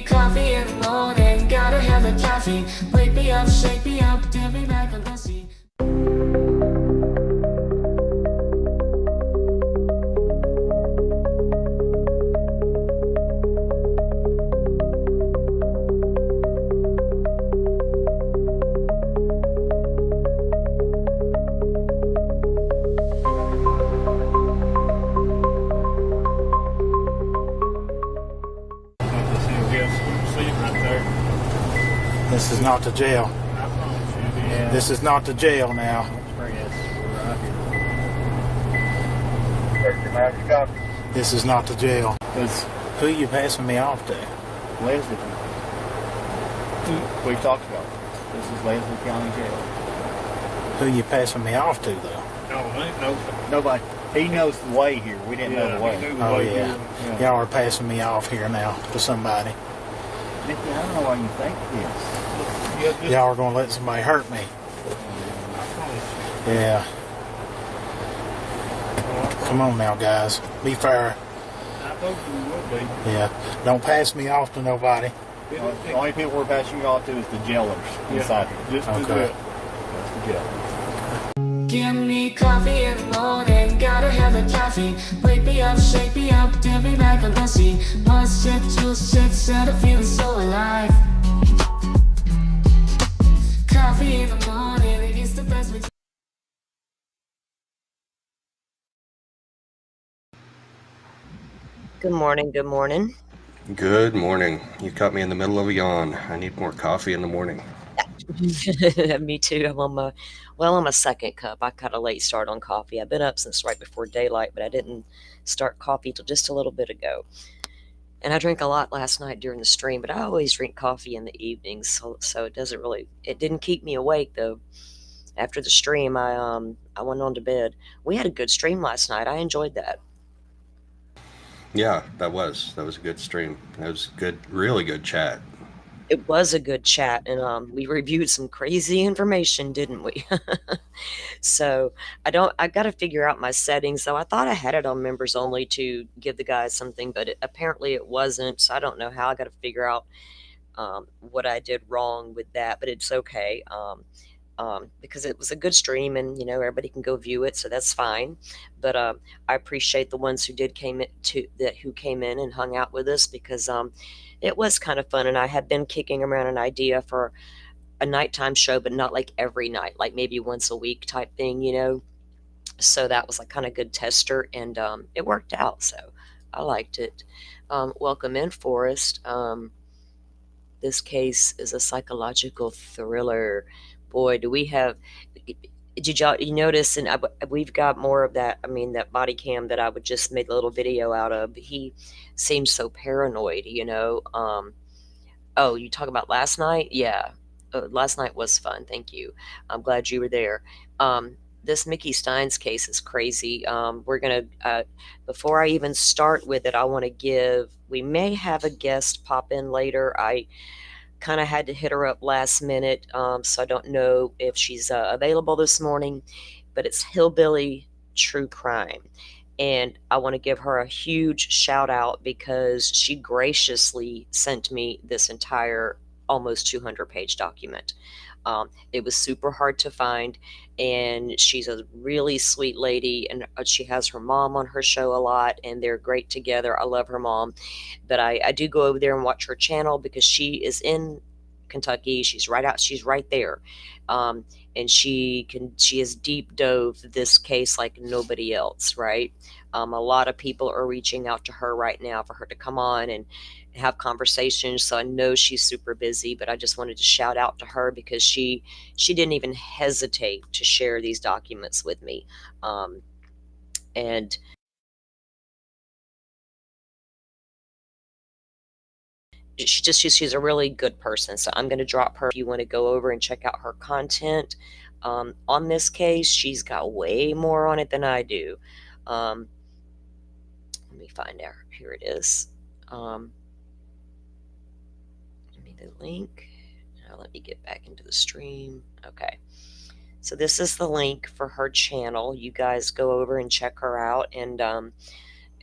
coffee in the morning, gotta have the caffeine. Wake me up, shake me up, tell me like a lassie. This is not the jail. This is not the jail now. This is not the jail. Who are you passing me off to? Leslie. We talked about this is Leslie County Jail. Who are you passing me off to, though? No, nobody. He knows the way here. We didn't know the way. Oh, yeah. Y'all are passing me off here now to somebody. Mickey, I don't know why you think this. Y'all are going to let somebody hurt me. Yeah. Come on now, guys. Be fair. I told you we would be. Yeah. Don't pass me off to nobody. The only people we're passing you off to is the jailers inside here. Just to do Okay. it. That's the jailers. Give me coffee in the morning, gotta have the caffeine. Wake me up, shake me up, tell me like a lassie. One sip, two sips, and I'm feeling so alive. Coffee in the morning, it's the best way to. Good morning, good morning. Good morning. You caught me in the middle of a yawn. I need more coffee in the morning. Me too. I'm a second cup. I got a late start on coffee. I've been up since right before daylight, but I didn't start coffee till just a little bit ago. And I drank a lot last night during the stream, but I always drink coffee in the evenings, so it didn't keep me awake though. After the stream, I went on to bed. We had a good stream last night. I enjoyed that. Yeah, that was a good stream. That was good, really good chat. It was a good chat, and we reviewed some crazy information, didn't we? So I got to figure out my settings. So I thought I had it on members only to give the guys something, but apparently it wasn't. So I don't know how. I got to figure out what I did wrong with that, but it's okay. Because it was a good stream, and everybody can go view it, so that's fine. But I appreciate the ones who came in and hung out with us, because it was kind of fun, and I had been kicking around an idea for a nighttime show, but not like every night, like maybe once a week type thing. So that was like kind of good tester, and it worked out, so I liked it. Welcome in, Forrest. This case is a psychological thriller. Boy, do we have. Did you notice? And we've got more of that. I mean, that body cam that I would just make a little video out of. He seems so paranoid. Oh, you talk about last night? Yeah, last night was fun. Thank you. I'm glad you were there. This Mickey Stines case is crazy. We're gonna. Before I even start with it, I want to give. We may have a guest pop in later. I kind of had to hit her up last minute, so I don't know if she's available this morning, but it's Hillbilly True Crime, and I want to give her a huge shout out because she graciously sent me this entire almost 200-page document. It was super hard to find, and she's a really sweet lady, and she has her mom on her show a lot, and they're great together. I love her mom, but I do go over there and watch her channel because she is in Kentucky. She's right there, and she has deep dove this case like nobody else, right? A lot of people are reaching out to her right now for her to come on and have conversations, so I know she's super busy, but I just wanted to shout out to her because she didn't even hesitate to share these documents with me, and she's a really good person. So I'm going to drop her if you want to go over and check out her content on this case. She's got way more on it than I do. Let me find out. Here it is. Give me the link. Now let me get back into the stream. Okay. So this is the link for her channel. You guys go over and check her out, and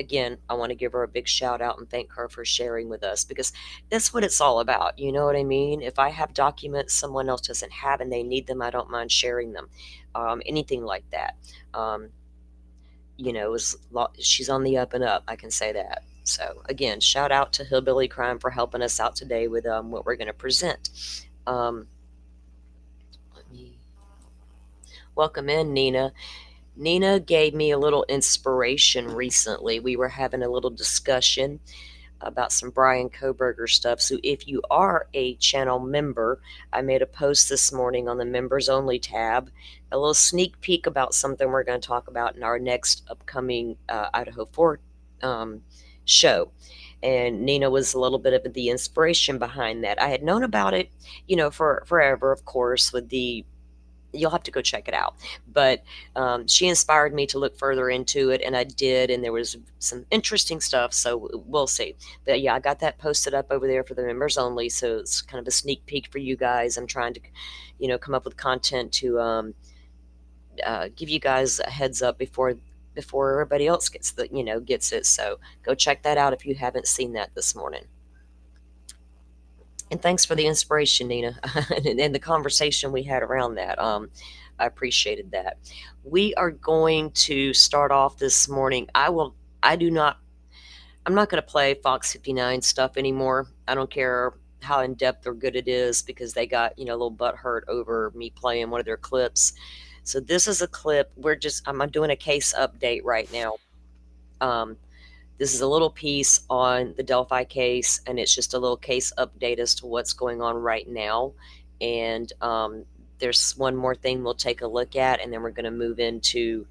again, I want to give her a big shout out and thank her for sharing with us, because that's what it's all about. You know what I mean? If I have documents someone else doesn't have and they need them, I don't mind sharing them. Anything like that. She's on the up and up. I can say that. So again, shout out to Hillbilly Crime for helping us out today with what we're going to present. Let me welcome in Nina. Nina gave me a little inspiration recently. We were having a little discussion about some Brian Koberger stuff. So if you are a channel member, I made a post this morning on the members only tab, a little sneak peek about something we're going to talk about in our next upcoming Idaho 4 show. And Nina was a little bit of the inspiration behind that. I had known about it, for forever, of course, with the you'll have to go check it out. But she inspired me to look further into it, and I did, and there was some interesting stuff, so we'll see. But yeah, I got that posted up over there for the members only, so it's kind of a sneak peek for you guys. I'm trying to, come up with content to give you guys a heads up before everybody else gets it. So go check that out if you haven't seen that this morning. And thanks for the inspiration, Nina, and the conversation we had around that. I appreciated that. We are going to start off this morning. I'm not going to play Fox 59 stuff anymore. I don't care how in-depth or good it is, because they got, a little butthurt over me playing one of their clips. So this is a clip. I'm doing a case update right now. This is a little piece on the Delphi case, and it's just a little case update as to what's going on right now. And there's one more thing we'll take a look at, and then we're going to move into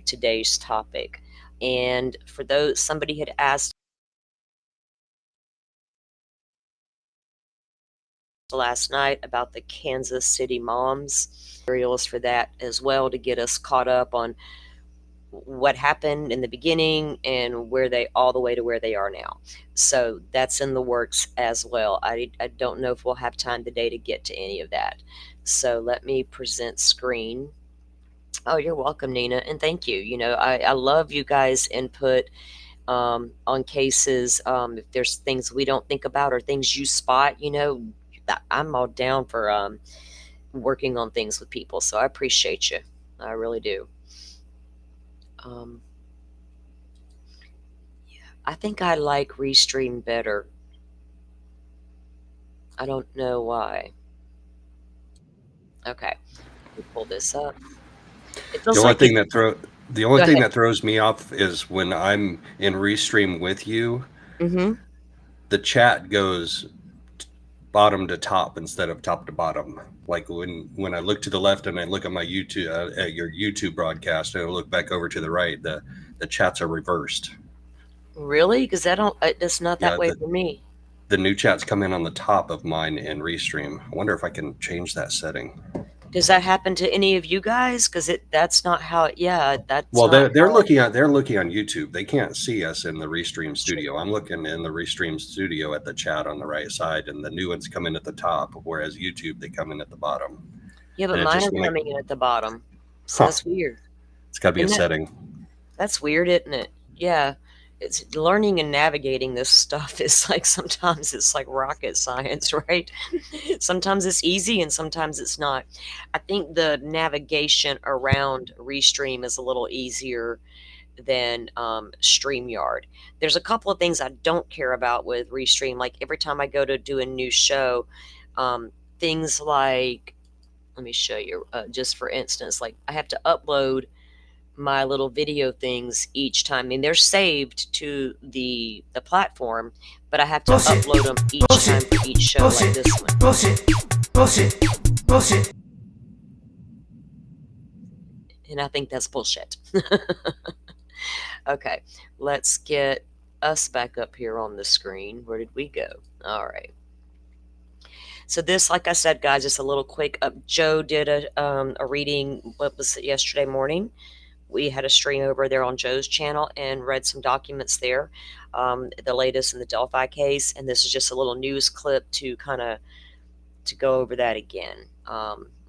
today's topic. And for those, somebody had asked last night about the Kansas City moms. Materials for that as well, to get us caught up on what happened in the beginning and all the way to where they are now. So that's in the works as well. I don't know if we'll have time today to get to any of that. So let me present screen. Oh, you're welcome, Nina, and thank you. I love you guys' input on cases. If there's things we don't think about or things you spot, I'm all down for working on things with people. So I appreciate you. I really do. Yeah, I think I like Restream better. I don't know why. Okay, let me pull this up. It feels The only like thing Go ahead. that throws me off is when I'm in Restream with you, Mm-hmm. the chat goes bottom to top instead of top to bottom. Like when I look to the left and I look at my YouTube at your YouTube broadcast, and I look back over to the right, the chats are reversed. Really? Because it's not that Yeah, way for me. the new chats come in on the top of mine in Restream. I wonder if I can change that setting. Does that happen to any of you guys? Because that's not how. Yeah, that's Well, not. they're looking on YouTube. They can't see us in the Restream studio. I'm looking in the Restream studio at the chat on the right side, and the new ones come in at the top, whereas YouTube, they come in at the bottom. Yeah, but And mine are coming in at the bottom. So that's weird. It's got to be a setting. That's weird, isn't it? Yeah. It's learning and navigating this stuff is like, sometimes it's like rocket science, right? Sometimes it's easy and sometimes it's not. I think the navigation around Restream is a little easier than StreamYard. There's a couple of things I don't care about with Restream. Like every time I go to do a new show, things like, let me show you, just for instance, like I have to upload my little video things each time. I mean, they're saved to the platform, but I have to upload them each time for each show, like this one. Bullshit. And I think that's bullshit. Okay, let's get us back up here on the screen. Where did we go? All right. So this, like I said, guys, just a little quick up. Joe did a reading, what was it, yesterday morning. We had a stream over there on Joe's channel and read some documents there, the latest in the Delphi case. And this is just a little news clip to kind of to go over that again.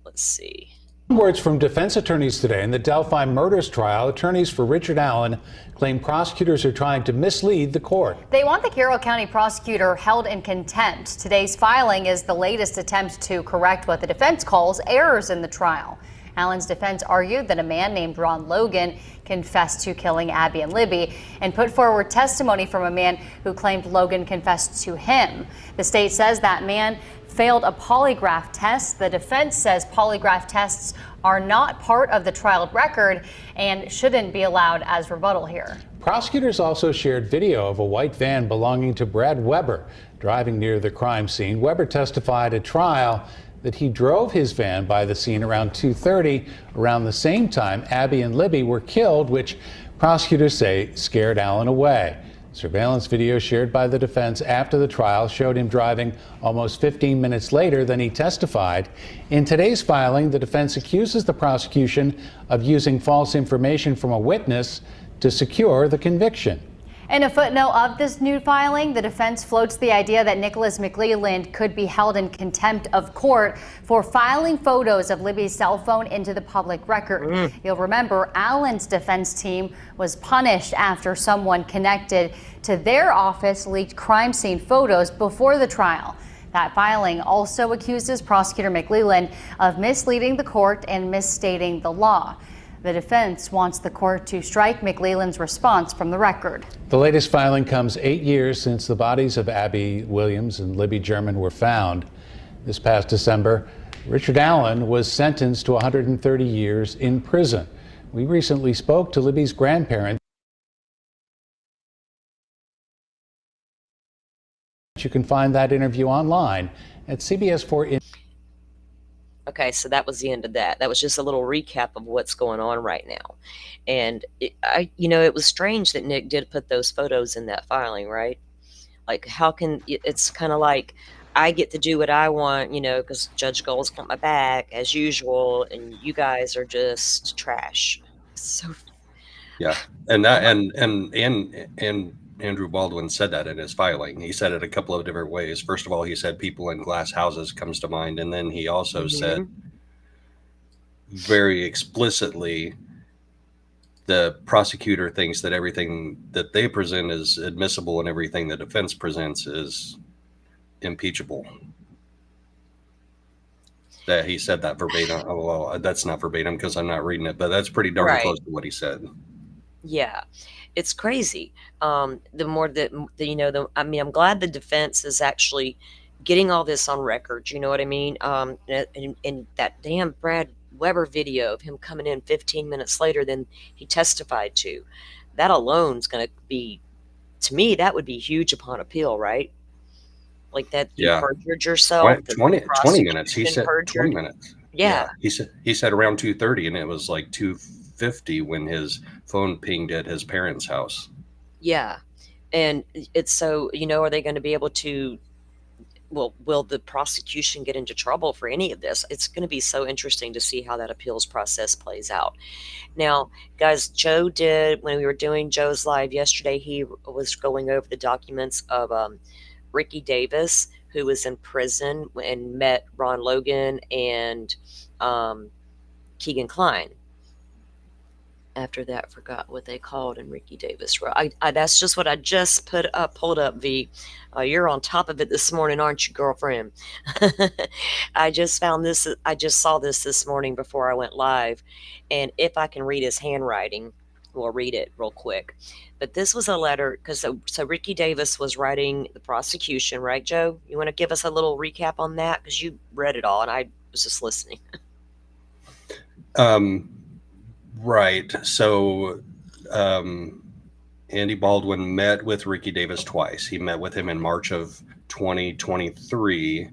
Let's see. Words from defense attorneys today in the Delphi murders trial. Attorneys for Richard Allen claim prosecutors are trying to mislead the court. They want the Carroll County prosecutor held in contempt. Today's filing is the latest attempt to correct what the defense calls errors in the trial. Allen's defense argued that a man named Ron Logan confessed to killing Abby and Libby and put forward testimony from a man who claimed Logan confessed to him. The state says that man failed a polygraph test. The defense says polygraph tests are not part of the trial record and shouldn't be allowed as rebuttal here. Prosecutors also shared video of a white van belonging to Brad Weber driving near the crime scene. Weber testified at trial that he drove his van by the scene around 2:30, around the same time Abby and Libby were killed, which prosecutors say scared Allen away. Surveillance video shared by the defense after the trial showed him driving almost 15 minutes later than he testified. In today's filing, the defense accuses the prosecution of using false information from a witness to secure the conviction. In a footnote of this new filing, the defense floats the idea that Nicholas McLeland could be held in contempt of court for filing photos of Libby's cell phone into the public record. You'll remember Allen's defense team was punished after someone connected to their office leaked crime scene photos before the trial. That filing also accuses prosecutor McLeland of misleading the court and misstating the law. The defense wants the court to strike McLeland's response from the record. The latest filing comes 8 years since the bodies of Abby Williams and Libby German were found. This past December, Richard Allen was sentenced to 130 years in prison. We recently spoke to Libby's grandparents. You can find that interview online at CBS4. Okay, so that was the end of that. That was just a little recap of what's going on right now. And it was strange that Nick did put those photos in that filing, right? Like, it's kind of like I get to do what I want, because Judge Gold's got my back as usual, and you guys are just trash. So yeah, and Andrew Baldwin said that in his filing. He said it a couple of different ways. First of all, he said people in glass houses comes to mind. And then he also said very explicitly the prosecutor thinks that everything that they present is admissible and everything the defense presents is impeachable. That he said that verbatim. Oh, well, that's not verbatim because I'm not reading it, but that's pretty darn close to what he said. Yeah. It's crazy. The more that, I'm glad the defense is actually getting all this on record. You know what I mean? And that damn Brad Weber video of him coming in 15 minutes later than he testified to, that alone is going to be, to me, that would be huge upon appeal, right? Like that you perjured yourself. 20 minutes. He said perjured. 20 minutes. Yeah. He said around 2:30, and it was like 2:50 when his phone pinged at his parents' house. Yeah. And it's so, are they going to be able to, will the prosecution get into trouble for any of this? It's going to be so interesting to see how that appeals process plays out. Now, guys, Joe did, when we were doing Joe's live yesterday, he was going over the documents of Ricky Davis, who was in prison and met Ron Logan and Keegan Kline. After that, I forgot what they called in Ricky Davis. That's just what I just pulled up, V. You're on top of it this morning, aren't you, girlfriend? I just found this. I just saw this morning before I went live. And if I can read his handwriting, we'll read it real quick. But this was a letter, because so Ricky Davis was writing the prosecution, right, Joe? You want to give us a little recap on that? Because you read it all, and I was just listening. Right. So Andy Baldwin met with Ricky Davis twice. He met with him in March of 2023.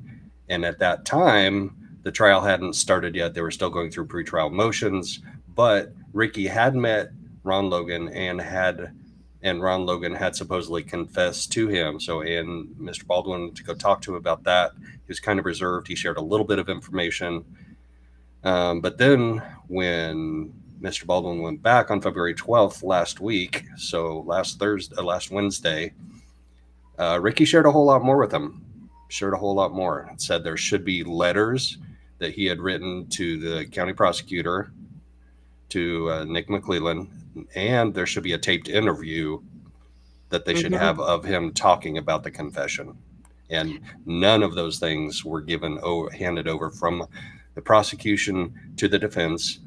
And at that time, the trial hadn't started yet. They were still going through pretrial motions. But Ricky had met Ron Logan and Ron Logan had supposedly confessed to him. So, and Mr. Baldwin, to go talk to him about that, he was kind of reserved. He shared a little bit of information. But then when Mr. Baldwin went back on February 12th last week, so last Wednesday, Ricky shared a whole lot more with him. Shared a whole lot more. It said there should be letters that he had written to the county prosecutor, to Nick McClelland, and there should be a taped interview that they should have of him talking about the confession. And none of those things were handed over from the prosecution to the defense.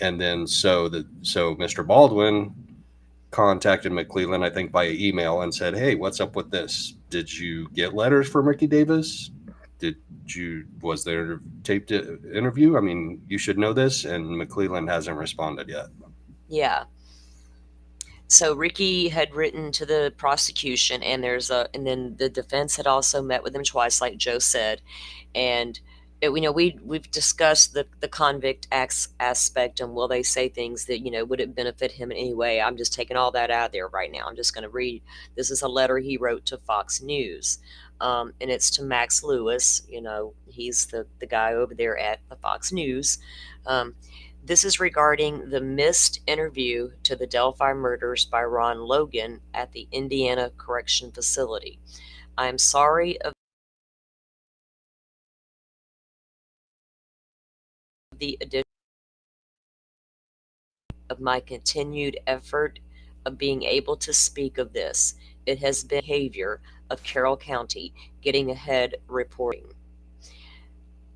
And then so Mr. Baldwin contacted McClelland, I think, via email and said, "Hey, what's up with this? Did you get letters from Ricky Davis? Was there a taped interview? I mean, you should know this." And McClelland hasn't responded yet. Yeah. So Ricky had written to the prosecution, and then the defense had also met with him twice, like Joe said. And we've discussed the convict aspect, and will they say things that would it benefit him in any way? I'm just taking all that out there right now. I'm just going to read. This is a letter he wrote to Fox News, and it's to Max Lewis. He's the guy over there at the Fox News. This is regarding the missed interview to the Delphi murders by Ron Logan at the Indiana Correction Facility. I am sorry of the addition of my continued effort of being able to speak of this. It has been behavior of Carroll County getting ahead reporting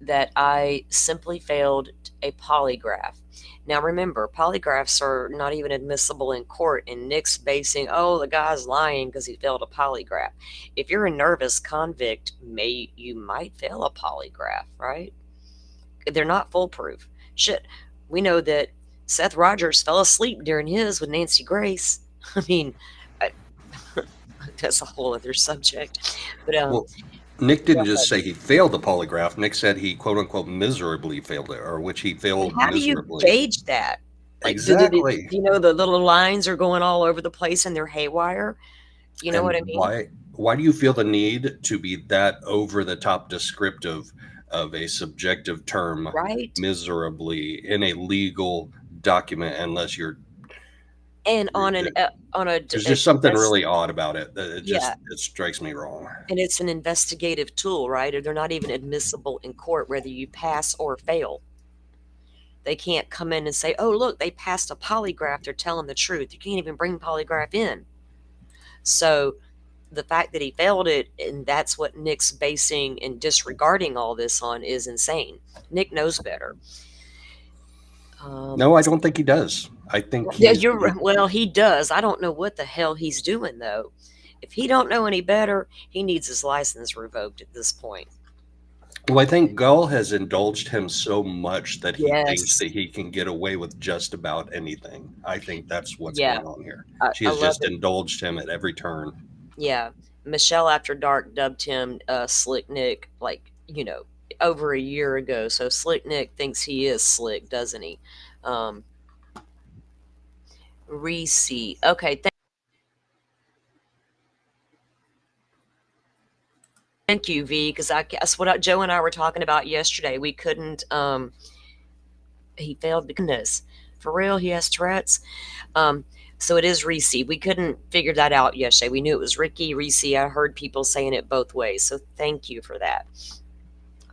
that I simply failed a polygraph. Now remember, polygraphs are not even admissible in court, and Nick's basing, the guy's lying because he failed a polygraph. If you're a nervous convict, you might fail a polygraph, right? They're not foolproof. Shit, we know that Seth Rogers fell asleep during his with Nancy Grace. I mean, that's a whole other subject. But Nick didn't just say he failed the polygraph. Nick said he, quote unquote, miserably failed it, or which he failed how miserably. Do you gauge that? Like, exactly. The little lines are going all over the place and they're haywire. You know what I mean? Why do you feel the need to be that over the top descriptive of a subjective term, right? Miserably, in a legal document, unless you're there's just something really odd about it. It strikes me wrong. And it's an investigative tool, right? Or they're not even admissible in court, whether you pass or fail. They can't come in and say, "Oh, look, they passed a polygraph. They're telling the truth." You can't even bring polygraph in. So the fact that he failed it, and that's what Nick's basing and disregarding all this on, is insane. Nick knows better. No, I don't think he does. I think he does. I don't know what the hell he's doing, though. If he don't know any better, he needs his license revoked at this point. Well, I think Gull has indulged him so much that he thinks that he can get away with just about anything. I think that's what's going on here. She has just indulged him at every turn. Yeah. Michelle After Dark dubbed him Slick Nick, over a year ago. So Slick Nick thinks he is slick, doesn't he? Reese. Okay. Thank you, V, because that's what Joe and I were talking about yesterday. We couldn't, he failed because, for real, he has Tourette's. So it is Reese. We couldn't figure that out yesterday. We knew it was Ricky, Reese. I heard people saying it both ways. So thank you for that.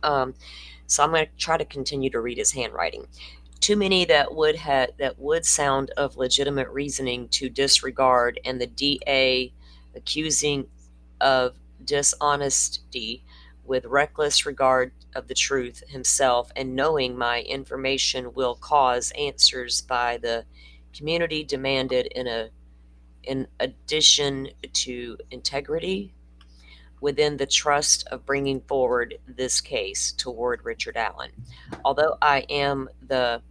So I'm going to try to continue to read his handwriting. Too many that would sound of legitimate reasoning to disregard, and the DA accusing of dishonesty with reckless regard of the truth himself, and knowing my information will cause answers by the community demanded in addition to integrity within the trust of bringing forward this case toward Richard Allen. Although I am the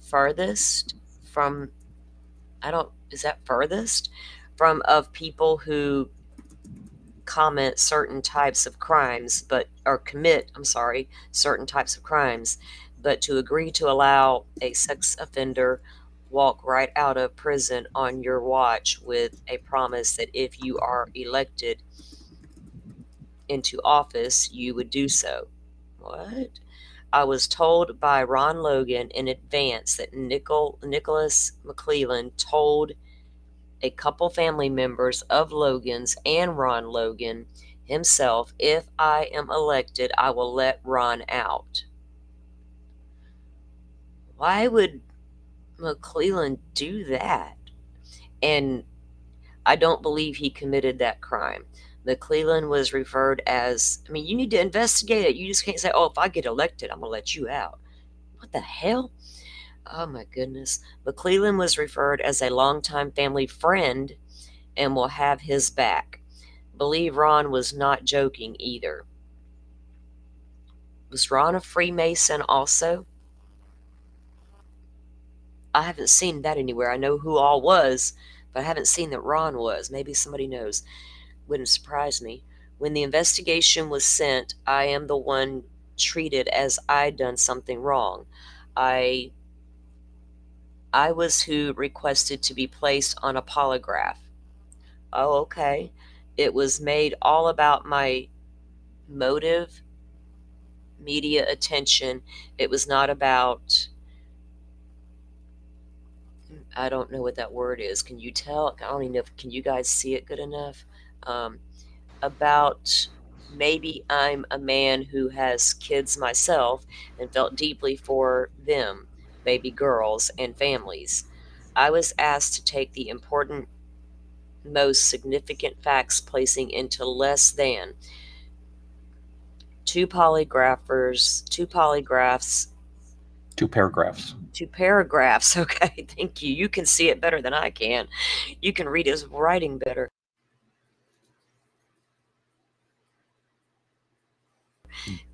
furthest from, of people who commit certain types of crimes, commit certain types of crimes, but to agree to allow a sex offender walk right out of prison on your watch with a promise that if you are elected into office, you would do so. What? I was told by Ron Logan in advance that Nicholas McClelland told a couple family members of Logan's and Ron Logan himself, if I am elected, I will let Ron out. Why would McClellan do that? And I don't believe he committed that crime. McClellan was referred as, I mean, you need to investigate it. You just can't say, oh, if I get elected, I'm going to let you out. What the hell? Oh my goodness. McClellan was referred as a longtime family friend and will have his back. Believe Ron was not joking either. Was Ron a Freemason also? I haven't seen that anywhere. I know who all was, but I haven't seen that Ron was. Maybe somebody knows. Wouldn't surprise me. When the investigation was sent, I am the one treated as I'd done something wrong. I was who requested to be placed on a polygraph. Oh, okay. It was made all about my motive, media attention. It was not about, I don't know what that word is. Can you tell? I don't even know if, can you guys see it good enough? About maybe I'm a man who has kids myself and felt deeply for them, baby girls, and families. I was asked to take the important, most significant facts, placing into less than two paragraphs. Two paragraphs. Okay, thank you. You can see it better than I can. You can read his writing better.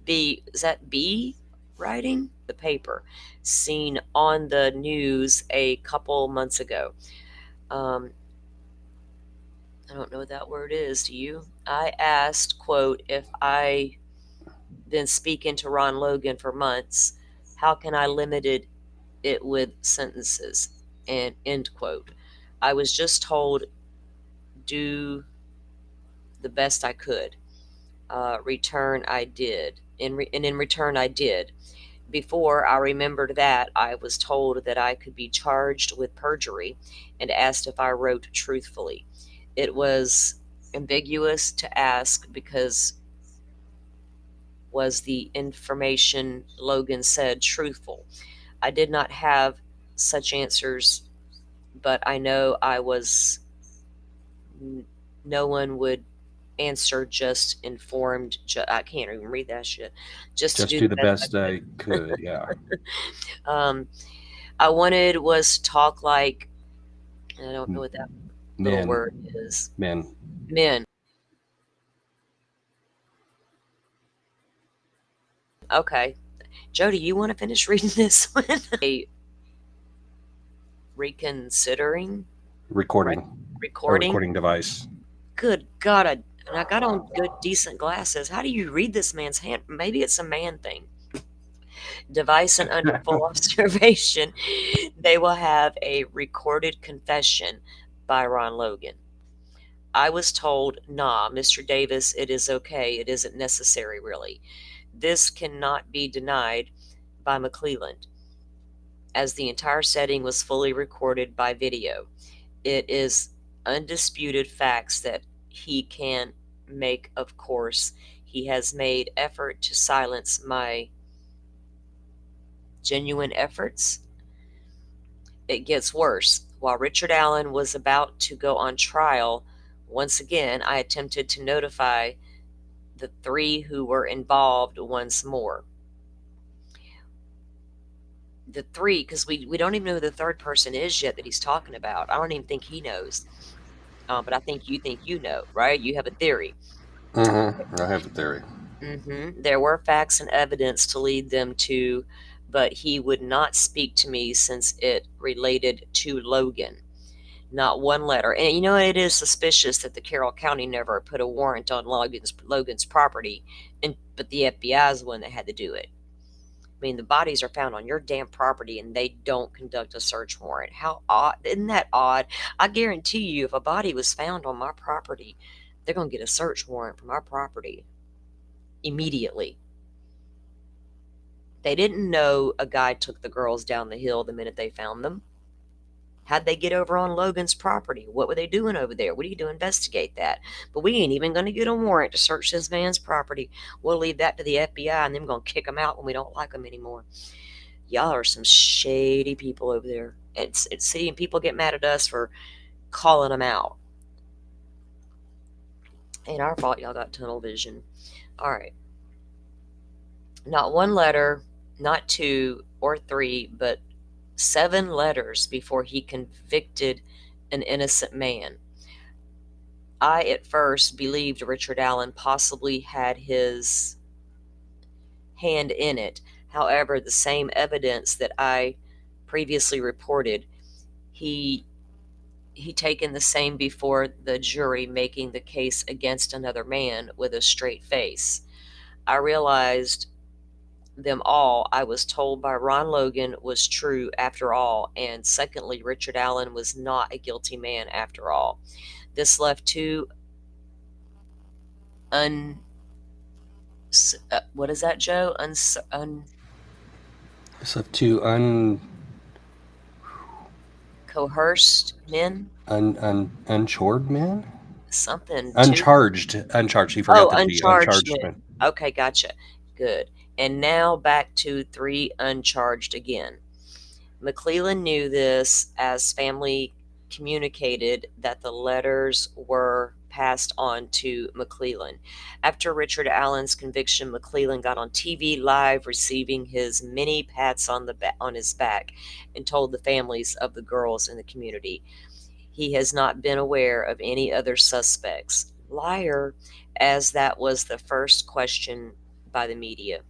Is that B writing? The paper seen on the news a couple months ago. I don't know what that word is. Do you? I asked, quote, if I been speaking to Ron Logan for months, how can I limit it with sentences? And end quote. I was just told, do the best I could. Return I did. In return I did. Before I remembered that, I was told that I could be charged with perjury and asked if I wrote truthfully. It was ambiguous to ask because was the information Logan said truthful? I did not have such answers, but I know no one would answer just informed. I can't even read that shit. Just to do the best I could. Yeah. I wanted was to talk like, I don't know what that little Men. word is. Men. Okay. Jody, you want to finish reading this one? Reconsidering? Recording device. Good God. I got on good, decent glasses. How do you read this man's hand? Maybe it's a man thing. Device and under full observation, they will have a recorded confession by Ron Logan. I was told, nah, Mr. Davis, it is okay. It isn't necessary, really. This cannot be denied by McClellan, as the entire setting was fully recorded by video. It is undisputed facts that he can make, of course. He has made effort to silence my genuine efforts. It gets worse. While Richard Allen was about to go on trial, once again, I attempted to notify the three who were involved once more. The three, because we don't even know who the third person is yet that he's talking about. I don't even think he knows. But I think you know, right? You have a theory. I have a theory. There were facts and evidence to lead them to, but he would not speak to me since it related to Logan. Not one letter. And you know, it is suspicious that the Carroll County never put a warrant on Logan's property, but the FBI is the one that had to do it. I mean, the bodies are found on your damn property and they don't conduct a search warrant. How odd. Isn't that odd? I guarantee you, if a body was found on my property, they're going to get a search warrant for my property immediately. They didn't know a guy took the girls down the hill the minute they found them. How'd they get over on Logan's property? What were they doing over there? What are you to investigate that? But we ain't even going to get a warrant to search this man's property. We'll leave that to the FBI, and then we're going to kick them out when we don't like them anymore. Y'all are some shady people over there. It's seeing people get mad at us for calling them out. Ain't our fault y'all got tunnel vision. All right. Not one letter, not 2 or 3, but 7 letters before he convicted an innocent man. I at first believed Richard Allen possibly had his hand in it. However, the same evidence that I previously reported, he taken the same before the jury, making the case against another man with a straight face. I realized them all, I was told by Ron Logan, was true after all, and secondly, Richard Allen was not a guilty man after all. This left 2 what is that, Joe? It's left 2 Coerced men? unchored men? Something. Uncharged. He forgot the uncharged uncharged men. men. Okay, gotcha. Good. And now back to 3 uncharged again. McClellan knew this, as family communicated that the letters were passed on to McClellan. After Richard Allen's conviction, McClellan got on TV live, receiving his many pats on his back, and told the families of the girls in the community he has not been aware of any other suspects. Liar, as that was the first question by the media.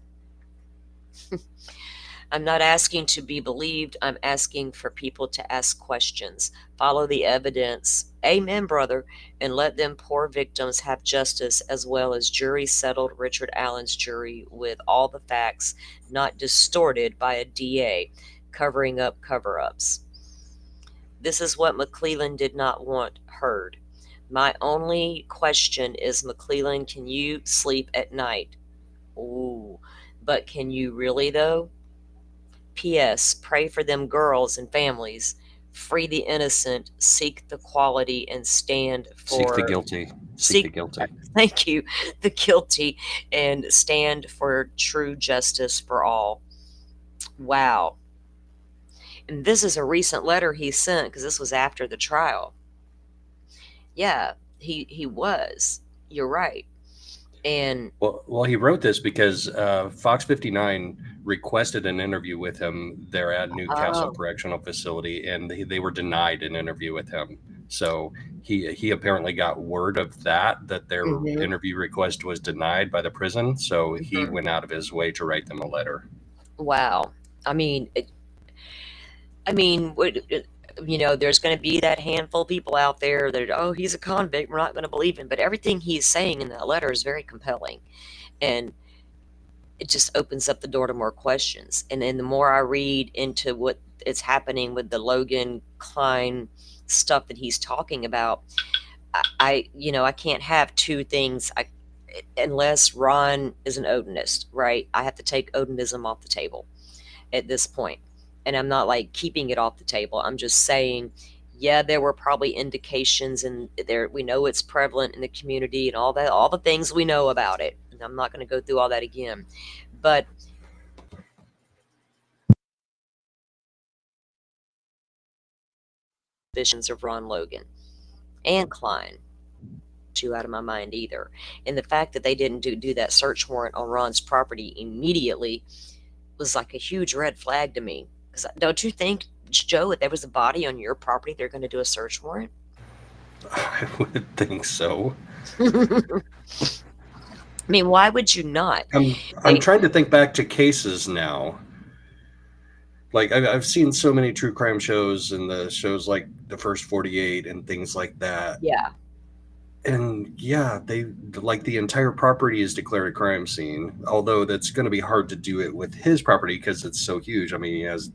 I'm not asking to be believed. I'm asking for people to ask questions. Follow the evidence. Amen, brother. And let them poor victims have justice, as well as jury settled Richard Allen's jury with all the facts, not distorted by a DA covering up cover-ups. This is what McClellan did not want heard. My only question is, McClellan, can you sleep at night? Ooh, but can you really though? P.S. Pray for them girls and families. Free the innocent, seek the quality, and stand for... Seek the guilty. Seek the guilty. Thank you. The guilty, and stand for true justice for all. Wow. And this is a recent letter he sent, because this was after the trial. Yeah, he was. You're right. And well, he wrote this because Fox 59 requested an interview with him there at Newcastle Correctional Facility, and they were denied an interview with him. So he apparently got word of that their interview request was denied by the prison. So he went out of his way to write them a letter. Wow. I mean, there's going to be that handful of people out there that, oh, he's a convict, we're not going to believe him. But everything he's saying in that letter is very compelling. And it just opens up the door to more questions. And then the more I read into what is happening with the Logan Klein stuff that he's talking about, I can't have 2 things unless Ron is an Odinist, right? I have to take Odinism off the table at this point. And I'm not like keeping it off the table. I'm just saying, yeah, there were probably indications, and there we know it's prevalent in the community and all that, all the things we know about it. And I'm not going to go through all that again. But visions of Ron Logan and Klein, 2 out of my mind either. And the fact that they didn't do that search warrant on Ron's property immediately was like a huge red flag to me. Because don't you think, Joe, if there was a body on your property, they're going to do a search warrant? I would think so. I mean, why would you not? I'm trying to think back to cases now. Like, I've seen so many true crime shows, and the shows like The First 48 and things like that. Yeah. And yeah, the entire property is declared a crime scene, although that's going to be hard to do it with his property because it's so huge. I mean, he has,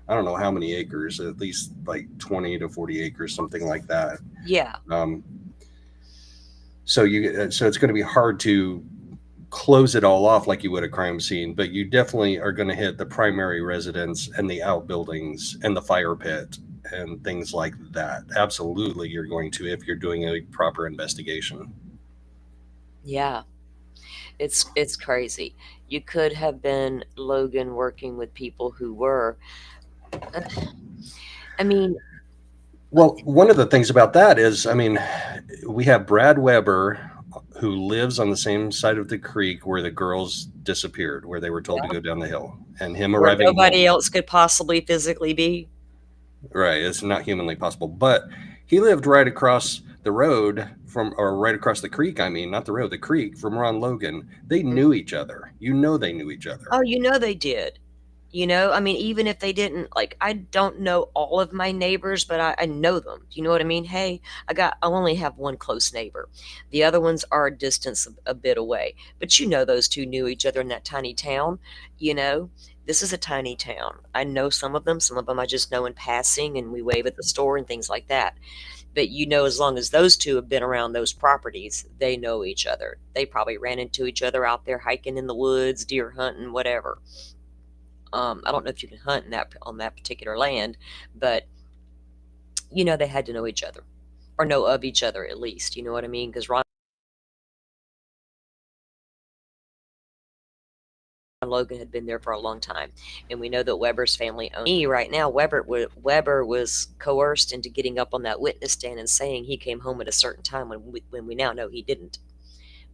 I don't know how many acres, at least like 20 to 40 acres, something like that. Yeah. So it's going to be hard to close it all off like you would a crime scene, but you definitely are going to hit the primary residence and the outbuildings and the fire pit and things like that. Absolutely, you're going to, if you're doing a proper investigation. Yeah, it's crazy. You could have been Logan working with people who were. I mean, Well, one of the things about that is, I mean, we have Brad Weber, who lives on the same side of the creek where the girls disappeared, where they were told to go down the hill, and him where arriving nobody home. else could possibly physically be. Right, it's not humanly possible, but he lived right across the road from, or right across the creek. I mean, not the road, the creek from Ron Logan. They knew each other. You know, they knew each other. Oh, you know they did. You know, I mean, even if they didn't, like, I don't know all of my neighbors, but I know them. Do you know what I mean? Hey, I only have one close neighbor. The other ones are a distance a bit away. But you know, those two knew each other in that tiny town. You know, this is a tiny town. I know some of them. Some of them I just know in passing, and we wave at the store and things like that. But you know, as long as those two have been around those properties, they know each other. They probably ran into each other out there hiking in the woods, deer hunting, whatever. I don't know if you can hunt in on that particular land, but you know they had to know each other or know of each other at least. You know what I mean? Because Ron Logan had been there for a long time, and we know that Weber's family owned me right now. Weber was coerced into getting up on that witness stand and saying he came home at a certain time when we now know he didn't.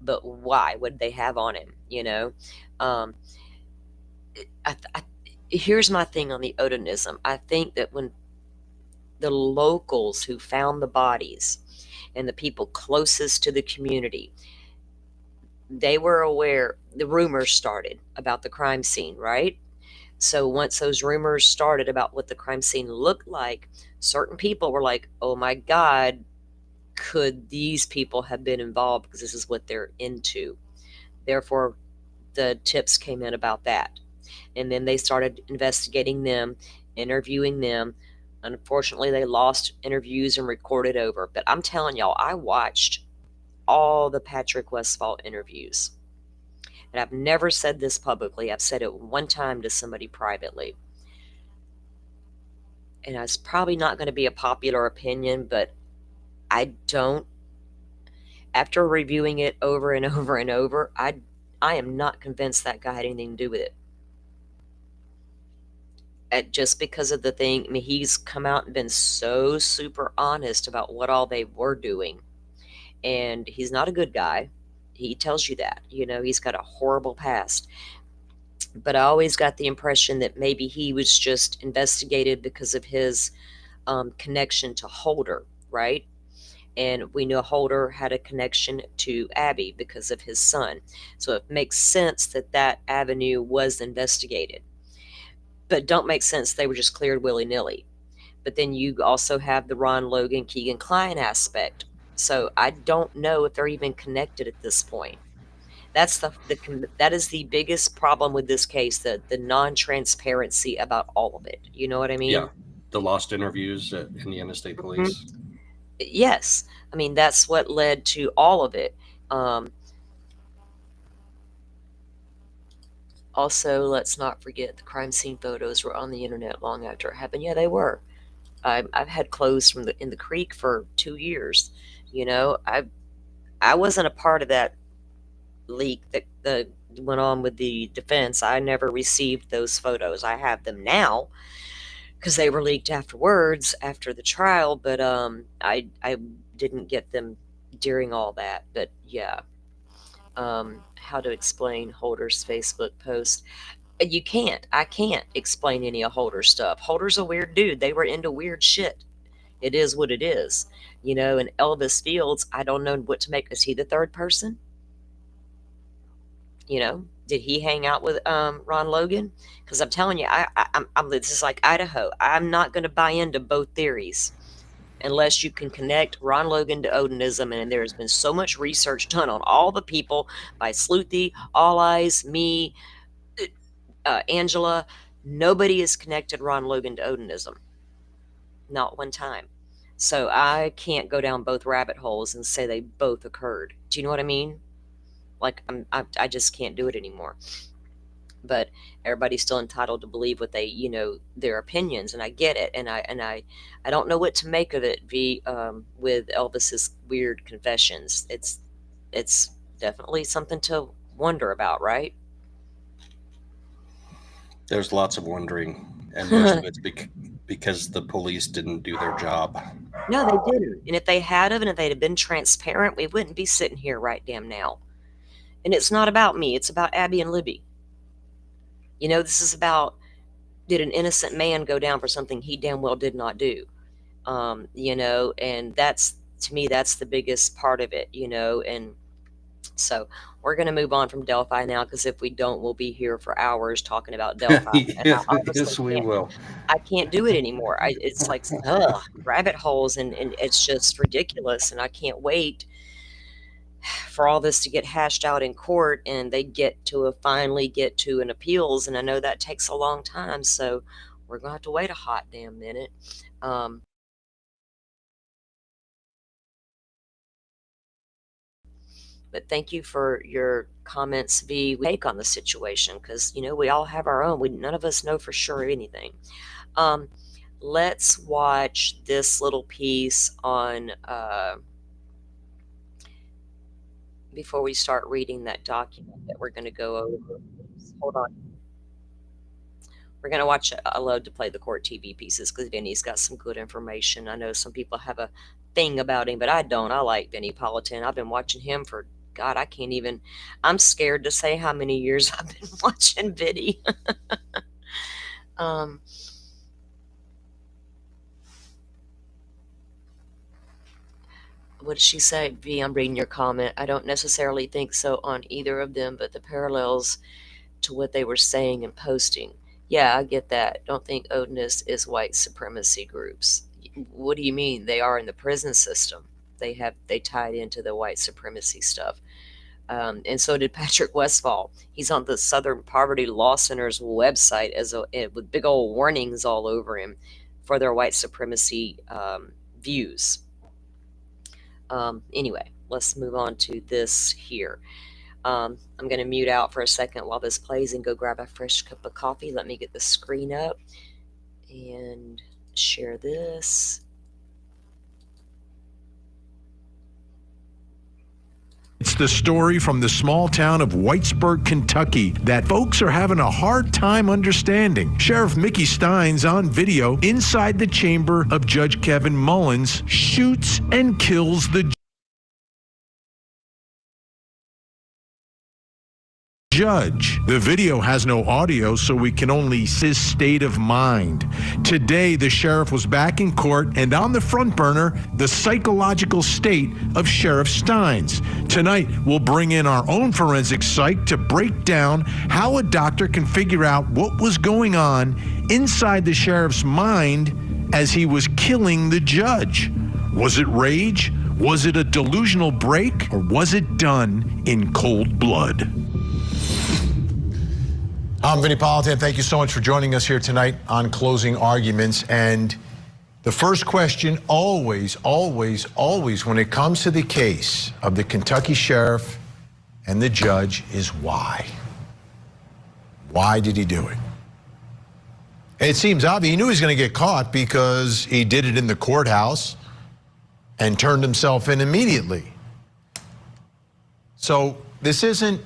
But why? What did they have on him? You know. Here's my thing on the Odenism. I think that when the locals who found the bodies and the people closest to the community, they were aware, the rumors started about the crime scene, right? So once those rumors started about what the crime scene looked like, certain people were like, oh my God, could these people have been involved because this is what they're into? Therefore, the tips came in about that. And then they started investigating them, interviewing them. Unfortunately, they lost interviews and recorded over. But I'm telling y'all, I watched all the Patrick Westphal interviews. And I've never said this publicly. I've said it one time to somebody privately. And it's probably not going to be a popular opinion, but I don't. After reviewing it over and over and over, I am not convinced that guy had anything to do with it. Just because of the thing, I mean, he's come out and been so super honest about what all they were doing. And he's not a good guy. He tells you that, you know, he's got a horrible past. But I always got the impression that maybe he was just investigated because of his connection to Holder, right? And we know Holder had a connection to Abby because of his son. So it makes sense that that avenue was investigated. But don't make sense they were just cleared willy-nilly. But then you also have the Ron Logan, Keegan Kline aspect. So I don't know if they're even connected at this point. That's that is the biggest problem with this case, the non-transparency about all of it. You know what I mean? Yeah, the lost interviews at Indiana State Police. Yes, I mean that's what led to all of it. Also, let's not forget the crime scene photos were on the internet long after it happened. Yeah, they were. I've had clothes from in the creek for 2 years. You know, I wasn't a part of that leak that went on with the defense. I never received those photos. I have them now because they were leaked afterwards after the trial, but I didn't get them during all that. But yeah. How to explain Holder's Facebook post. You can't. I can't explain any of Holder's stuff. Holder's a weird dude. They were into weird shit. It is what it is. You know, and Elvis Fields, I don't know what to make. Is he the third person? You know, did he hang out with Ron Logan? Because I'm telling you, I'm this is like Idaho. I'm not going to buy into both theories unless you can connect Ron Logan to Odenism. And there's been so much research done on all the people by Sleuthy, All Eyes, me, Angela. Nobody has connected Ron Logan to Odenism. Not one time. So I can't go down both rabbit holes and say they both occurred. Do you know what I mean? Like, I just can't do it anymore. but everybody's still entitled to believe what they, you know, their opinions, and I get it, and I don't know what to make of it. With Elvis's weird confessions, it's definitely something to wonder about, right? There's lots of wondering, and most of it's because the police didn't do their job. No, they didn't. And if they had of, and if they'd have been transparent, we wouldn't be sitting here right damn now. And it's not about me, it's about Abby and Libby. You know, this is about, did an innocent man go down for something he damn well did not do? You know, and that's, to me, that's the biggest part of it, you know. And so we're going to move on from Delphi now, because if we don't, we'll be here for hours talking about Delphi. And I Yes, we will. I can't do it anymore. It's like rabbit holes, and it's just ridiculous. And I can't wait for all this to get hashed out in court, and they finally get to an appeals. And I know that takes a long time, so we're going to have to wait a hot damn minute. But thank you for your comments, V. We take on the situation, because, you know, we all have our own. None of us know for sure anything. Let's watch this little piece on, before we start reading that document that we're going to go over. Hold on. We're going to watch, I love to play the court TV pieces, because Vinny's got some good information. I know some people have a thing about him, but I don't. I like Vinny Politan. I've been watching him for, God, I can't even, I'm scared to say how many years I've been watching Vinny. What did she say? V, I'm reading your comment. I don't necessarily think so on either of them, but the parallels to what they were saying and posting. Yeah, I get that. Don't think Odinist is white supremacy groups. What do you mean? They are in the prison system. They tied into the white supremacy stuff. And so did Patrick Westfall. He's on the Southern Poverty Law Center's website with big old warnings all over him for their white supremacy views. Anyway, let's move on to this here. I'm going to mute out for a second while this plays and go grab a fresh cup of coffee. Let me get the screen up and share this. It's the story from the small town of Whitesburg, Kentucky, that folks are having a hard time understanding. Sherrif Mickey Stines on video inside the chamber of Judge Kevin Mullins shoots and kills the judge. The video has no audio, so we can only see his state of mind. Today, the sheriff was back in court, and on the front burner, the psychological state of Sherrif Stines. Tonight, we'll bring in our own forensic psych to break down how a doctor can figure out what was going on inside the sheriff's mind as he was killing the judge. Was it rage? Was it a delusional break? Or was it done in cold blood? I'm Vinny Politan. Thank you so much for joining us here tonight on Closing Arguments. And the first question always when it comes to the case of the Kentucky sheriff and the judge is why? Why did he do it? It seems obvious. He knew he was going to get caught because he did it in the courthouse and turned himself in immediately. So this isn't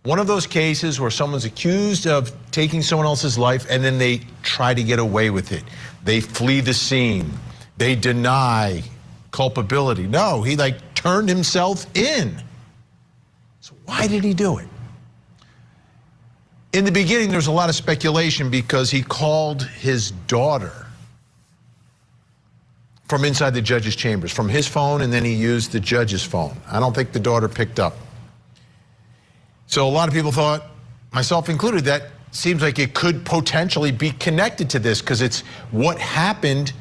one of those cases where someone's accused of taking someone else's life and then they try to get away with it. They flee the scene. They deny culpability. No, he turned himself in. So why did he do it? In the beginning, there was a lot of speculation because he called his daughter from inside the judge's chambers, from his phone, and then he used the judge's phone. I don't think the daughter picked up. So a lot of people thought, myself included, that seems like it could potentially be connected to this because it's what happened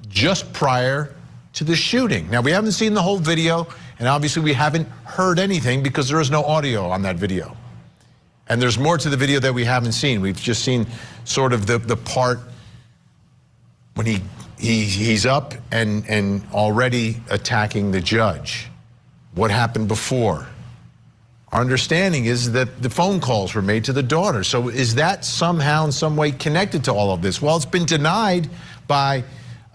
just prior to the shooting. Now, we haven't seen the whole video, and obviously we haven't heard anything because there is no audio on that video. And there's more to the video that we haven't seen. We've just seen sort of the part when he's up and already attacking the judge. What happened before? Our understanding is that the phone calls were made to the daughter. So is that somehow in some way connected to all of this? Well, it's been denied by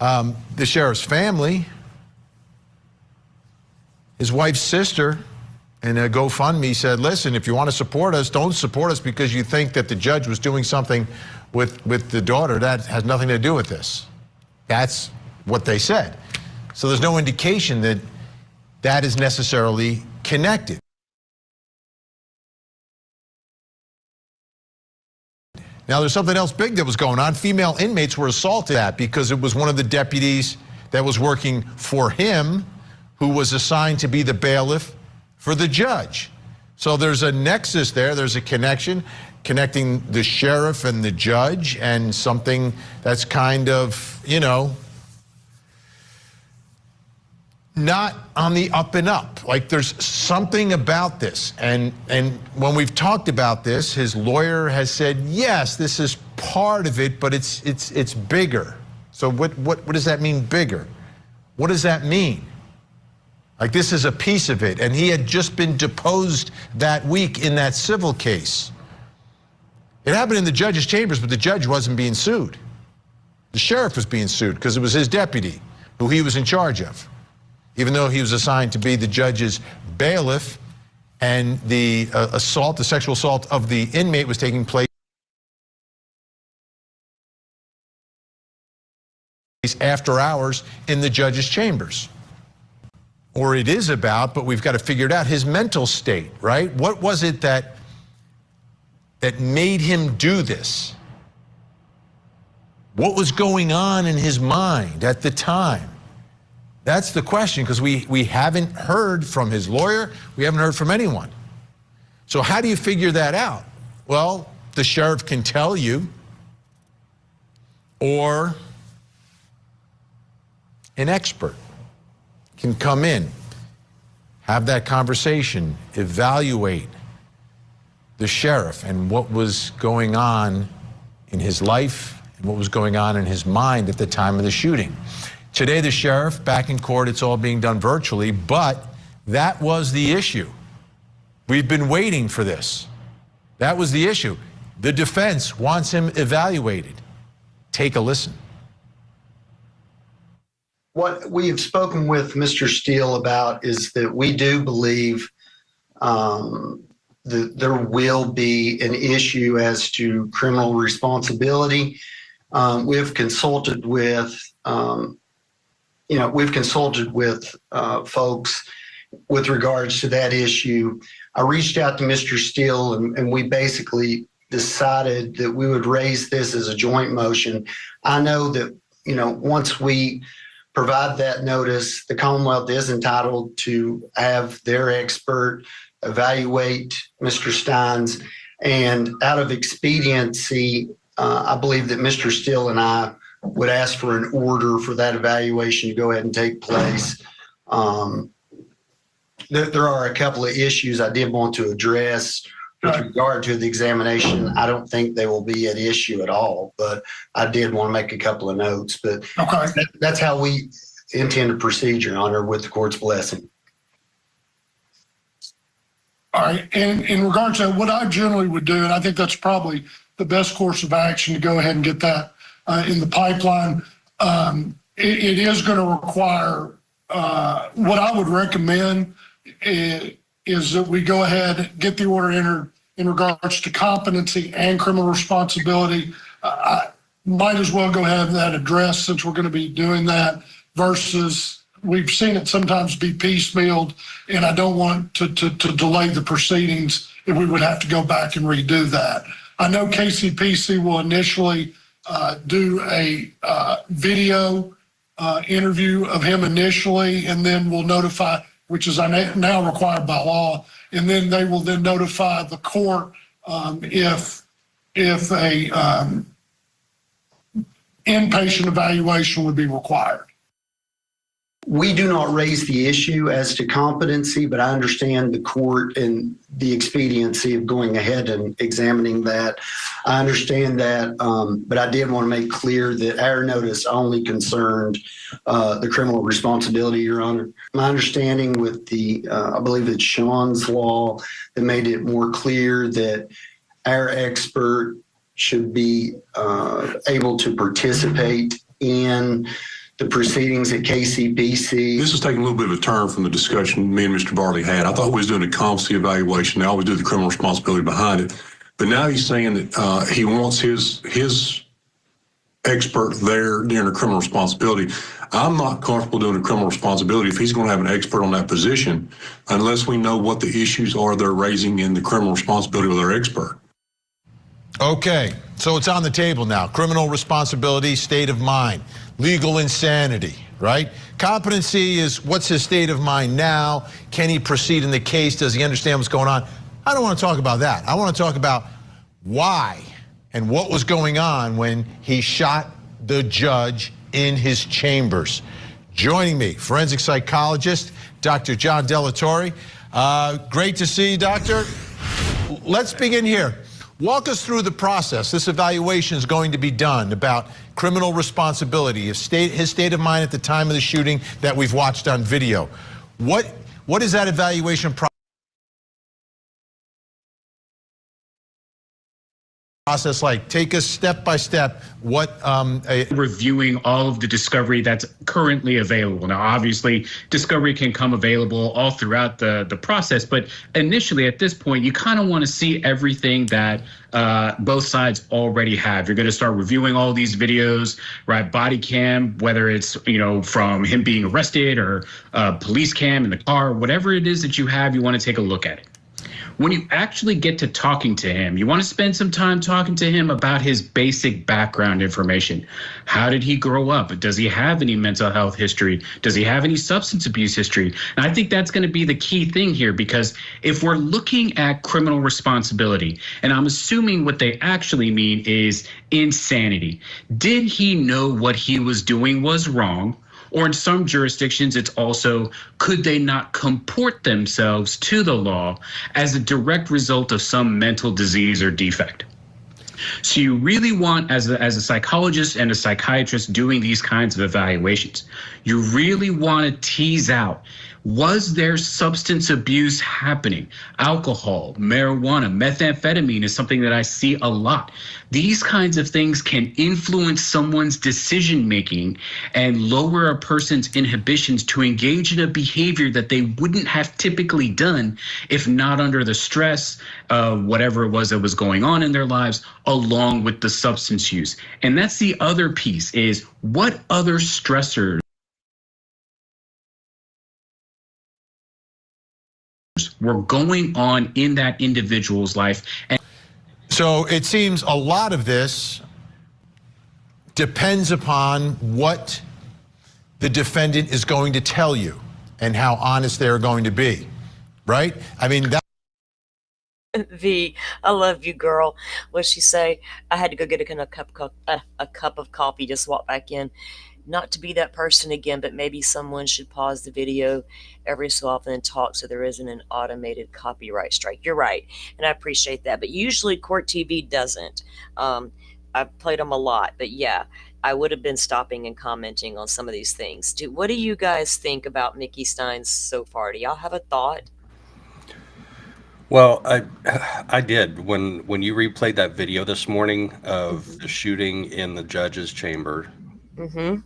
the sheriff's family. His wife's sister in a GoFundMe said, listen, if you want to support us, don't support us because you think that the judge was doing something with the daughter. That has nothing to do with this. That's what they said. So there's no indication that that is necessarily connected. Now, there's something else big that was going on. Female inmates were assaulted at because it was one of the deputies that was working for him who was assigned to be the bailiff for the judge. So there's a nexus there. There's a connection connecting the sheriff and the judge, and something that's kind of, you know, not on the up and up. Like there's something about this. And when we've talked about this, his lawyer has said, yes, this is part of it, but it's bigger. So what does that mean, bigger? What does that mean? Like this is a piece of it. And he had just been deposed that week in that civil case. It happened in the judge's chambers, but the judge wasn't being sued. The sheriff was being sued because it was his deputy who he was in charge of, even though he was assigned to be the judge's bailiff, and the assault, the sexual assault of the inmate was taking place after hours in the judge's chambers. Or it is about, but we've got to figure it out, his mental state, right? What was it that made him do this? What was going on in his mind at the time? That's the question, because we haven't heard from his lawyer, we haven't heard from anyone. So how do you figure that out? Well, the sheriff can tell you, or an expert can come in, have that conversation, evaluate the sheriff and what was going on in his life and what was going on in his mind at the time of the shooting. Today, the sheriff back in court, it's all being done virtually, but that was the issue. We've been waiting for this. That was the issue. The defense wants him evaluated. Take a listen. What we have spoken with Mr. Steele about is that we do believe that there will be an issue as to criminal responsibility. We have consulted with, folks with regards to that issue. I reached out to Mr. Steele and we basically decided that we would raise this as a joint motion. I know that, once we provide that notice, the Commonwealth is entitled to have their expert evaluate Mr. Stines. And out of expediency, I believe that Mr. Steele and I would ask for an order for that evaluation to go ahead and take place. There are a couple of issues I did want to address with regard to the examination. I don't think they will be at issue at all, but I did want to make a couple of notes. But that's how we intend to proceed, Your Honor, with the court's blessing. All right, and in regards to what I generally would do, and I think that's probably the best course of action to go ahead and get that in the pipeline. It is going to require, what I would recommend is that we go ahead and get the order entered in regards to competency and criminal responsibility. I might as well go ahead and have that addressed since we're going to be doing that, versus we've seen it sometimes be piecemealed, and I don't want to delay the proceedings if we would have to go back and redo that. I know KCPC will initially do a video interview of him initially, and then we'll notify, which is now required by law, and then they will then notify the court if a inpatient evaluation would be required. We do not raise the issue as to competency, but I understand the court and the expediency of going ahead and examining that. I understand that, but I did want to make clear that our notice only concerned the criminal responsibility, Your Honor. My understanding with the, I believe it's Sean's law that made it more clear that our expert should be able to participate in the proceedings at KCBC. This is taking a little bit of a turn from the discussion me and Mr. Barley had. I thought we was doing a competency evaluation. They always do the criminal responsibility behind it. But now he's saying that he wants his expert there during a criminal responsibility. I'm not comfortable doing a criminal responsibility if he's going to have an expert on that position unless we know what the issues are they're raising in the criminal responsibility with our expert. Okay, so it's on the table now. Criminal responsibility, state of mind, legal insanity, right? Competency is what's his state of mind now? Can he proceed in the case? Does he understand what's going on? I don't want to talk about that. I want to talk about why and what was going on when he shot the judge in his chambers. Joining me, forensic psychologist, Dr. John Delatorre. Great to see you, doctor. Let's begin here. Walk us through the process. This evaluation is going to be done about criminal responsibility, his state of mind at the time of the shooting that we've watched on video. What is that evaluation process like? Take us step by step. Reviewing all of the discovery that's currently available. Now, obviously, discovery can come available all throughout the process, but initially at this point, you kind of want to see everything that both sides already have. You're going to start reviewing all these videos, right? Body cam, whether it's, from him being arrested or police cam in the car, whatever it is that you have, you want to take a look at it. When you actually get to talking to him, you want to spend some time talking to him about his basic background information. How did he grow up? Does he have any mental health history? Does he have any substance abuse history? And I think that's going to be the key thing here, because if we're looking at criminal responsibility, and I'm assuming what they actually mean is insanity, did he know what he was doing was wrong? Or in some jurisdictions, it's also, could they not comport themselves to the law as a direct result of some mental disease or defect? So you really want, as a psychologist and a psychiatrist doing these kinds of evaluations, you really want to tease out, was there substance abuse happening? Alcohol, marijuana, methamphetamine is something that I see a lot. These kinds of things can influence someone's decision making and lower a person's inhibitions to engage in a behavior that they wouldn't have typically done if not under the stress of whatever it was that was going on in their lives, along with the substance use. And that's the other piece, is what other stressors were going on in that individual's life. And so it seems a lot of this depends upon what the defendant is going to tell you and how honest they're going to be, right? I mean, V, I love you, girl. What'd she say? I had to go get a cup of coffee, just walk back in. Not to be that person again, but maybe someone should pause the video every so often and talk so there isn't an automated copyright strike. You're right, and I appreciate that. But usually Court TV doesn't. I've played them a lot, but yeah, I would have been stopping and commenting on some of these things. What do you guys think about Mickey Stines so far? Do y'all have a thought? Well, I did. When you replayed that video this morning of the shooting in the judge's chamber, Mm-hmm.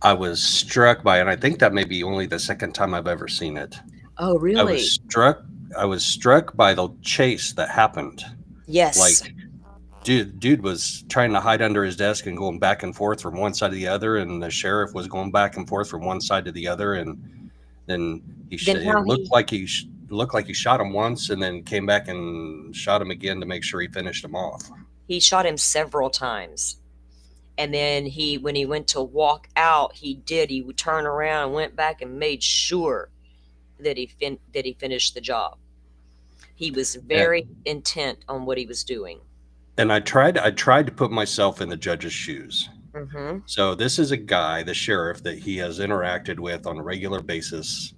I was struck by it. And I think that may be only the second time I've ever seen it. Oh, really? I was struck by the chase that happened. Yes. Like, dude was trying to hide under his desk and going back and forth from one side to the other, and the sheriff was going back and forth from one side to the other, and then it looked like he shot him once, and then came back and shot him again to make sure he finished him off. He shot him several times. And then when he went to walk out, he would turn around and went back and made sure that he finished the job. He was very intent on what he was doing. And I tried to put myself in the judge's shoes. Mm-hmm. So this is a guy, the sheriff, that he has interacted with on a regular basis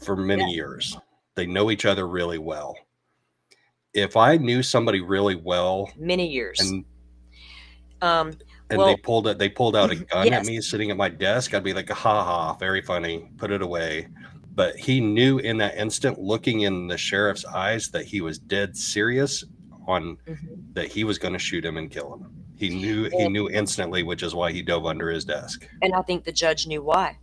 for many years. They know each other really well. If I knew somebody really well, Many years. and Well, they pulled out a gun at yes. me sitting at my desk, I'd be like, ha ha, very funny, put it away. But he knew in that instant, looking in the sheriff's eyes, that he was dead serious on that he was going to shoot him and kill him. He knew instantly, which is why he dove under his desk. And I think the judge knew why.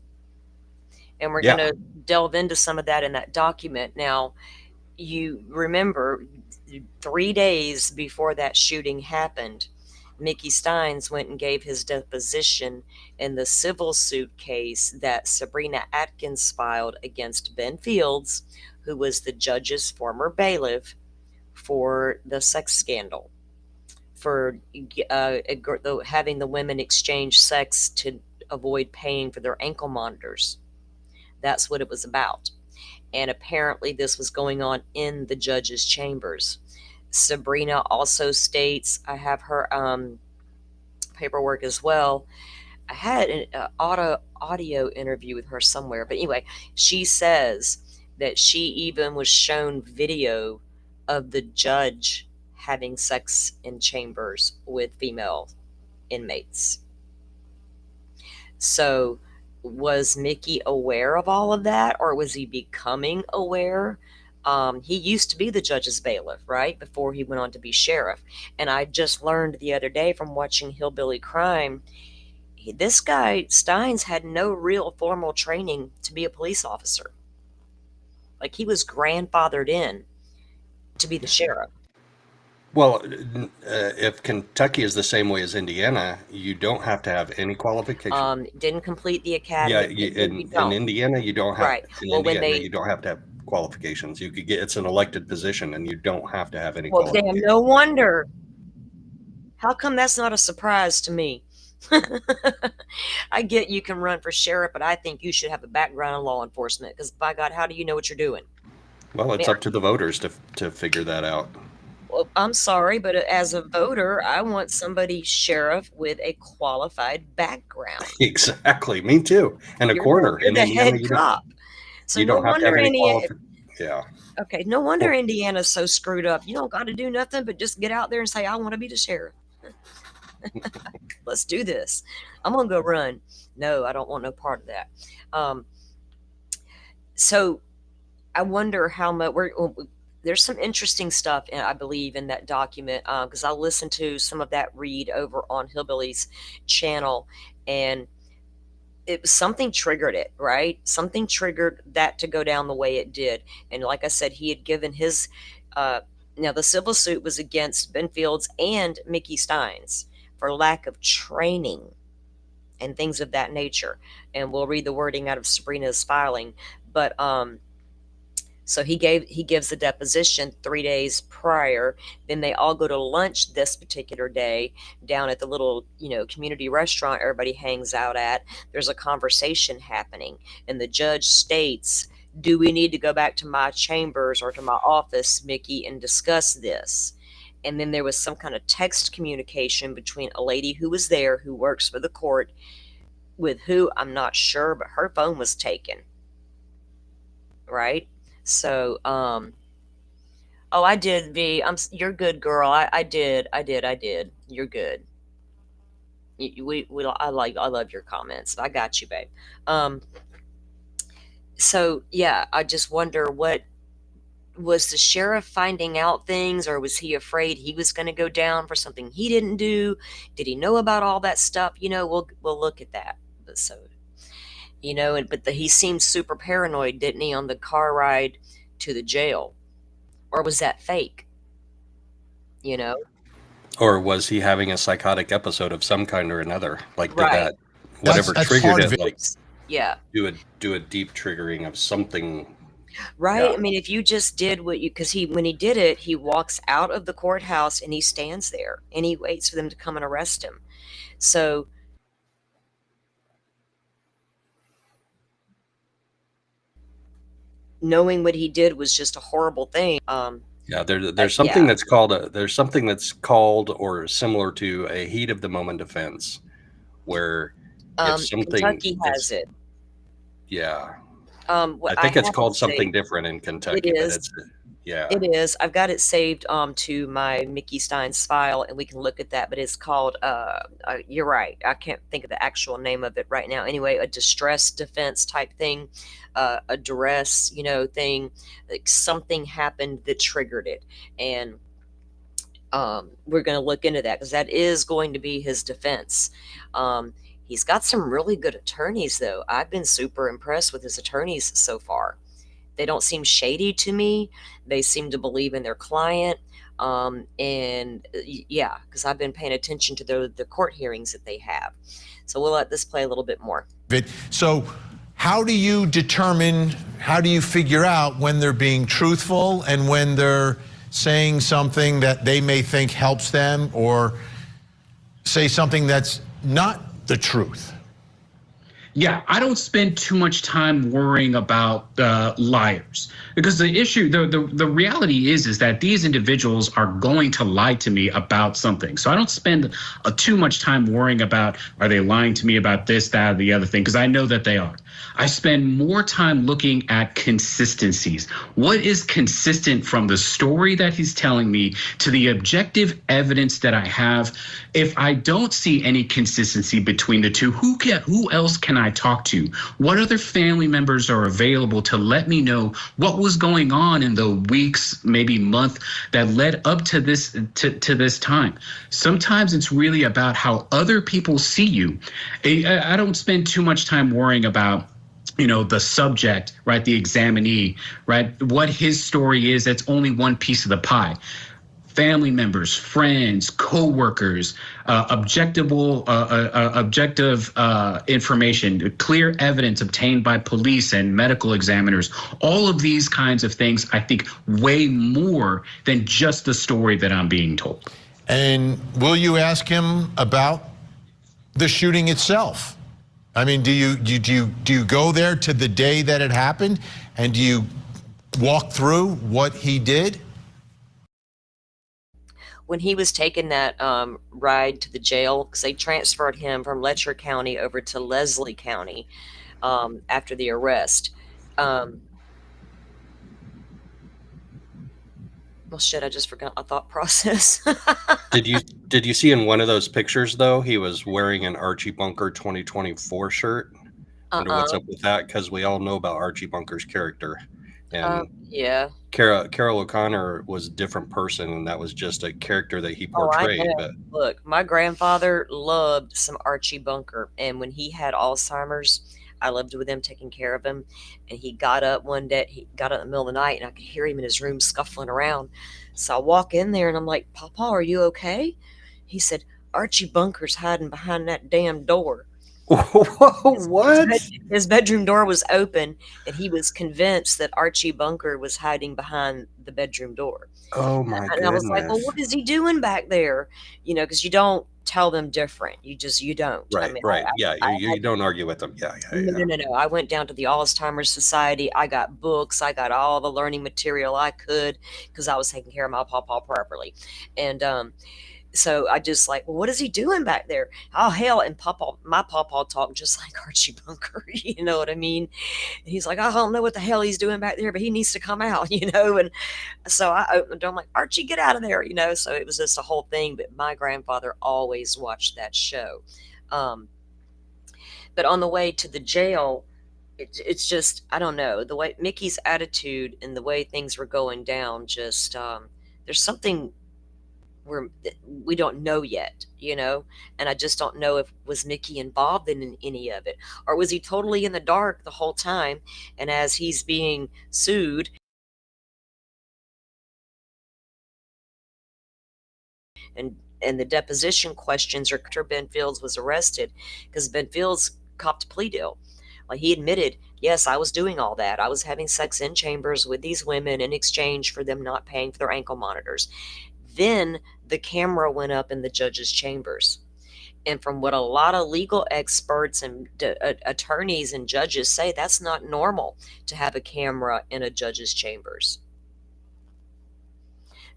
And we're going to delve into some of that in that document. Now, you remember 3 days before that shooting happened, Mickey Stines went and gave his deposition in the civil suit case that Sabrina Adkins filed against Ben Fields, who was the judge's former bailiff, for the sex scandal, for having the women exchange sex to avoid paying for their ankle monitors. That's what it was about. And apparently this was going on in the judge's chambers. Sabrina also states, I have her paperwork as well. I had an audio interview with her somewhere. But anyway, she says that she even was shown video of the judge having sex in chambers with female inmates. So was Mickey aware of all of that, or was he becoming aware? He used to be the judge's bailiff, right, before he went on to be sheriff. And I just learned the other day from watching Hillbilly Crime, this guy Stines had no real formal training to be a police officer. Like, he was grandfathered in to be the sheriff. Well, if Kentucky is the same way as Indiana, you don't have to have any qualification. Didn't complete the academy. Yeah, in Indiana, you don't have. Right. In Well, Indiana, you don't have to have qualifications. You could get, it's an elected position, and you don't have to have any. Well, damn, no wonder. How come that's not a surprise to me? I get you can run for sheriff, but I think you should have a background in law enforcement, because by God, how do you know what you're doing? Well, it's up to the voters to figure that out. Well, I'm sorry, but as a voter, I want somebody sheriff with a qualified background. Exactly, me too. And a coroner in the Indiana, head cop. So you no don't have to have wonder any Indiana. Yeah. Okay, no wonder Indiana's so screwed up. You don't got to do nothing but just get out there and say, "I want to be the sheriff." Let's do this. I'm gonna go run. No, I don't want no part of that. So I wonder how much there's some interesting stuff, I believe, in that document, because I listened to some of that read over on Hillbilly's channel, and it was something triggered it, right? Something triggered that to go down the way it did. And like I said, he had given his now the civil suit was against Ben Fields and Mickey Stines for lack of training and things of that nature. And we'll read the wording out of Sabrina's filing. But so he gives the deposition 3 days prior. Then they all go to lunch this particular day down at the little, community restaurant everybody hangs out at. There's a conversation happening, and the judge states, "Do we need to go back to my chambers or to my office, Mickey, and discuss this?" And then there was some kind of text communication between a lady who was there, who works for the court, with who I'm not sure, but her phone was taken. Right? So, oh, I did, V. You're good, girl. I did. You're good. I love your comments. I got you, babe. So yeah, I just wonder, what was the sheriff finding out things, or was he afraid he was going to go down for something he didn't do? Did he know about all that stuff? We'll look at that. So, but he seemed super paranoid, didn't he, on the car ride to the jail? Or was that fake? Or was he having a psychotic episode of some kind or another? Like, did Right. that, whatever That's triggered part it, of like, Yeah. do a deep triggering of something. Right. Yeah. I mean, if you just did because when he did it, he walks out of the courthouse and he stands there and he waits for them to come and arrest him. So knowing what he did was just a horrible thing. Yeah, there's something that's called or similar to a heat of the moment defense, where if something Kentucky has it. yeah, What I I think it's have it called something saved. different in It Kentucky, but is. it's yeah. It is. I've got it saved to my Mickey Stines file, and we can look at that. But it's called. You're right. I can't think of the actual name of it right now. Anyway, a distress defense type thing, a duress, thing. Like something happened that triggered it, and we're going to look into that because that is going to be his defense. He's got some really good attorneys, though. I've been super impressed with his attorneys so far. They don't seem shady to me. They seem to believe in their client. Yeah, because I've been paying attention to the court hearings that they have. So we'll let this play a little bit more. So how do you figure out when they're being truthful and when they're saying something that they may think helps them or say something that's not the truth? Yeah, I don't spend too much time worrying about liars, because the issue, the reality is that these individuals are going to lie to me about something. So I don't spend too much time worrying about, are they lying to me about this, that, or the other thing, because I know that they are. I spend more time looking at consistencies. What is consistent from the story that he's telling me to the objective evidence that I have? If I don't see any consistency between the two, who else can I talk to? What other family members are available to let me know what was going on in the weeks, maybe month that led up to this this time? Sometimes it's really about how other people see you. I don't spend too much time worrying about the subject, right? The examinee, right? What his story is, that's only one piece of the pie. Family members, friends, co-workers, objective information, clear evidence obtained by police and medical examiners. All of these kinds of things, I think, weigh more than just the story that I'm being told. And will you ask him about the shooting itself? I mean, do you go there to the day that it happened, and do you walk through what he did? When he was taking that ride to the jail, because they transferred him from Letcher County over to Leslie County after the arrest. Well, shit, I just forgot my thought process. Did you see in one of those pictures, though, he was wearing an Archie Bunker 2024 shirt? Wonder what's up with that, because we all know about Archie Bunker's character. And yeah. Carol O'Connor was a different person, and that was just a character that he portrayed. I know. But Look, my grandfather loved some Archie Bunker, and when he had Alzheimer's, I lived with him, taking care of him, and he got up one day, he got up in the middle of the night, and I could hear him in his room scuffling around. So I walk in there, and I'm like, Papa, are you okay? He said, Archie Bunker's hiding behind that damn door. What? His bedroom door was open, and he was convinced that Archie Bunker was hiding behind the bedroom door. Oh my goodness. And I was like, well, what is he doing back there? Because you don't tell them different. You don't. Right, I mean, right. You don't argue with them. Yeah. No. I went down to the Alzheimer's Society. I got books. I got all the learning material I could, because I was taking care of my pawpaw properly. And so I just like, well, what is he doing back there? Oh, hell. And my pawpaw talked just like Archie Bunker. You know what I mean? And he's like, I don't know what the hell he's doing back there, but he needs to come out, And so I opened the door. I'm like, Archie, get out of there, So it was just a whole thing. But my grandfather always watched that show. But on the way to the jail, it's just, I don't know, the way Mickey's attitude and the way things were going down, just there's something we don't know yet, and I just don't know if was Mickey involved in any of it, or was he totally in the dark the whole time, and as he's being sued and the deposition questions are after Ben Fields was arrested, because Ben Fields copped a plea deal. Like, he admitted, yes, I was doing all that. I was having sex in chambers with these women in exchange for them not paying for their ankle monitors. Then the camera went up in the judge's chambers. And from what a lot of legal experts and attorneys and judges say, that's not normal to have a camera in a judge's chambers.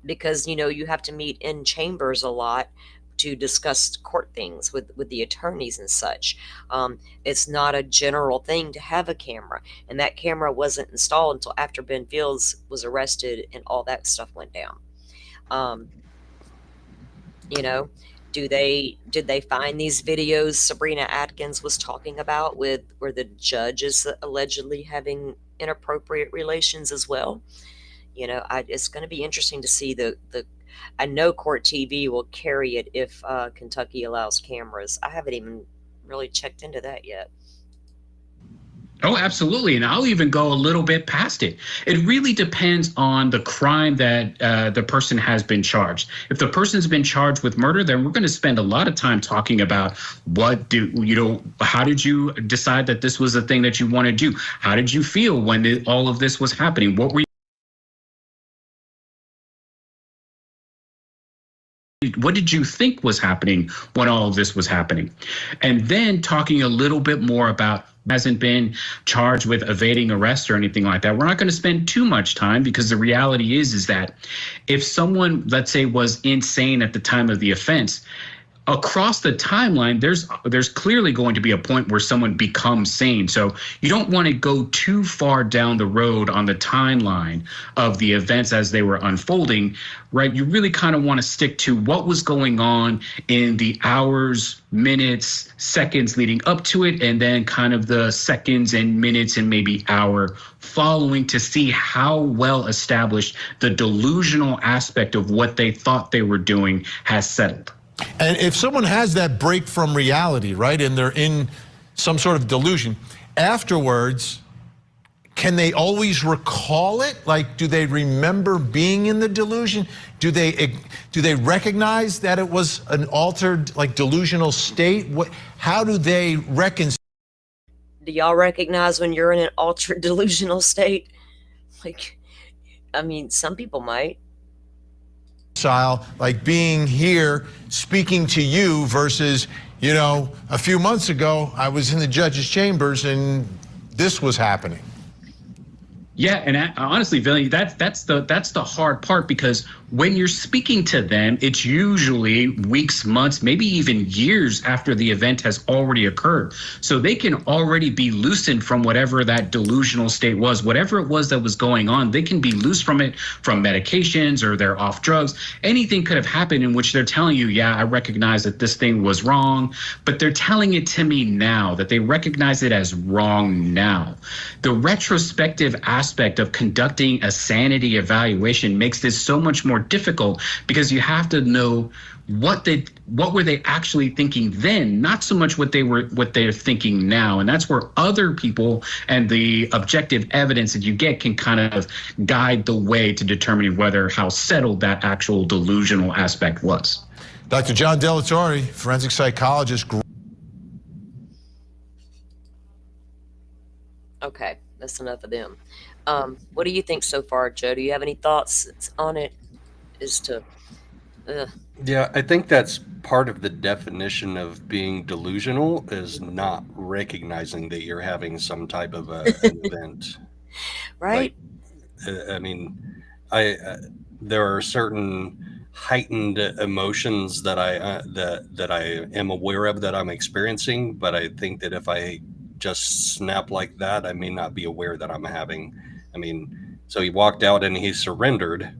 because you have to meet in chambers a lot to discuss court things with the attorneys and such. It's not a general thing to have a camera, and that camera wasn't installed until after Ben Fields was arrested and all that stuff went down. Did they find these videos Sabrina Adkins was talking about where the judge is allegedly having inappropriate relations as well? It's going to be interesting to see I know Court TV will carry it if Kentucky allows cameras. I haven't even really checked into that yet. Oh, absolutely. And I'll even go a little bit past it. It really depends on the crime that the person has been charged. If the person's been charged with murder, then we're going to spend a lot of time talking about how did you decide that this was the thing that you want to do? How did you feel when all of this was happening? What did you think was happening when all of this was happening? And then talking a little bit more about hasn't been charged with evading arrest or anything like that. We're not going to spend too much time, because the reality is that if someone, let's say, was insane at the time of the offense, across the timeline, there's clearly going to be a point where someone becomes sane. So you don't want to go too far down the road on the timeline of the events as they were unfolding, right? You really kind of want to stick to what was going on in the hours, minutes, seconds leading up to it, and then kind of the seconds and minutes and maybe hour following, to see how well established the delusional aspect of what they thought they were doing has settled. And if someone has that break from reality, right, and they're in some sort of delusion, afterwards, can they always recall it? Like, do they remember being in the delusion? Do they recognize that it was an altered, like, delusional state? How do they reconcile? Do y'all recognize when you're in an altered delusional state? Some people might. Like being here speaking to you versus, a few months ago, I was in the judge's chambers and this was happening. Yeah, and honestly, Billy, that's the hard part, because when you're speaking to them, it's usually weeks, months, maybe even years after the event has already occurred. So they can already be loosened from whatever that delusional state was, whatever it was that was going on. They can be loose from it, from medications, or they're off drugs. Anything could have happened in which they're telling you, yeah, I recognize that this thing was wrong, but they're telling it to me now, that they recognize it as wrong now. The retrospective aspect of conducting a sanity evaluation makes this so much more difficult, because you have to know what were they actually thinking then, not so much what they're thinking now. And that's where other people and the objective evidence that you get can kind of guide the way to determining how settled that actual delusional aspect was. Dr. John Delatorre, forensic psychologist. Okay, that's enough of them. What do you think so far, Joe? Do you have any thoughts on it? Yeah, I think that's part of the definition of being delusional, is not recognizing that you're having some type of an event. Right. There are certain heightened emotions that I am aware of that I'm experiencing, but I think that if I just snap like that, I may not be aware that I'm having. So he walked out and he surrendered.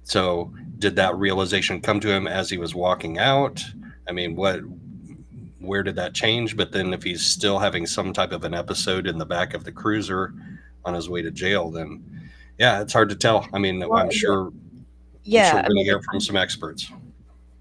So did that realization come to him as he was walking out? Where did that change? But then if he's still having some type of an episode in the back of the cruiser on his way to jail, then yeah, it's hard to tell. I'm sure we're going to hear from some experts.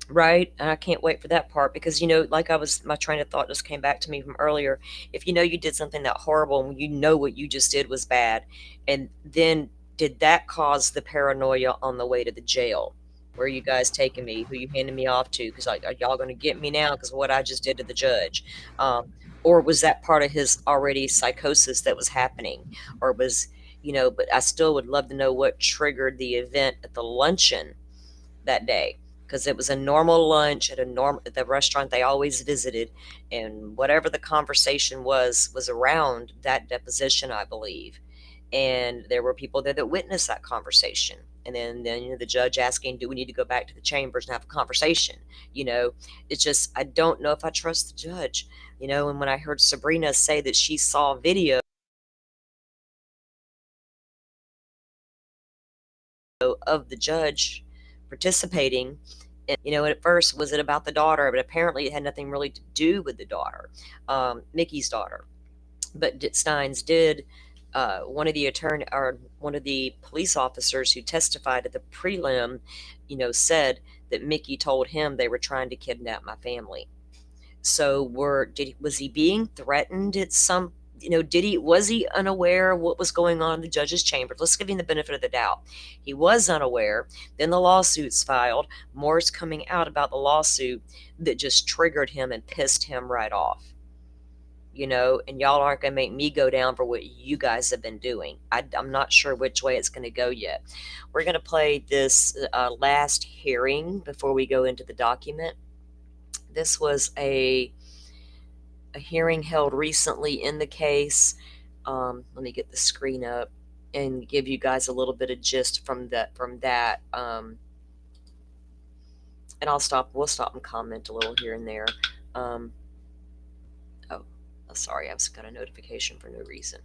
Right. And I can't wait for that part, because, my train of thought just came back to me from earlier. If you did something that horrible and what you just did was bad, and then did that cause the paranoia on the way to the jail? Where are you guys taking me? Who you handing me off to? Because are y'all going to get me now because of what I just did to the judge? Or was that part of his already psychosis that was happening? Or was, but I still would love to know what triggered the event at the luncheon that day. Because it was a normal lunch at the restaurant they always visited, and whatever the conversation was around that deposition, I believe. And there were people there that witnessed that conversation. And then you know, the judge asking, do we need to go back to the chambers and have a conversation? You know, it's just, I don't know if I trust the judge, you know. And when I heard Sabrina say that she saw video of the judge participating, and, you know, at first was it about the daughter, but apparently it had nothing really to do with the daughter, Mickey's daughter. But Stines did, one of the police officers who testified at the prelim, you know, said that Mickey told him they were trying to kidnap my family. So was he being threatened at some, you know, was he unaware of what was going on in the judge's chamber? Let's give him the benefit of the doubt. He was unaware. Then the lawsuit's filed. More's coming out about the lawsuit that just triggered him and pissed him right off. You know, and y'all aren't going to make me go down for what you guys have been doing. I'm not sure which way it's going to go yet. We're going to play this last hearing before we go into the document. This was a hearing held recently in the case. Let me get the screen up and give you guys a little bit of gist from that. And we'll stop and comment a little here and there. Sorry, I've got a notification for no reason.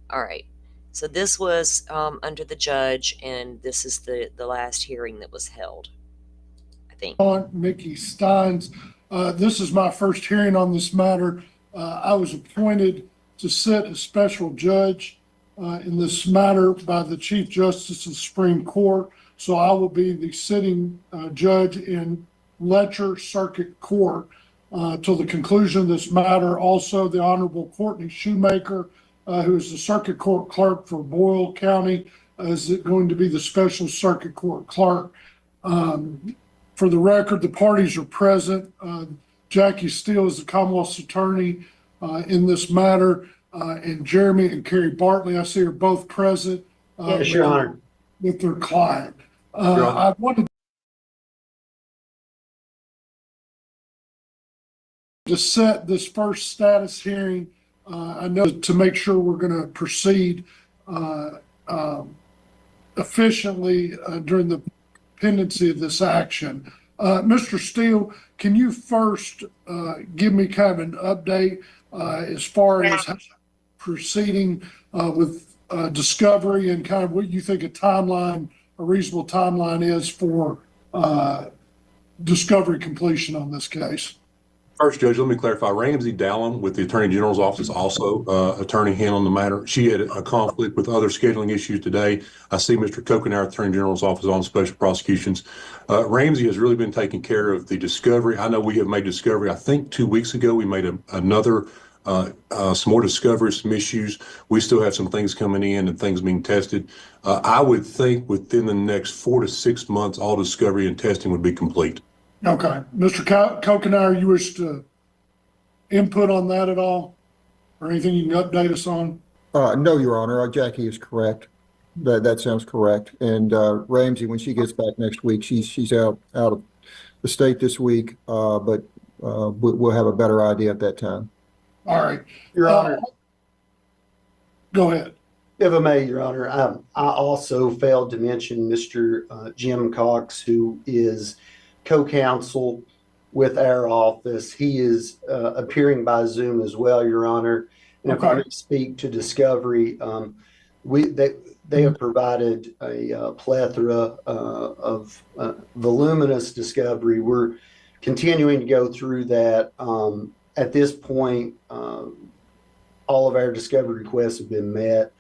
All right. So this was under the judge, and this is the last hearing that was held, I think. Mickey Stines. This is my first hearing on this matter. I was appointed to sit as special judge in this matter by the Chief Justice of the Supreme Court. So I will be the sitting judge in Letcher Circuit Court till the conclusion of this matter. Also, the Honorable Courtney Shoemaker, who is the Circuit Court Clerk for Boyle County, is going to be the Special Circuit Court Clerk. For the record, the parties are present. Jackie Steele is the Commonwealth's attorney in this matter, and Jeremy and Carrie Bartley, I see, are both present. Yes, Your Honor. With their client. I wanted to set this first status hearing, I know, to make sure we're going to proceed efficiently during the pendency of this action. Mr. Steele, can you first give me kind of an update as far as proceeding with discovery and kind of what you think a reasonable timeline is for discovery completion on this case? First, Judge, let me clarify. Ramsey Dallum with the Attorney General's office, also attorney handling the matter. She had a conflict with other scheduling issues today. I see Mr. Kokenaur, Attorney General's office, on special prosecutions. Ramsey has really been taking care of the discovery. I know we have made discovery. I think 2 weeks ago we made another some more discovery, some issues. We still have some things coming in and things being tested. I would think within the next 4 to 6 months, all discovery and testing would be complete. Okay. Mr. Kokenaur, you wish to input on that at all? Or anything you can update us on? No, Your Honor. Jackie is correct. That sounds correct. And Ramsey, when she gets back next week, she's out of the state this week, but we'll have a better idea at that time. All right. Your Honor. Go ahead. If I may, Your Honor, I also failed to mention Mr. Jim Cox, who is co-counsel with our office. He is appearing by Zoom as well, Your Honor. And if I may speak to discovery, they have provided a plethora of voluminous discovery. We're continuing to go through that. At this point, all of our discovery requests have been met.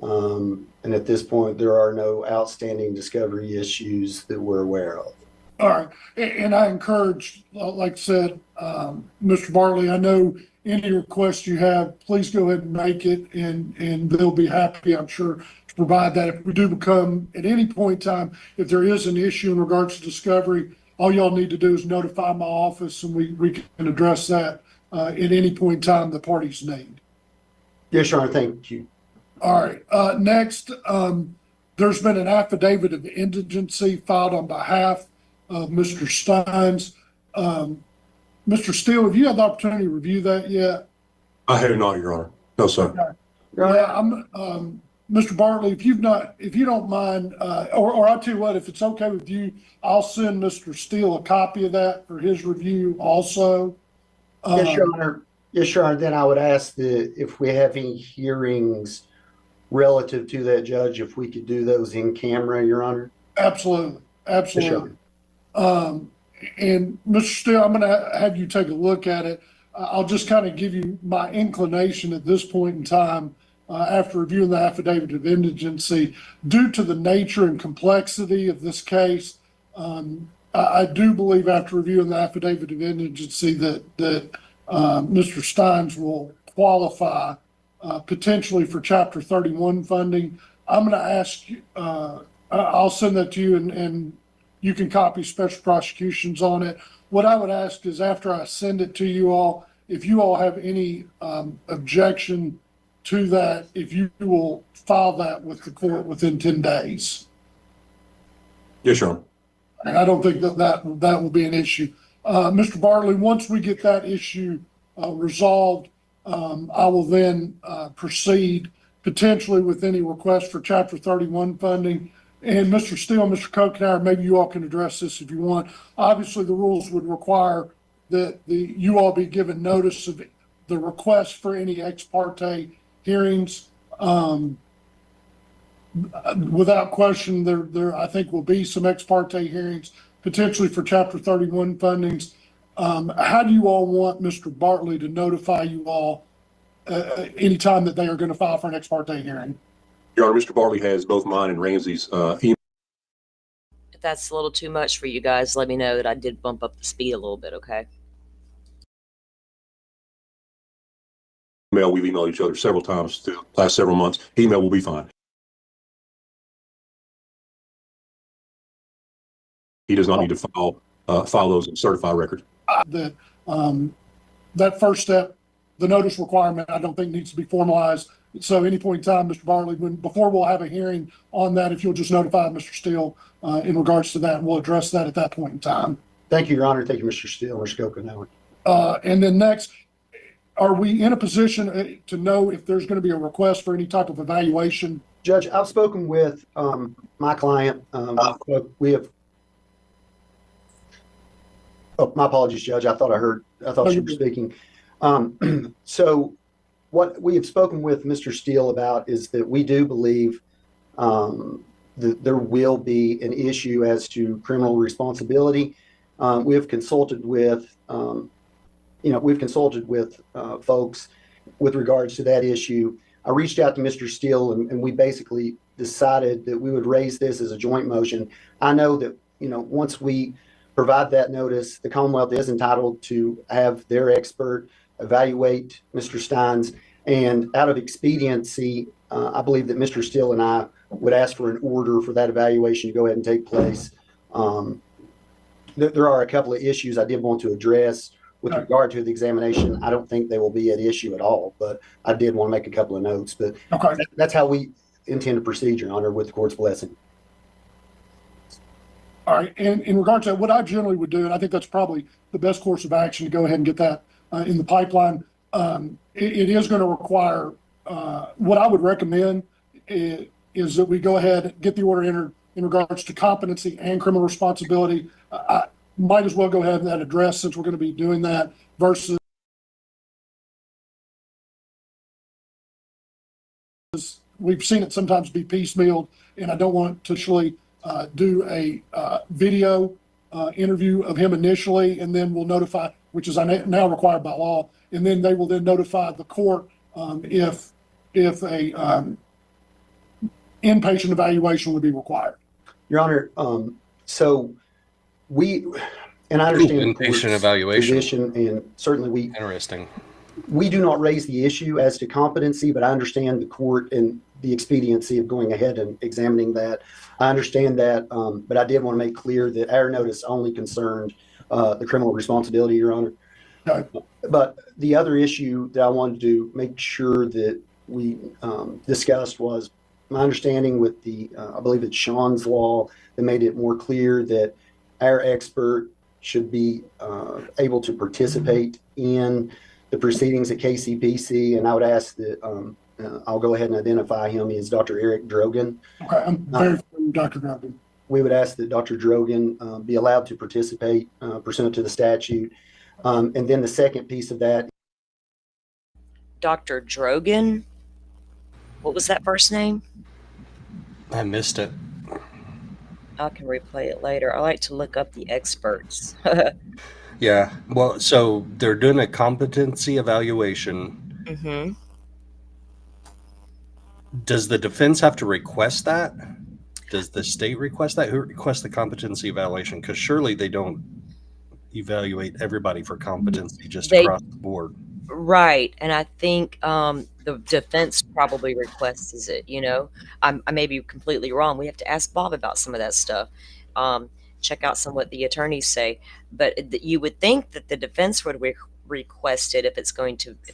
And at this point, there are no outstanding discovery issues that we're aware of. All right. And I encourage, like I said, Mr. Bartley, I know any request you have, please go ahead and make it, and they'll be happy, I'm sure, to provide that. If we do become, at any point in time, if there is an issue in regards to discovery, all y'all need to do is notify my office, and we can address that at any point in time the parties need. Yes, Your Honor. Thank you. All right. Next, there's been an affidavit of indigency filed on behalf of Mr. Stines. Mr. Steele, have you had the opportunity to review that yet? I have not, Your Honor. No, sir. Okay. Yeah, Mr. Bartley, if you don't mind, or I'll tell you what, if it's okay with you, I'll send Mr. Steele a copy of that for his review also. Yes, Your Honor. Yes, Your Honor. Then I would ask that if we have any hearings relative to that, Judge, if we could do those in camera, Your Honor. Absolutely. Absolutely. And Mr. Steele, I'm going to have you take a look at it. I'll just kind of give you my inclination at this point in time after reviewing the affidavit of indigency. Due to the nature and complexity of this case, I do believe after reviewing the affidavit of indigency that Mr. Stines will qualify potentially for Chapter 31 funding. I'm going to ask you, I'll send that to you and you can copy special prosecutions on it. What I would ask is after I send it to you all, if you all have any objection to that, if you will file that with the court within 10 days. Yes, Your Honor. And I don't think that will be an issue. Mr. Bartley, once we get that issue resolved, I will then proceed potentially with any request for Chapter 31 funding. And Mr. Steele, Mr. Kokenauer, maybe you all can address this if you want. Obviously, the rules would require that you all be given notice of the request for any ex parte hearings. Without question, there I think will be some ex parte hearings potentially for Chapter 31 fundings. How do you all want Mr. Bartley to notify you all anytime that they are going to file for an ex parte hearing? Your Honor, Mr. Bartley has both mine and Ramsey's email. If that's a little too much for you guys, let me know that I did bump up the speed a little bit, okay? We've emailed each other several times through the last several months. Email will be fine. He does not need to file those in certified records. That first step, the notice requirement, I don't think needs to be formalized. So any point in time, Mr. Bartley, before we'll have a hearing on that, if you'll just notify Mr. Steele in regards to that, and we'll address that at that point in time. Thank you, Your Honor. Thank you, Mr. Steele, Mr. Kokenauer. And then next, are we in a position to know if there's going to be a request for any type of evaluation? Judge, I've spoken with my client. We have. Oh, my apologies, Judge. I thought you were speaking. So what we have spoken with Mr. Steele about is that we do believe that there will be an issue as to criminal responsibility. We have consulted with, folks with regards to that issue. I reached out to Mr. Steele and we basically decided that we would raise this as a joint motion. I know that, once we provide that notice, the Commonwealth is entitled to have their expert evaluate Mr. Stines. And out of expediency, I believe that Mr. Steele and I would ask for an order for that evaluation to go ahead and take place. There are a couple of issues I did want to address with regard to the examination. I don't think they will be at issue at all, but I did want to make a couple of notes. But that's how we intend to proceed, Your Honor, with the court's blessing. All right. And in regards to that, what I generally would do, and I think that's probably the best course of action to go ahead and get that in the pipeline, it is going to require, what I would recommend is that we go ahead and get the order entered in regards to competency and criminal responsibility. I might as well go ahead and that address since we're going to be doing that versus we've seen it sometimes be piecemealed, and I don't want to actually do a video interview of him initially, and then we'll notify, which is now required by law, and then they will then notify the court if a inpatient evaluation would be required. Your Honor, so we, and I understand inpatient evaluation position, and certainly interesting. We do not raise the issue as to competency, but I understand the court and the expediency of going ahead and examining that. I understand that, but I did want to make clear that our notice only concerned the criminal responsibility, Your Honor. Okay. But the other issue that I wanted to make sure that we discussed was my understanding with the, I believe it's Sean's law that made it more clear that our expert should be able to participate in the proceedings at KCPC. And I would ask that I'll go ahead and identify him. He is Dr. Eric Drogan. Okay, I'm very familiar with Dr. Drogan. We would ask that Dr. Drogan be allowed to participate pursuant to the statute. And then the second piece of that. Dr. Drogan? What was that first name? I missed it. I can replay it later. I like to look up the experts. Yeah. Well, so they're doing a competency evaluation. Mm-hmm. Does the defense have to request that? Does the state request that? Who requests the competency evaluation? Because surely they don't evaluate everybody for competency just across the board. Right. And I think the defense probably requests it, you know. I may be completely wrong. We have to ask Bob about some of that stuff. Check out some what the attorneys say. But you would think that the defense would request it if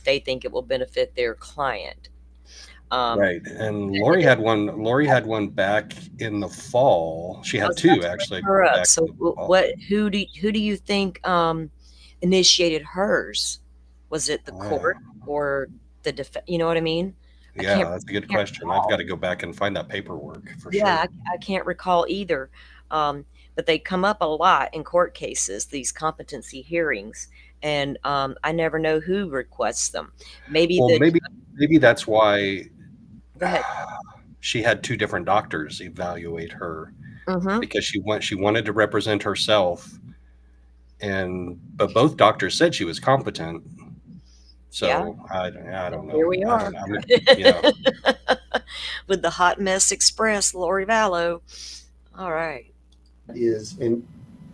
they think it will benefit their client. Right. And Lori had one back in the fall. She had two actually. So who do you think initiated hers? Was it the court or the defense? You know what I mean? Yeah, that's a good question. I've got to go back and find that paperwork for sure. Yeah, I can't recall either. But they come up a lot in court cases, these competency hearings, and I never know who requests them. Maybe that's why Go ahead. She had two different doctors evaluate her Mm-hmm. because she wanted to represent herself, but both doctors said she was competent. So Yeah. I don't know. Here we are. With the Hot Mess Express, Lori Vallow. All right. And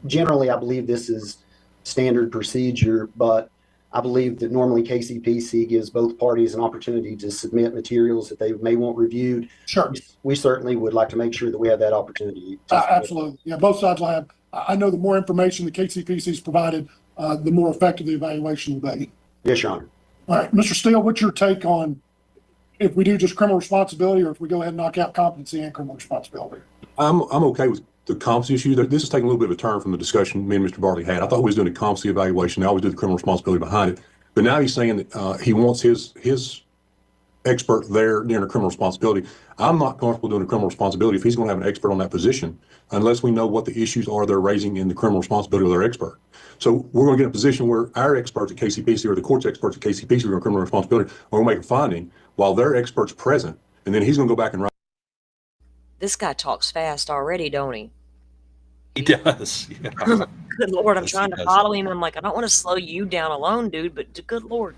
generally, I believe this is standard procedure, but I believe that normally KCPC gives both parties an opportunity to submit materials that they may want reviewed. Sure. We certainly would like to make sure that we have that opportunity. Absolutely. Yeah, both sides will have. I know the more information the KCPC is provided, the more effective the evaluation will be. Yes, Your Honor. All right, Mr. Steele, what's your take on if we do just criminal responsibility or if we go ahead and knock out competency and criminal responsibility? I'm okay with the competency issue. This is taking a little bit of a turn from the discussion me and Mr. Barley had. I thought we was doing a competency evaluation. I always do the criminal responsibility behind it. But now he's saying that he wants his expert there during a criminal responsibility. I'm not comfortable doing a criminal responsibility if he's going to have an expert on that position unless we know what the issues are they're raising in the criminal responsibility of their expert. So we're going to get in a position where our experts at KCPC or the court's experts at KCPC are on criminal responsibility are going to make a finding while their expert's present, and then he's going to go back and write. This guy talks fast already, don't he? He does. Yeah. Good Lord, I'm Yes, trying he to does. follow him. I'm like, I don't want to slow you down alone, dude, but good Lord,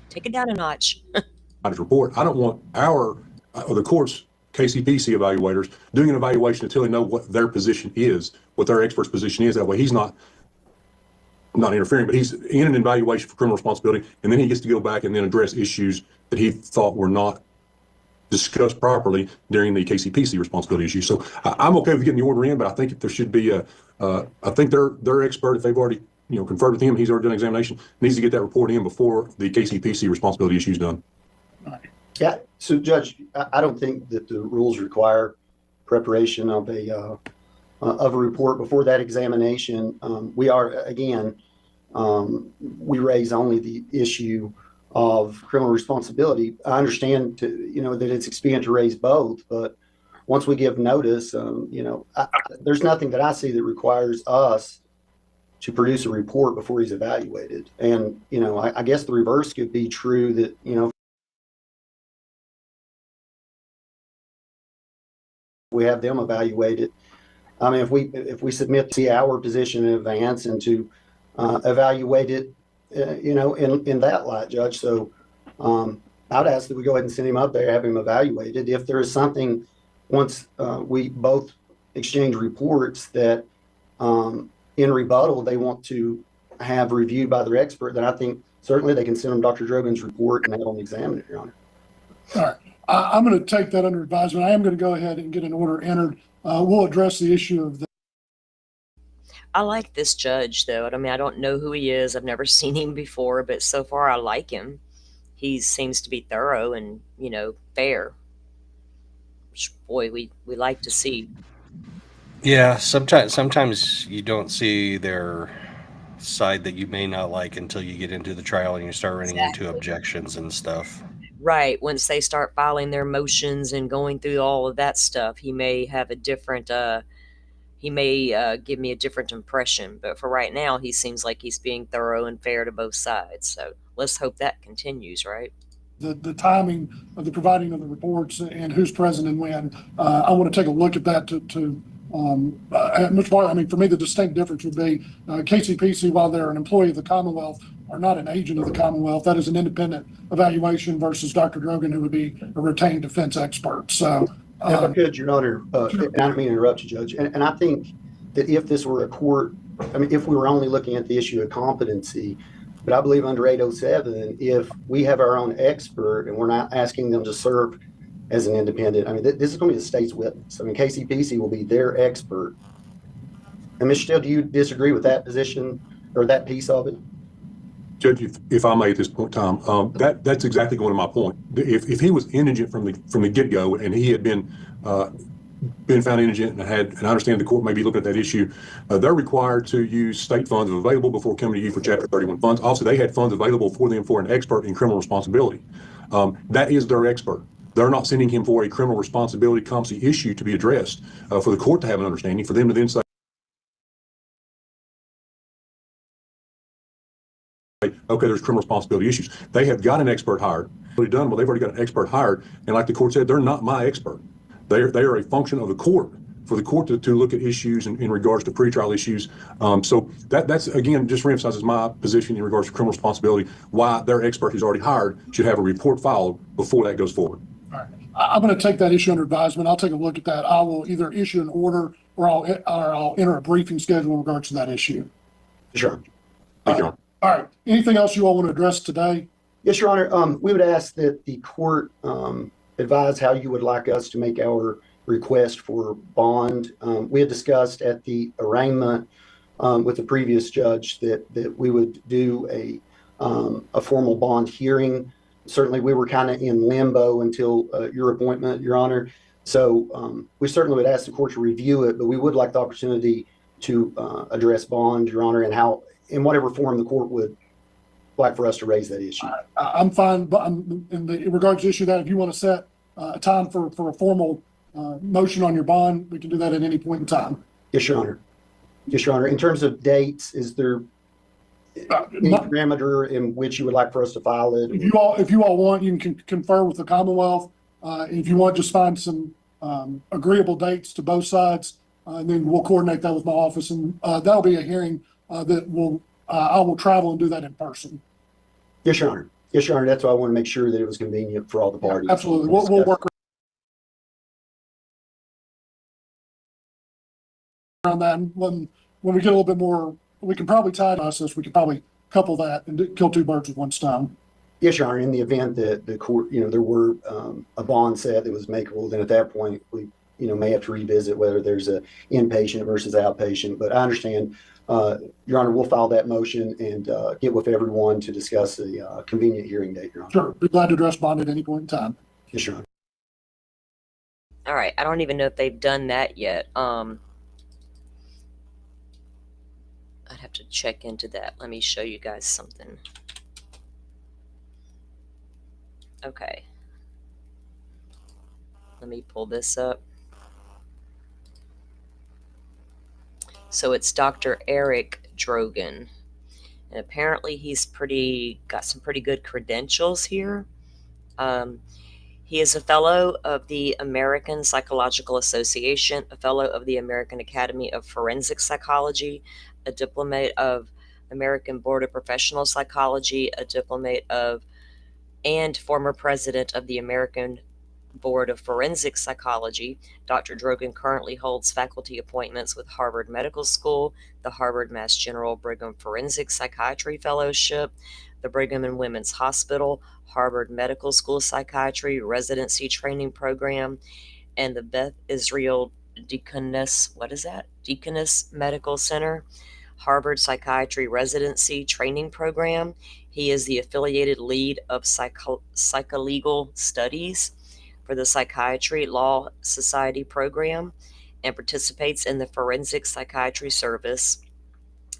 take it down a notch. His report. I don't want the court's KCPC evaluators doing an evaluation until they know what their position is, what their expert's position is. That way he's not interfering, but he's in an evaluation for criminal responsibility, and then he gets to go back and then address issues that he thought were not discussed properly during the KCPC responsibility issue. So I'm okay with getting the order in, but I think if there should be I think their expert, if they've already conferred with him, he's already done an examination, needs to get that report in before the KCPC responsibility issue is done. Yeah. So, Judge, I don't think that the rules require preparation of a report before that examination. We raise only the issue of criminal responsibility. I understand that it's expedient to raise both, but once we give notice, there's nothing that I see that requires us to produce a report before he's evaluated. And, I guess the reverse could be true that, we have them evaluated. I mean, if we submit to our position in advance and to evaluate it, in that light, Judge. So I'd ask that we go ahead and send him up there, have him evaluated. If there is something, once we both exchange reports that in rebuttal they want to have reviewed by their expert, then I think certainly they can send them Dr. Drogan's report and have them examine it, Your Honor. All right. I'm going to take that under advisement. I am going to go ahead and get an order entered. We'll address the issue of the. I like this judge, though. I mean, I don't know who he is. I've never seen him before, but so far I like him. He seems to be thorough and, fair. Which, boy, we like to see. Yeah, sometimes you don't see their side that you may not like until you get into the trial and you start running into objections and stuff. Right. Once they start filing their motions and going through all of that stuff, he may have a different, he may give me a different impression. But for right now, he seems like he's being thorough and fair to both sides. So let's hope that continues, right? The timing of the providing of the reports and who's present and when. I want to take a look at that much more. I mean, for me, the distinct difference would be KCPC, while they're an employee of the Commonwealth, are not an agent of the Commonwealth. That is an independent evaluation versus Dr. Drogan, who would be a retained defense expert. So, if I could, Your Honor, I don't mean to interrupt you, Judge. And I think that if this were a court, I mean, if we were only looking at the issue of competency, but I believe under 807, if we have our own expert and we're not asking them to serve as an independent, I mean, this is going to be the state's witness. I mean, KCPC will be their expert. And Mr. Steele, do you disagree with that position or that piece of it? Judge, if I may at this point in time, that's exactly going to my point. If he was indigent from the get-go and he had been found indigent and I understand the court may be looking at that issue, they're required to use state funds available before coming to you for Chapter 31 funds. Also, they had funds available for them for an expert in criminal responsibility. That is their expert. They're not sending him for a criminal responsibility competency issue to be addressed for the court to have an understanding, for them to then say, okay, there's criminal responsibility issues. They have got an expert hired. They've already got an expert hired. And like the court said, they're not my expert. They are a function of the court, for the court to look at issues in regards to pretrial issues. So that's, again, just reemphasizes my position in regards to criminal responsibility, why their expert who's already hired should have a report filed before that goes forward. All right. I'm going to take that issue under advisement. I'll take a look at that. I will either issue an order or I'll enter a briefing schedule in regards to that issue. Sure. Thank you, Your Honor. All right. Anything else you all want to address today? Yes, Your Honor. We would ask that the court advise how you would like us to make our request for bond. We had discussed at the arraignment with the previous judge that we would do a formal bond hearing. Certainly, we were kind of in limbo until your appointment, Your Honor. So we certainly would ask the court to review it, but we would like the opportunity to address bond, Your Honor, and how, in whatever form the court would like for us to raise that issue. I'm fine, but in regards to the issue that if you want to set a time for a formal motion on your bond, we can do that at any point in time. Yes, Your Honor. Yes, Your Honor. In terms of dates, is there any parameter in which you would like for us to file it? If you all want, you can confer with the Commonwealth. If you want, just find some agreeable dates to both sides, and then we'll coordinate that with my office, and that'll be a hearing that I will travel and do that in person. Yes, Your Honor. Yes, Your Honor. That's why I want to make sure that it was convenient for all the parties. Absolutely. We'll work around that. And when we get a little bit more, we can probably tie to us. We could probably couple that and kill two birds with one stone. Yes, Your Honor. In the event that the court, there were a bond set that was makeable, then at that point we, may have to revisit whether there's a inpatient versus outpatient. But I understand, Your Honor, we'll file that motion and get with everyone to discuss a convenient hearing date, Your Honor. Sure. Be glad to address bond at any point in time. Yes, Your Honor. All right. I don't even know if they've done that yet. I'd have to check into that. Let me show you guys something. Okay. Let me pull this up. So it's Dr. Eric Drogan. And apparently he's got some pretty good credentials here. He is a fellow of the American Psychological Association, a fellow of the American Academy of Forensic Psychology, a diplomat of American Board of Professional Psychology, a diplomat of and former president of the American Board of Forensic Psychology. Dr. Drogan currently holds faculty appointments with Harvard Medical School, the Harvard Mass General Brigham Forensic Psychiatry Fellowship, the Brigham and Women's Hospital, Harvard Medical School Psychiatry Residency Training Program, and the Beth Israel Deaconess Medical Center, Harvard Psychiatry Residency Training Program. He is the affiliated lead of psycholegal studies for the Psychiatry Law Society program and participates in the Forensic Psychiatry Service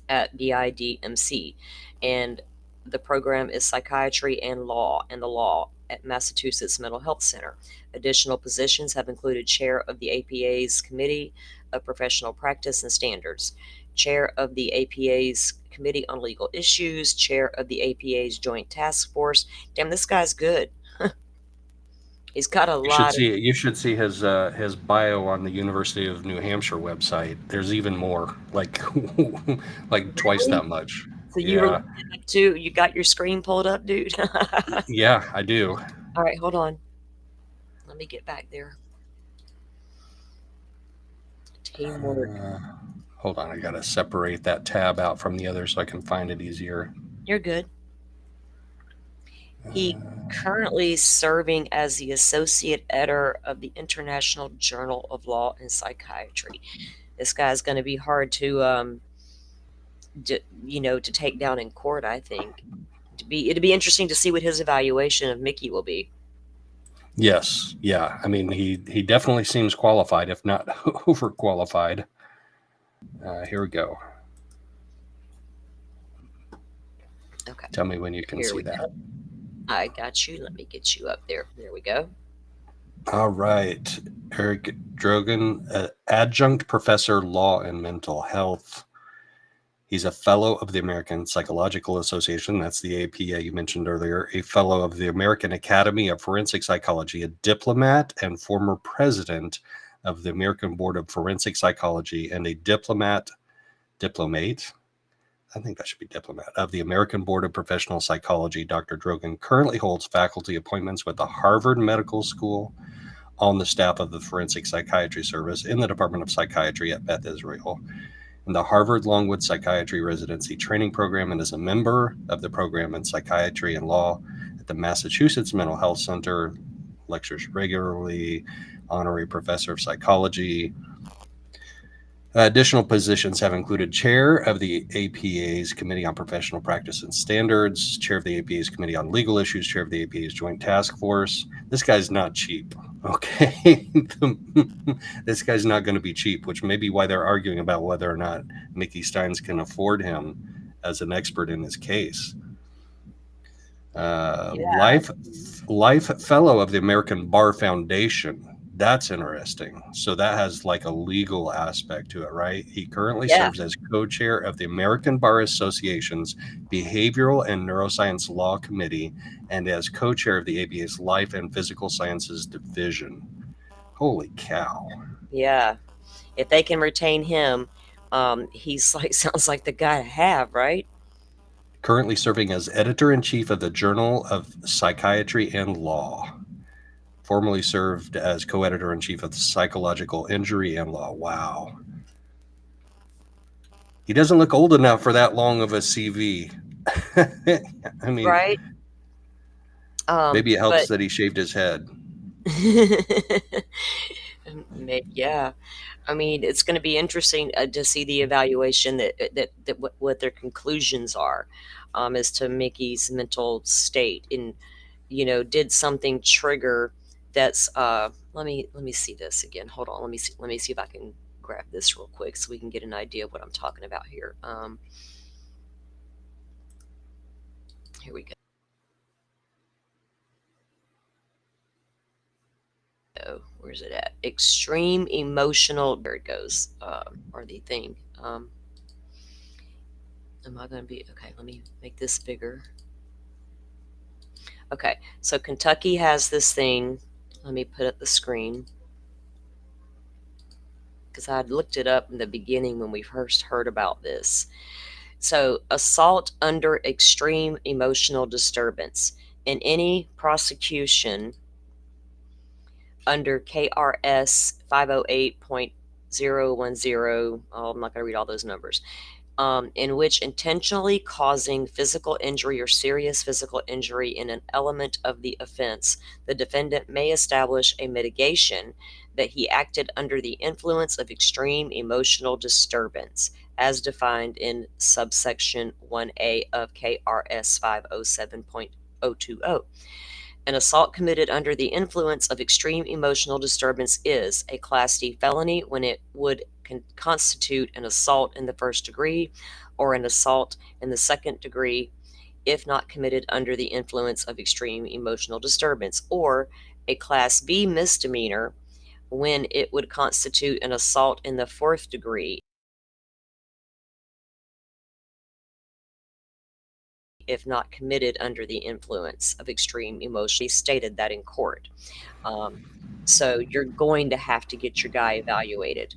at BIDMC. And the program is Psychiatry and Law, and the Law at Massachusetts Mental Health Center. Additional positions have included chair of the APA's Committee of Professional Practice and Standards, chair of the APA's Committee on Legal Issues, chair of the APA's Joint Task Force. Damn, this guy's good. He's got a lot. You should see his bio on the University of New Hampshire website. There's even more, like like twice that much. So you were looking it up too. You got your screen pulled up, dude. Yeah, I do. All right, hold on. Let me get back there. Teamwork. Hold on, I gotta separate that tab out from the other so I can find it easier. You're good. He currently serving as the associate editor of the International Journal of Law and Psychiatry. This guy's going to be hard to, to take down in court. I think it'd be interesting to see what his evaluation of Mickey will be. Yes, yeah. I mean, he definitely seems qualified, if not overqualified. Here we go. Okay. Tell me when you can see that. I got you. Let me get you up there. There we go. All right. Eric Drogan, adjunct professor, law and mental health. He's a fellow of the American Psychological Association. That's the APA you mentioned earlier. A fellow of the American Academy of Forensic Psychology, a diplomat and former president of the American Board of Forensic Psychology, and a diplomate. I think that should be diplomat of the American Board of Professional Psychology. Dr. Drogan currently holds faculty appointments with the Harvard Medical School, on the staff of the Forensic Psychiatry Service in the Department of Psychiatry at Beth Israel, in the Harvard Longwood Psychiatry Residency Training Program, and is a member of the program in Psychiatry and Law at the Massachusetts Mental Health Center, lectures regularly, honorary professor of psychology. Additional positions have included chair of the APA's Committee on Professional Practice and Standards, chair of the APA's Committee on Legal Issues, chair of the APA's Joint Task Force. This guy's not cheap, okay? This guy's not going to be cheap, which may be why they're arguing about whether or not Mickey Stines can afford him as an expert in his case. Life Fellow of the American Bar Foundation. That's interesting. So that has like a legal aspect to it, right? He currently serves as co-chair of the American Bar Association's Behavioral and Neuroscience Law Committee and as co-chair of the ABA's Life and Physical Sciences Division. Holy cow. Yeah. If they can retain him, he's like, sounds like the guy to have, right? Currently serving as editor-in-chief of the Journal of Psychiatry and Law. Formerly served as co-editor-in-chief of the Psychological Injury and Law. Wow. He doesn't look old enough for that long of a CV. I mean, right? Maybe it helps that he shaved his head. Yeah. I mean, it's going to be interesting to see the evaluation that what their conclusions are as to Mickey's mental state. And, did something trigger that's let me see this again. Hold on. Let me see if I can grab this real quick so we can get an idea of what I'm talking about here. Here we go. Where's it at? Extreme emotional. There it goes. Or the thing. Am I going to be okay? Let me make this bigger. Okay, so Kentucky has this thing. Let me put up the screen because I had looked it up in the beginning when we first heard about this. So, assault under extreme emotional disturbance in any prosecution under KRS 508.010. Oh, I'm not going to read all those numbers. In which intentionally causing physical injury or serious physical injury in an element of the offense, the defendant may establish a mitigation that he acted under the influence of extreme emotional disturbance, as defined in subsection 1A of KRS 507.020. An assault committed under the influence of extreme emotional disturbance is a Class D felony when it would constitute an assault in the first degree or an assault in the second degree if not committed under the influence of extreme emotional disturbance, or a Class B misdemeanor when it would constitute an assault in the 4th degree if not committed under the influence of extreme emotion. He stated that in court. So you're going to have to get your guy evaluated.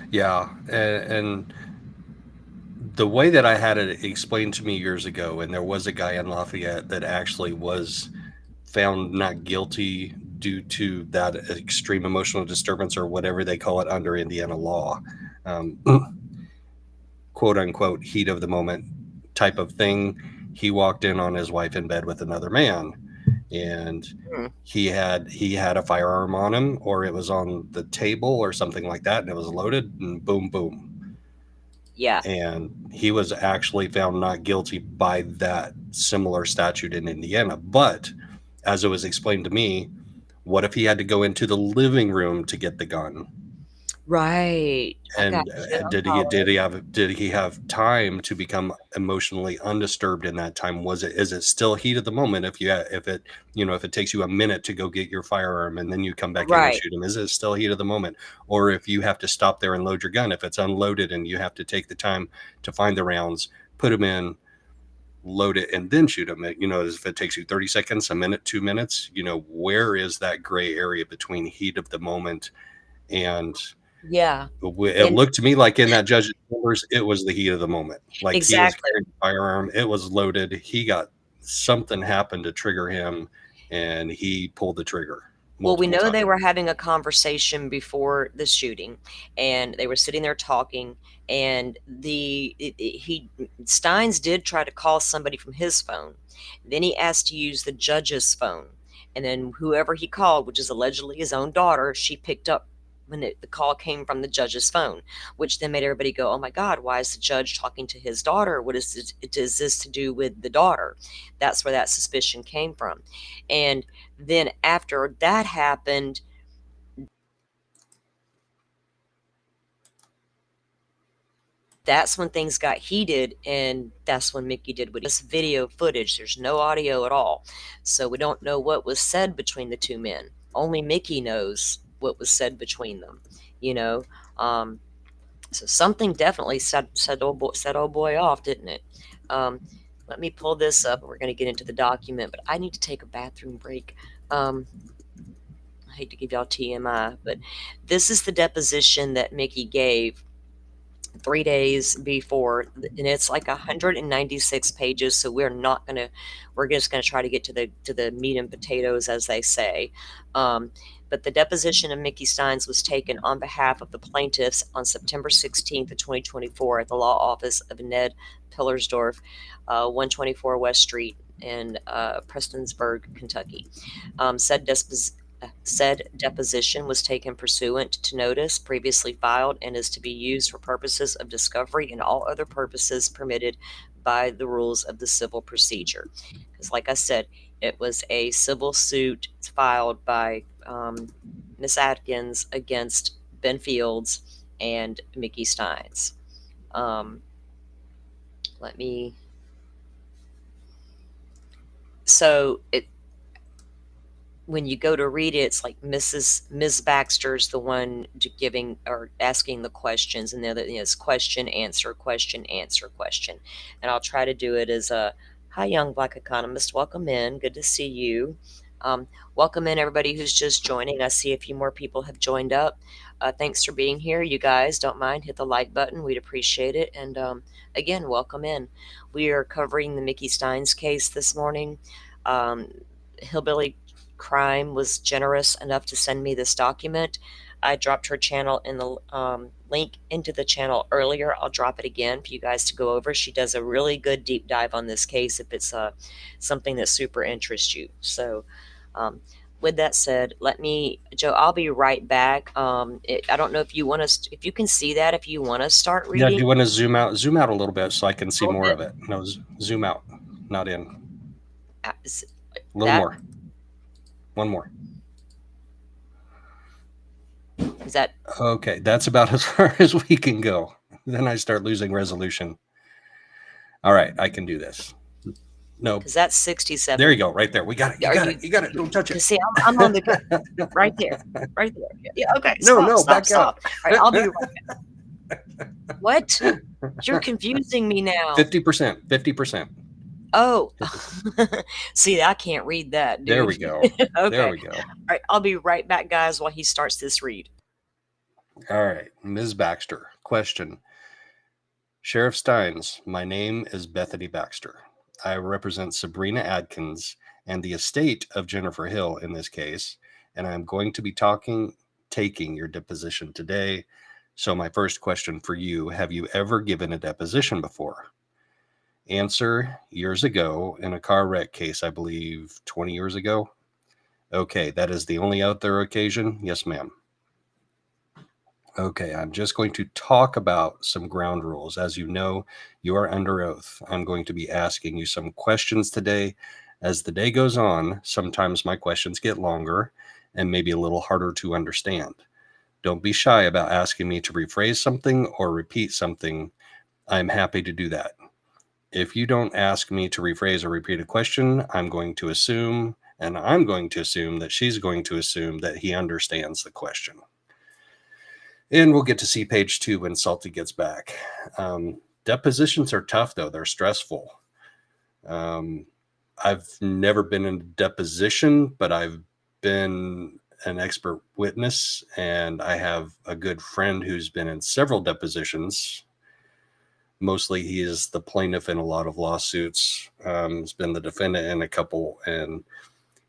Yeah, and the way that I had it explained to me years ago, and there was a guy in Lafayette that actually was found not guilty due to that extreme emotional disturbance, or whatever they call it under Indiana law, quote unquote heat of the moment type of thing. He walked in on his wife in bed with another man, and he had a firearm on him, or it was on the table or something like that, and it was loaded, and boom, boom. Yeah. And he was actually found not guilty by that similar statute in Indiana. But as it was explained to me, what if he had to go into the living room to get the gun? Right. And did he have time to become emotionally undisturbed in that time? Is it still heat of the moment if it takes you a minute to go get your firearm and then you come back in and shoot him? Is it still heat of the moment? Or if you have to stop there and load your gun, if it's unloaded and you have to take the time to find the rounds, put them in, load it, and then shoot them, if it takes you 30 seconds, a minute, 2 minutes, where is that gray area between heat of the moment and it looked to me like in that judge's numbers, it was the heat of the moment. Like he was carrying the firearm, it was loaded. Something happened to trigger him, and he pulled the trigger. Well, we know they were having a conversation before the shooting, and they were sitting there talking. And Stines did try to call somebody from his phone. Then he asked to use the judge's phone, and then whoever he called, which is allegedly his own daughter, she picked up when the call came from the judge's phone, which then made everybody go, oh my God, why is the judge talking to his daughter? What is this to do with the daughter? That's where that suspicion came from. And then after that happened, that's when things got heated, and that's when Mickey did with this video footage. There's no audio at all. So we don't know what was said between the two men. Only Mickey knows what was said between them, so something definitely set old boy off, didn't it? Let me pull this up, and we're going to get into the document, but I need to take a bathroom break. I hate to give y'all TMI, but this is the deposition that Mickey gave 3 days before, and it's like 196 pages, so we're just gonna try to get to the meat and potatoes, as they say. But the deposition of Mickey Stines was taken on behalf of the plaintiffs on September 16th of 2024 at the law office of Ned Pillersdorf, 124 West Street in Prestonsburg, Kentucky. Said deposition was taken pursuant to notice previously filed and is to be used for purposes of discovery and all other purposes permitted by the rules of the civil procedure. Because like I said, it was a civil suit filed by Miss Adkins against Ben Fields and Mickey Stines. When you go to read it, it's like Ms. Baxter's the one giving or asking the questions, and the other is question, answer, question, answer, question. And I'll try to do it as a, hi, young Black economist. Welcome in. Good to see you. Welcome in, everybody who's just joining. I see a few more people have joined up. Thanks for being here. You guys, don't mind, hit the like button. We'd appreciate it. And again, welcome in. We are covering the Mickey Stines case this morning. Hillbilly Crime was generous enough to send me this document. I dropped her channel in the link into the channel earlier. I'll drop it again for you guys to go over. She does a really good deep dive on this case if it's something that super interests you. So with that said, Joe, I'll be right back. I don't know if you want to, if you can see that, if you want to start reading. Yeah, do you want to zoom out a little bit so I can see more of it? No, zoom out, not in. A little more. One more. Is that okay? That's about as far as we can go. Then I start losing resolution. All right, I can do this. No, because that's 67. there you go, right there. We got it. You got it. You got it. Don't touch it. See, I'm on the right there, right there. Yeah, okay. No, Stop, back stop. up. All right, I'll be right back. What? You're confusing me now. 50%. 50%. Oh, see, I can't read that, dude. There we go. Okay. There we go. All right, I'll be right back, guys, while he starts this read. All right, Ms. Baxter. Question. Sheriff Stines, my name is Bethany Baxter. I represent Sabrina Adkins and the estate of Jennifer Hill in this case, and I'm going to be taking your deposition today. So my first question for you, have you ever given a deposition before? Answer, years ago in a car wreck case, I believe 20 years ago. Okay, that is the only other occasion? Yes, ma'am. Okay, I'm just going to talk about some ground rules. As you know, you are under oath. I'm going to be asking you some questions today. As the day goes on, sometimes my questions get longer and maybe a little harder to understand. Don't be shy about asking me to rephrase something or repeat something. I'm happy to do that. If you don't ask me to rephrase or repeat a question, I'm going to assume, and I'm going to assume that she's going to assume that he understands the question. And we'll get to see page 2 when Salty gets back. Depositions are tough, though. They're stressful. I've never been in a deposition, but I've been an expert witness, and I have a good friend who's been in several depositions. Mostly he is the plaintiff in a lot of lawsuits. He's been the defendant in a couple, and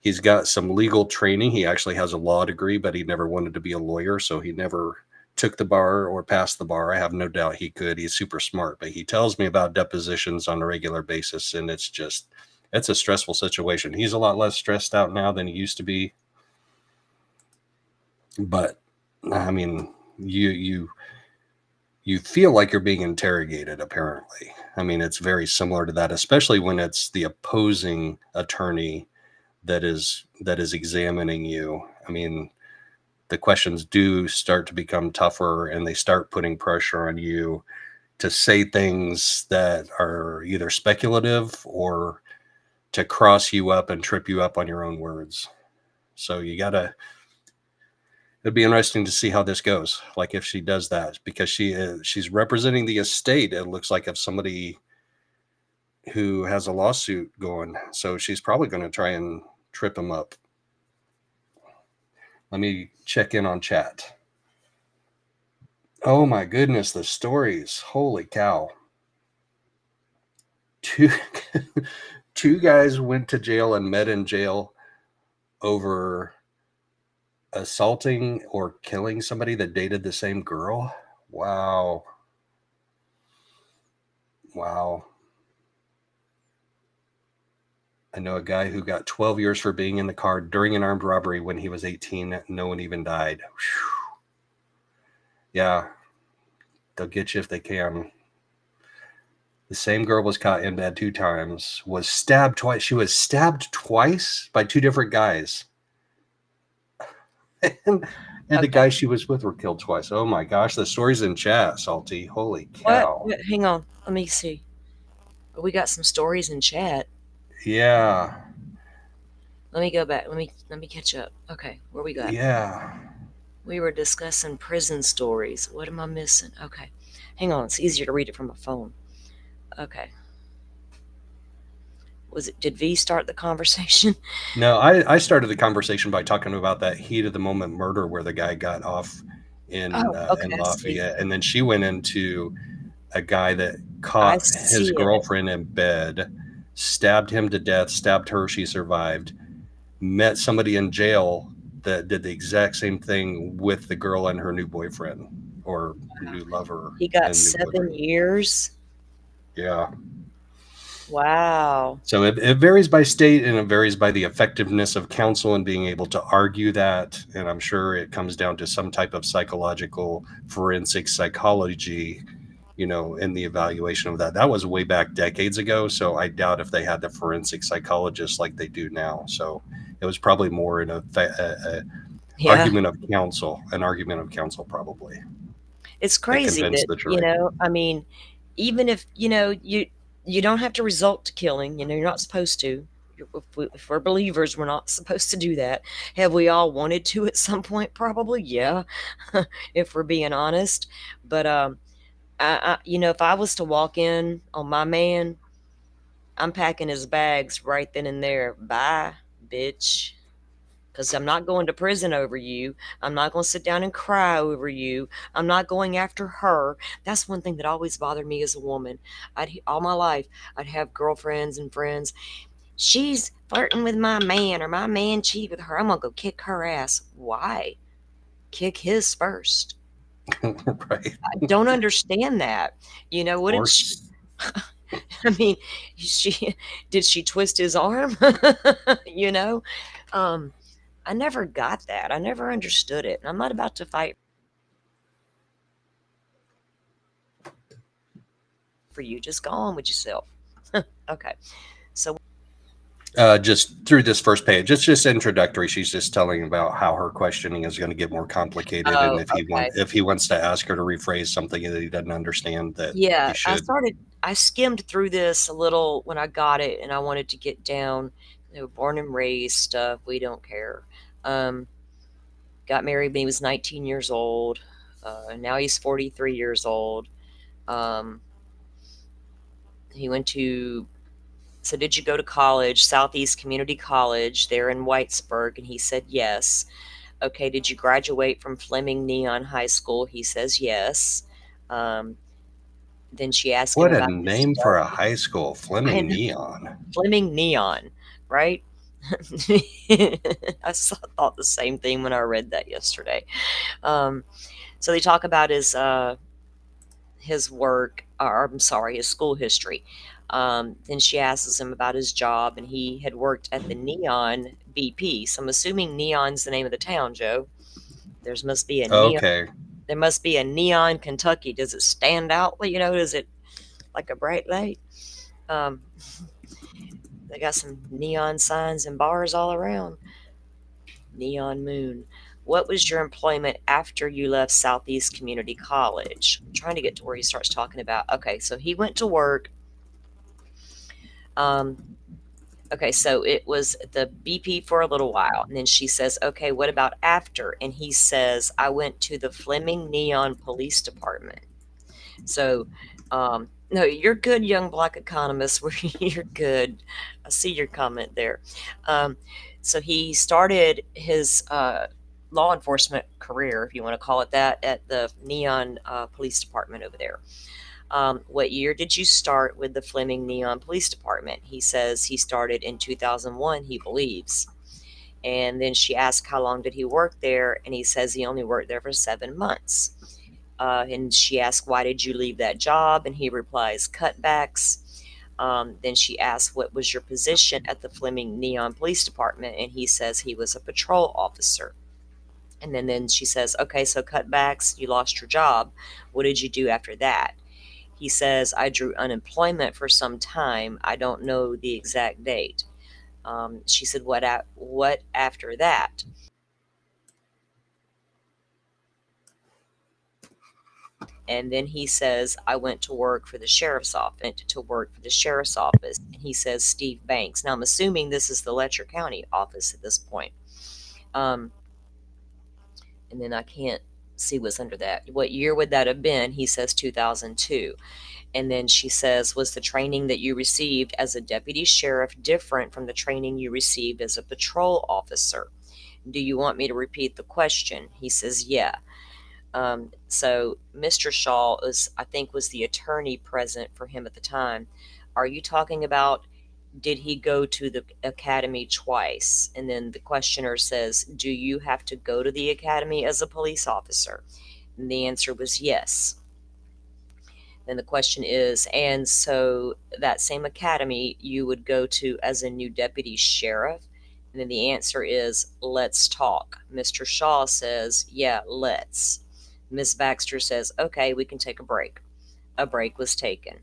he's got some legal training. He actually has a law degree, but he never wanted to be a lawyer, so he never took the bar or passed the bar. I have no doubt he could. He's super smart, but he tells me about depositions on a regular basis, and it's a stressful situation. He's a lot less stressed out now than he used to be. But I mean, you feel like you're being interrogated, apparently. I mean, it's very similar to that, especially when it's the opposing attorney that is examining you. I mean, the questions do start to become tougher, and they start putting pressure on you to say things that are either speculative or to cross you up and trip you up on your own words. So it'd be interesting to see how this goes. Like if she does that, because she's representing the estate. It looks like of somebody who has a lawsuit going. So she's probably going to try and trip him up. Let me check in on chat. Oh my goodness, the stories. Holy cow. Two guys went to jail and met in jail over assaulting or killing somebody that dated the same girl. Wow. I know a guy who got 12 years for being in the car during an armed robbery when he was 18. No one even died. Whew. Yeah, they'll get you if they can. The same girl was caught in bed 2 times, was stabbed twice. She was stabbed twice by 2 different guys. and the guys she was with were killed twice. Oh my gosh, the story's in chat, Salty. Holy cow. What? Hang on. Let me see. We got some stories in chat. Yeah. Let me go back. Let me catch up. Okay, where we got? Yeah. We were discussing prison stories. What am I missing? Okay. Hang on. It's easier to read it from a phone. Okay. Did V start the conversation? No, I started the conversation by talking about that heat of the moment murder where the guy got off in Lafayette. And then she went into a guy that caught his girlfriend in bed, stabbed him to death, stabbed her, she survived, met somebody in jail that did the exact same thing with the girl and her new boyfriend or new lover. He got 7 years. Yeah. Wow. So it varies by state, and it varies by the effectiveness of counsel and being able to argue that. And I'm sure it comes down to some type of psychological forensic psychology, in the evaluation of that. That was way back decades ago. So I doubt if they had the forensic psychologists like they do now. So it was probably more in argument of counsel, probably. It's crazy that, I mean, even if, You don't have to result to killing. You're not supposed to. If we're believers, we're not supposed to do that. Have we all wanted to at some point? Probably, yeah, if we're being honest. But if I was to walk in on my man, I'm packing his bags right then and there. Bye, bitch. Because I'm not going to prison over you. I'm not going to sit down and cry over you. I'm not going after her. That's one thing that always bothered me as a woman. All my life, I'd have girlfriends and friends. She's flirting with my man, or my man cheated with her. I'm going to go kick her ass. Why? Kick his first. Right. I don't understand that. What did she... I mean, did she twist his arm? I never got that. I never understood it. And I'm not about to fight for you. Just go on with yourself. Okay. So just through this first page, it's just introductory. She's just telling about how her questioning is going to get more complicated, and if he wants to ask her to rephrase something that he doesn't understand, that yeah, he should. I skimmed through this a little when I got it, and I wanted to get down, born and raised stuff. We don't care. Got married when he was 19 years old. Now he's 43 years old. He went to... So did you go to college, Southeast Community College, there in Whitesburg? And he said yes. Okay, did you graduate from Fleming Neon High School? He says yes. Then she asked him What a about name for a high school, Fleming Neon. Fleming Neon, right? I thought the same thing when I read that yesterday. So they talk about his work, or I'm sorry, his school history. Then she asks him about his job, and he had worked at the Neon BP. So I'm assuming Neon's the name of the town, Joe. There must be a Neon. Okay. There must be a Neon, Kentucky. Does it stand out? Is it like a bright light? They got some neon signs and bars all around. Neon Moon. What was your employment after you left Southeast Community College? I'm trying to get to where he starts talking about. Okay, so he went to work. Okay, so it was the BP for a little while. And then she says, okay, what about after? And he says, I went to the Fleming Neon Police Department. So, no, you're good, young black economist. You're good. I see your comment there. So he started his law enforcement career, if you want to call it that, at the Neon Police Department over there. What year did you start with the Fleming Neon Police Department? He says he started in 2001, he believes. And then she asked how long did he work there, and he says he only worked there for 7 months. And she asked, why did you leave that job? And he replies, cutbacks. Then she asked, what was your position at the Fleming Neon Police Department? And he says he was a patrol officer. And then she says, okay, so cutbacks, you lost your job. What did you do after that? He says, I drew unemployment for some time. I don't know the exact date. She said, what after that? And then he says, I went to work for the sheriff's office. And he says, Steve Banks. Now, I'm assuming this is the Letcher County office at this point. And then I can't see what's under that. What year would that have been? He says 2002. And then she says, was the training that you received as a deputy sheriff different from the training you received as a patrol officer? Do you want me to repeat the question? He says, yeah. So Mr. Shaw was the attorney present for him at the time. Are you talking about, did he go to the academy twice? And then the questioner says, do you have to go to the academy as a police officer? And the answer was yes. Then the question is, and so that same academy you would go to as a new deputy sheriff? And then the answer is, let's talk. Mr. Shaw says, yeah, let's. Ms. Baxter says, okay, we can take a break. A break was taken.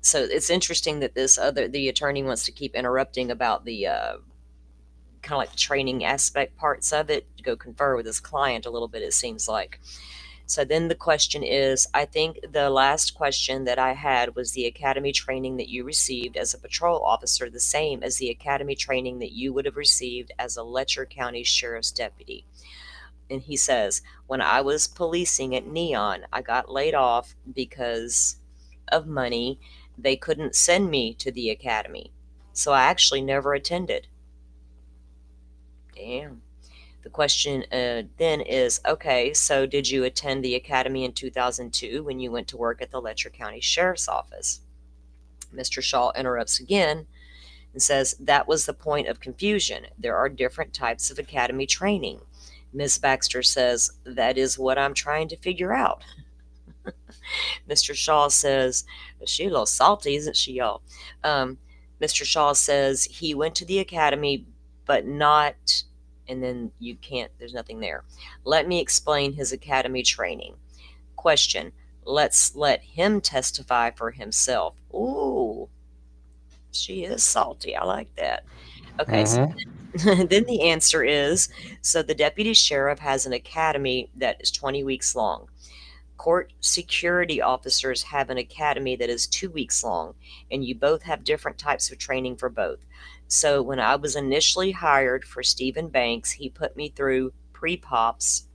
So it's interesting that the attorney wants to keep interrupting about the kind of like training aspect parts of it, to go confer with his client a little bit, it seems like. So then the question is, I think the last question that I had was the academy training that you received as a patrol officer the same as the academy training that you would have received as a Letcher County Sheriff's deputy? And he says, when I was policing at Neon, I got laid off because of money. They couldn't send me to the academy. So I actually never attended. Damn. The question then is, okay, so did you attend the academy in 2002 when you went to work at the Letcher County Sheriff's Office? Mr. Shaw interrupts again and says, that was the point of confusion. There are different types of academy training. Ms. Baxter says, that is what I'm trying to figure out. Mr. Shaw says, she's a little salty, isn't she, y'all? Mr. Shaw says he went to the academy, but not, and then you can't, there's nothing there. Let me explain his academy training. Question, let's let him testify for himself. Ooh, she is salty. I like that. Okay, so then the answer is, so the deputy sheriff has an academy that is 20 weeks long. Court security officers have an academy that is 2 weeks long, and you both have different types of training for both. So when I was initially hired for Stephen Banks, he put me through pre-pops,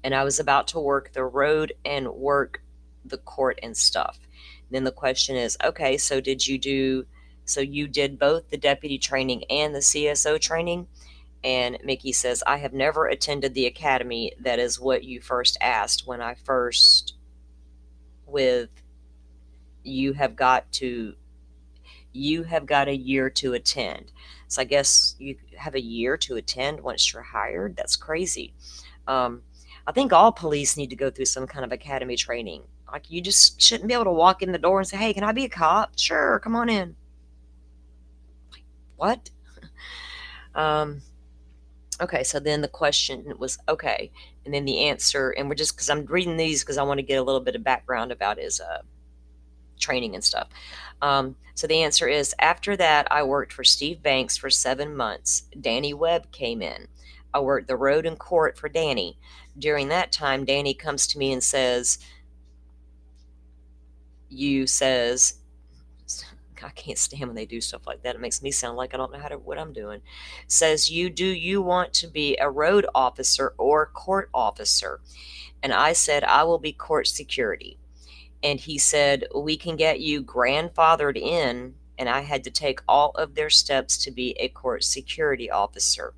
and I was about to work the road and work the court and stuff. Then the question is, okay, so you did both the deputy training and the CSO training? And Mickey says, I have never attended the academy. That is what you first asked when I first with you have got a year to attend. So I guess you have a year to attend once you're hired. That's crazy. I think all police need to go through some kind of academy training. Like, you just shouldn't be able to walk in the door and say, hey, can I be a cop? Sure, come on in. What? Okay, so then the question was, okay, and then the answer, and we're just, because I'm reading these because I want to get a little bit of background about his training and stuff. So the answer is, after that, I worked for Steve Banks for 7 months. Danny Webb came in. I worked the road and court for Danny. During that time, Danny comes to me and says, I can't stand when they do stuff like that. It makes me sound like I don't know what I'm doing. Says, you want to be a road officer or court officer? And I said, I will be court security. And he said, we can get you grandfathered in. And I had to take all of their steps to be a court security officer.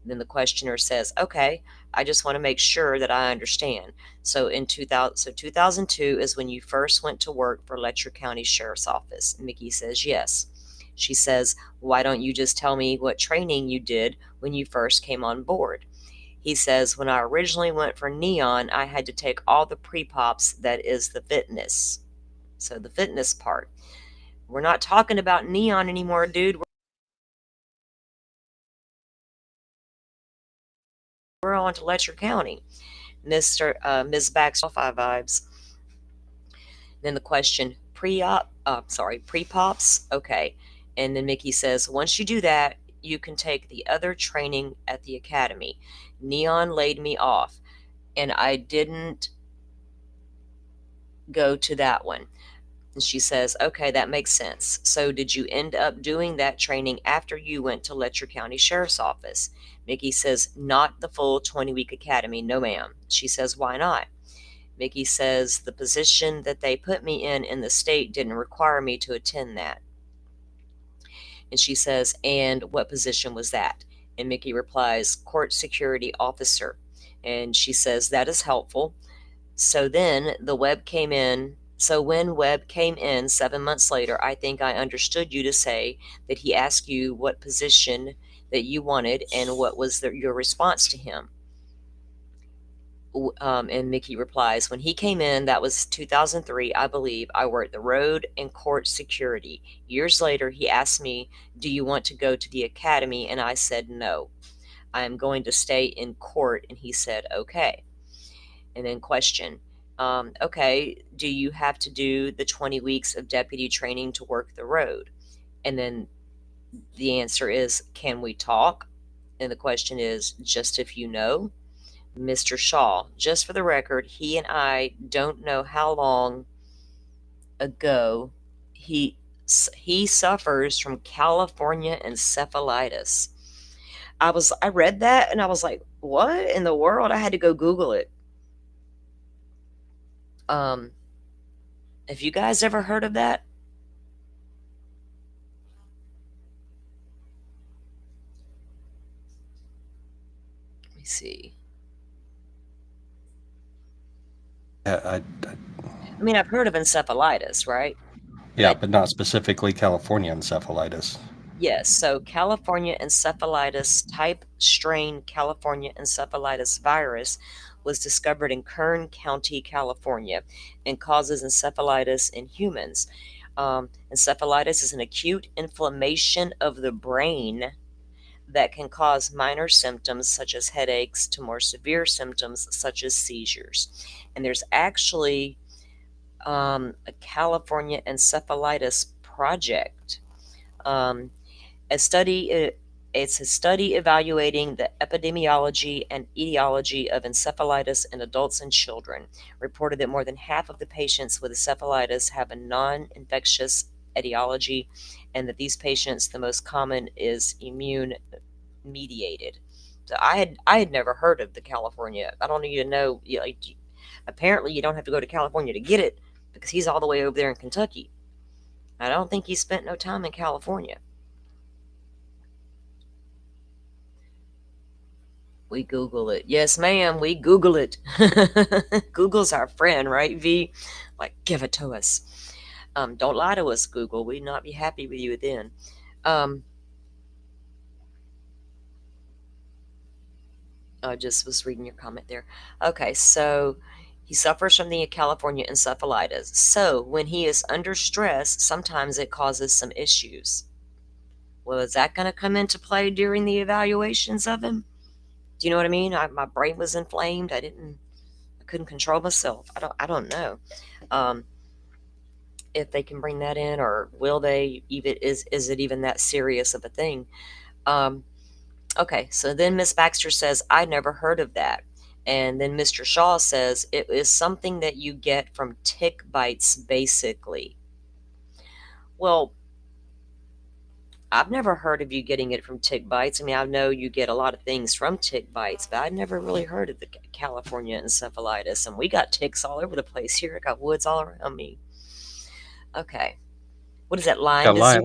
Then the questioner says, okay, I just want to make sure that I understand. So 2002 is when you first went to work for Letcher County Sheriff's Office. Mickey says, yes. She says, why don't you just tell me what training you did when you first came on board? He says, when I originally went for Neon, I had to take all the pre-pops, that is the fitness. So the fitness part. We're not talking about Neon anymore, dude. We're on to Letcher County. Ms. Baxter, 5 vibes. Then the question, pre-pops? Okay. And then Mickey says, once you do that, you can take the other training at the academy. Neon laid me off, and I didn't go to that one. And she says, okay, that makes sense. So did you end up doing that training after you went to Letcher County Sheriff's Office? Mickey says, not the full 20-week academy. No, ma'am. She says, why not? Mickey says, the position that they put me in the state didn't require me to attend that. And she says, and what position was that? And Mickey replies, court security officer. And she says, that is helpful. So then the Webb came in. So when Webb came in 7 months later, I think I understood you to say that he asked you what position that you wanted and what was your response to him. And Mickey replies, when he came in, that was 2003, I believe, I worked the road and court security. Years later, he asked me, do you want to go to the academy? And I said, no, I am going to stay in court. And he said, okay. And then question, okay, do you have to do the 20 weeks of deputy training to work the road? And then the answer is, can we talk? And the question is, just if you know. Mr. Shaw, just for the record, he and I don't know how long ago he suffers from California encephalitis. I read that and I was like, what in the world? I had to go Google it. Have you guys ever heard of that? Let me see. I mean, I've heard of encephalitis, right? Yeah, but not specifically California encephalitis. Yes, so California encephalitis type strain California encephalitis virus was discovered in Kern County, California, and causes encephalitis in humans. Encephalitis is an acute inflammation of the brain that can cause minor symptoms such as headaches to more severe symptoms such as seizures. And there's actually a California encephalitis project. It's a study evaluating the epidemiology and etiology of encephalitis in adults and children. Reported that more than half of the patients with encephalitis have a non-infectious etiology, and that these patients, the most common is immune mediated. So I had never heard of the California. I don't even know. Apparently, you don't have to go to California to get it because he's all the way over there in Kentucky. I don't think he spent no time in California. We Google it. Yes, ma'am, we Google it. Google's our friend, right, V? Like, give it to us. Don't lie to us, Google. We'd not be happy with you then. I just was reading your comment there. Okay, so he suffers from the California encephalitis. So when he is under stress, sometimes it causes some issues. Well, is that going to come into play during the evaluations of him? Do you know what I mean? My brain was inflamed. I couldn't control myself. I don't know if they can bring that in, or will they even, is it even that serious of a thing? Okay, so then Miss Baxter says, I never heard of that. And then Mr. Shaw says, it is something that you get from tick bites, basically. Well, I've never heard of you getting it from tick bites. I mean, I know you get a lot of things from tick bites, but I've never really heard of the California encephalitis. And we got ticks all over the place here. I got woods all around me. Okay. What is that, Lyme disease?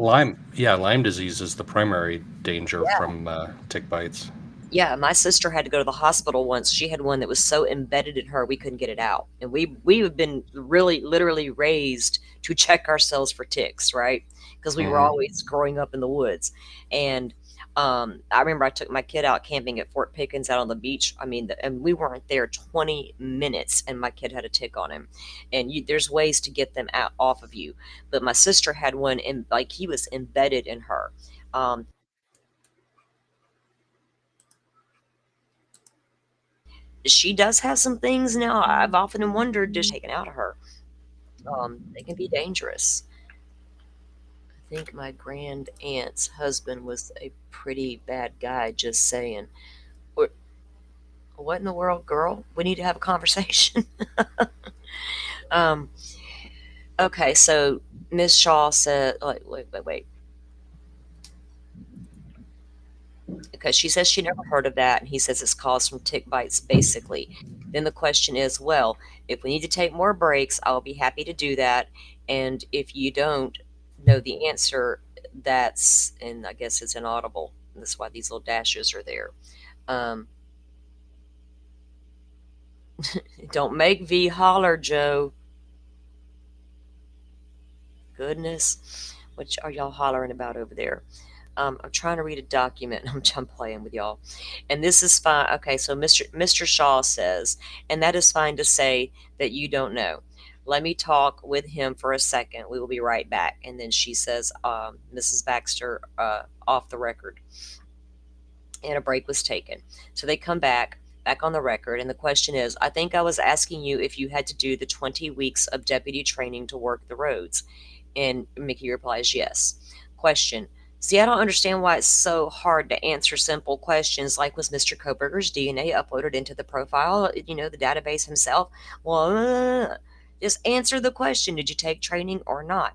Lyme disease is the primary danger from tick bites. Yeah, my sister had to go to the hospital once. She had one that was so embedded in her we couldn't get it out. And we have been really literally raised to check ourselves for ticks, right? Because we were always growing up in the woods. And I remember I took my kid out camping at Fort Pickens out on the beach. I mean, and we weren't there 20 minutes and my kid had a tick on him. And there's ways to get them out off of you. But my sister had one, and like, he was embedded in her. She does have some things now. I've often wondered, just taken out of her. They can be dangerous. I think my grand aunt's husband was a pretty bad guy, just saying. What in the world, girl? We need to have a conversation. Okay, so Miss Shaw said, wait. Because she says she never heard of that, and he says it's caused from tick bites, basically. Then the question is, well, if we need to take more breaks, I'll be happy to do that. And if you don't know the answer, that's, and I guess it's inaudible. That's why these little dashes are there. Don't make V holler, Joe. Goodness. What are y'all hollering about over there? I'm trying to read a document. I'm playing with y'all. And this is fine. Okay, so Mr. Shaw says, and that is fine to say that you don't know. Let me talk with him for a second. We will be right back. And then she says, Mrs. Baxter, off the record. And a break was taken. So they come back on the record. And the question is, I think I was asking you if you had to do the 20 weeks of deputy training to work the roads. And Mickey replies, yes. Question, See, I don't understand why it's so hard to answer simple questions like, was Mr. Koberger's DNA uploaded into the profile, the database himself? Well, just answer the question. Did you take training or not?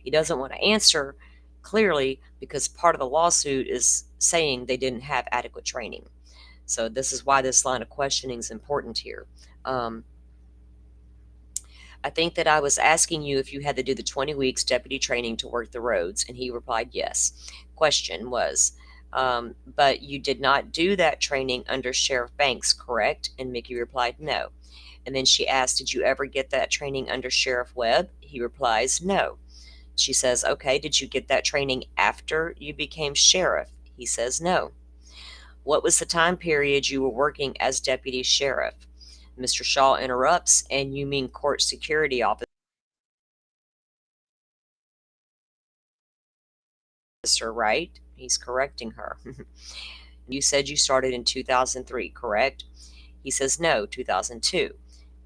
He doesn't want to answer clearly because part of the lawsuit is saying they didn't have adequate training. So this is why this line of questioning is important here. I think that I was asking you if you had to do the 20 weeks deputy training to work the roads, and he replied yes. Question was, but you did not do that training under Sheriff Banks, correct? And Mickey replied no. And then she asked, did you ever get that training under Sheriff Webb? He replies no. She says, okay, did you get that training after you became sheriff? He says no. What was the time period you were working as deputy sheriff? Mr. Shaw interrupts, and you mean court security officer, right? He's correcting her. You said you started in 2003, correct? He says no, 2002.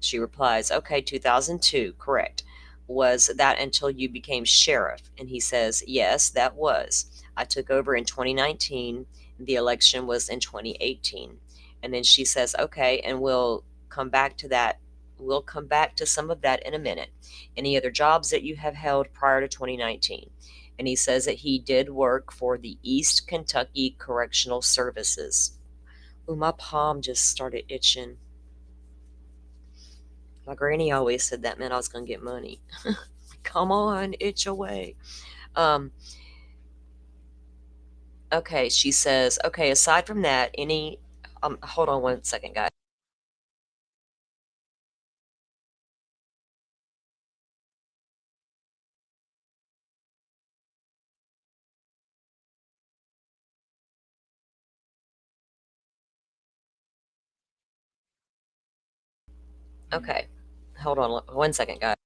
She replies, okay, 2002, correct. Was that until you became sheriff? And he says, yes, that was. I took over in 2019. The election was in 2018. And then she says, okay, and we'll come back to that. We'll come back to some of that in a minute. Any other jobs that you have held prior to 2019? And he says that he did work for the East Kentucky Correctional Services. Ooh, my palm just started itching. My granny always said that meant I was going to get money. Come on, itch away. Okay, she says, okay, aside from that, any, hold on one second, guys. Okay, hold on one second, guys.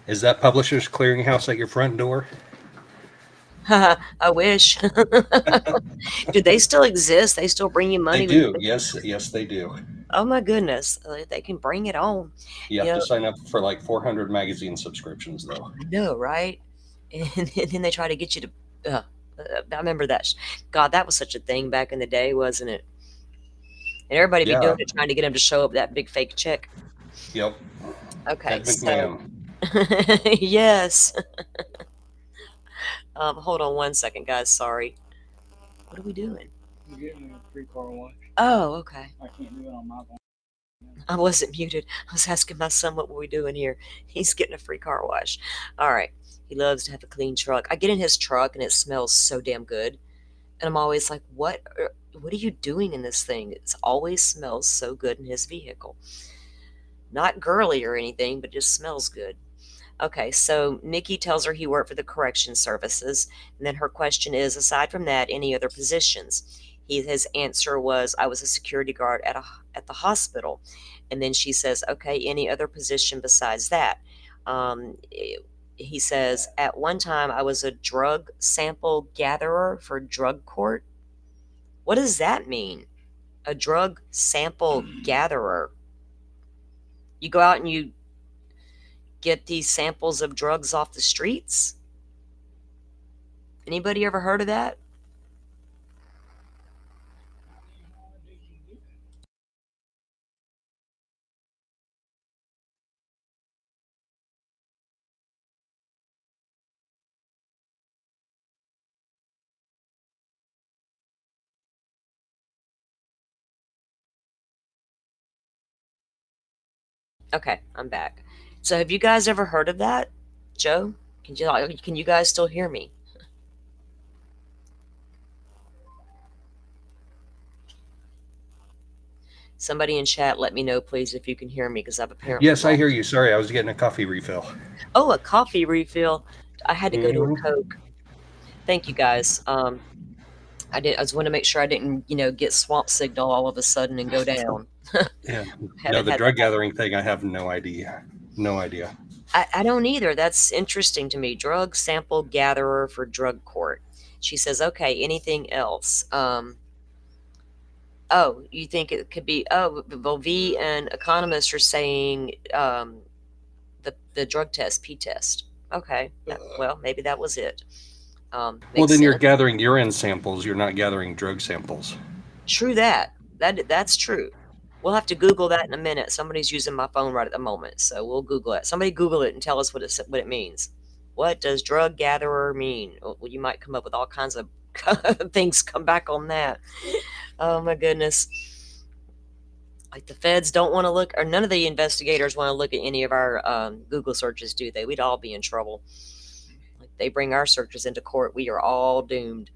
Is that Publishers Clearinghouse at your front door? I wish. Do they still exist? They still bring you money? They do. Yes, they do. Oh my goodness, they can bring it on. You have to sign up for like 400 magazine subscriptions, though. I know, right? And then they try to get you to. I remember that. God, that was such a thing back in the day, wasn't it? And everybody be doing it, trying to get him to show up that big fake check. Yep. Okay, so yes. Hold on one second, guys. Sorry. What are we doing? We're getting a free car wash. Oh, okay. I can't do it on my phone. I wasn't muted. I was asking my son what were we doing here. He's getting a free car wash. All right. He loves to have a clean truck. I get in his truck and it smells so damn good. And I'm always like, what are you doing in this thing? It always smells so good in his vehicle. Not girly or anything, but just smells good. Okay, so Mickey tells her he worked for the correction services. And then her question is, aside from that, any other positions? His answer was, I was a security guard at the hospital. And then she says, okay, any other position besides that? He says, at one time, I was a drug sample gatherer for drug court. What does that mean? A drug sample gatherer? You go out and you get these samples of drugs off the streets? Anybody ever heard of that? Okay, I'm back. So have you guys ever heard of that? Joe, can you guys still hear me? Somebody in chat, let me know, please, if you can hear me, because I've apparently. Yes, I hear you. Sorry, I was getting a coffee refill. Oh, a coffee refill. I had to go to a Coke. Thank you, guys. I just want to make sure I didn't, get swamp signal all of a sudden and go down. Yeah. No, the drug gathering thing, I have no idea. No idea. I don't either. That's interesting to me. Drug sample gatherer for drug court. She says, okay, anything else? Oh, you think it could be, well, V and economists are saying the drug test, P test. Okay. Well, maybe that was it. Well, Makes then you're sense. gathering urine samples. You're not gathering drug samples. True that. That's true. We'll have to Google that in a minute. Somebody's using my phone right at the moment, so we'll Google it. Somebody Google it and tell us what it means. What does drug gatherer mean? Well, you might come up with all kinds of things. Come back on that. Oh my goodness. Like the feds don't want to look, or none of the investigators want to look at any of our Google searches, do they? We'd all be in trouble. Like they bring our searches into court, we are all doomed.